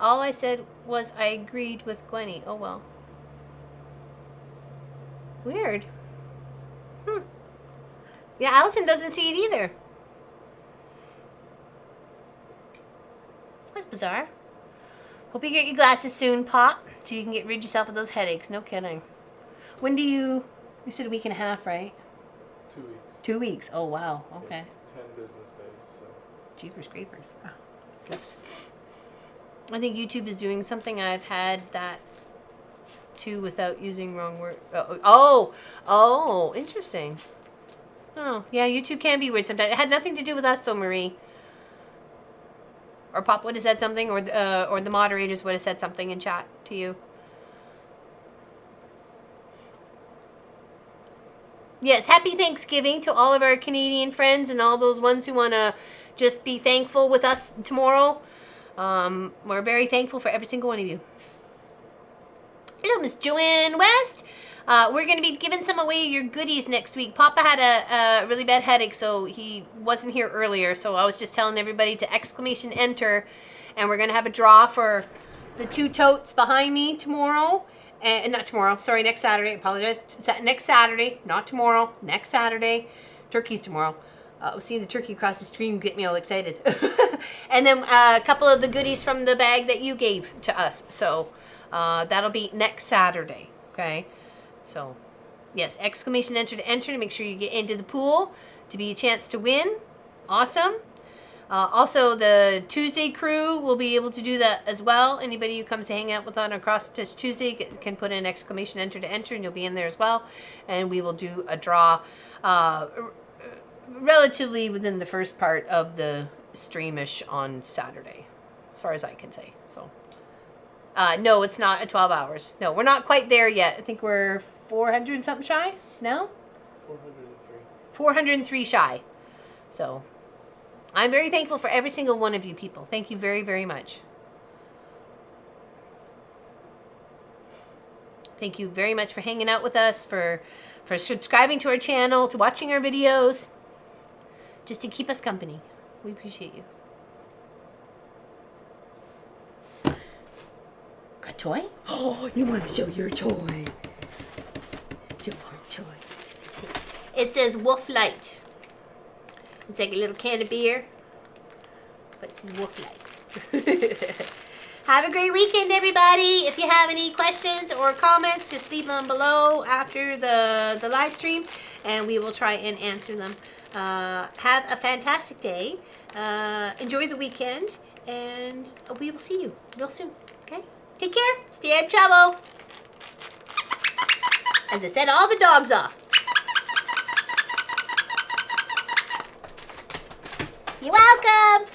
all I said was I agreed with Gwenny. Oh well. Weird. Yeah, Allison doesn't see it either. That's bizarre. Hope you get your glasses soon, Pop, so you can get rid yourself of those headaches. No kidding. When do you said a week and a half, right? 2 weeks. 2 weeks. Oh, wow. Okay. 10 business days, so. Jeepers creepers. Oh, flips. I think YouTube is doing something. I've had that too without using wrong word. Oh, interesting. Oh, yeah, YouTube can be weird sometimes. It had nothing to do with us, though, Marie. Or Pop would have said something, or the moderators would have said something in chat to you. Yes, happy Thanksgiving to all of our Canadian friends and all those ones who want to just be thankful with us tomorrow. We're very thankful for every single one of you. Hello, Miss Joanne West. We're going to be giving some away your goodies next week. Papa had a really bad headache, so he wasn't here earlier. So I was just telling everybody to exclamation enter, And we're going to have a draw for the 2 totes behind me tomorrow. And not tomorrow, sorry, next Saturday. I apologize. Next Saturday, not tomorrow, next Saturday. Turkey's tomorrow. Seeing the turkey across the stream get me all excited. And then a couple of the goodies from the bag that you gave to us. So that'll be next Saturday, okay? So, yes, exclamation enter to make sure you get into the pool to be a chance to win. Awesome. Also, the Tuesday crew will be able to do that as well. Anybody who comes to hang out with on Across Stitch Tuesday can put in exclamation enter to enter, and you'll be in there as well. And we will do a draw relatively within the first part of the streamish on Saturday, as far as I can say. So, no, it's not at 12 hours. No, we're not quite there yet. I think we're 400 and something shy. No? 403. 403 shy. So, I'm very thankful for every single one of you people. Thank you very, very much. Thank you very much for hanging out with us, for subscribing to our channel, to watching our videos, just to keep us company. We appreciate you. Got a toy? Oh, you want to show your toy. Your toy. Let's see. It says Wolf Light. It's like a little can of beer, but it says Wolf Light. Have a great weekend, everybody. If you have any questions or comments, just leave them below after the live stream, and we will try and answer them. Have a fantastic day. Enjoy the weekend, and we will see you real soon. Okay? Take care. Stay out of trouble. As I said, all the dogs off. You're welcome.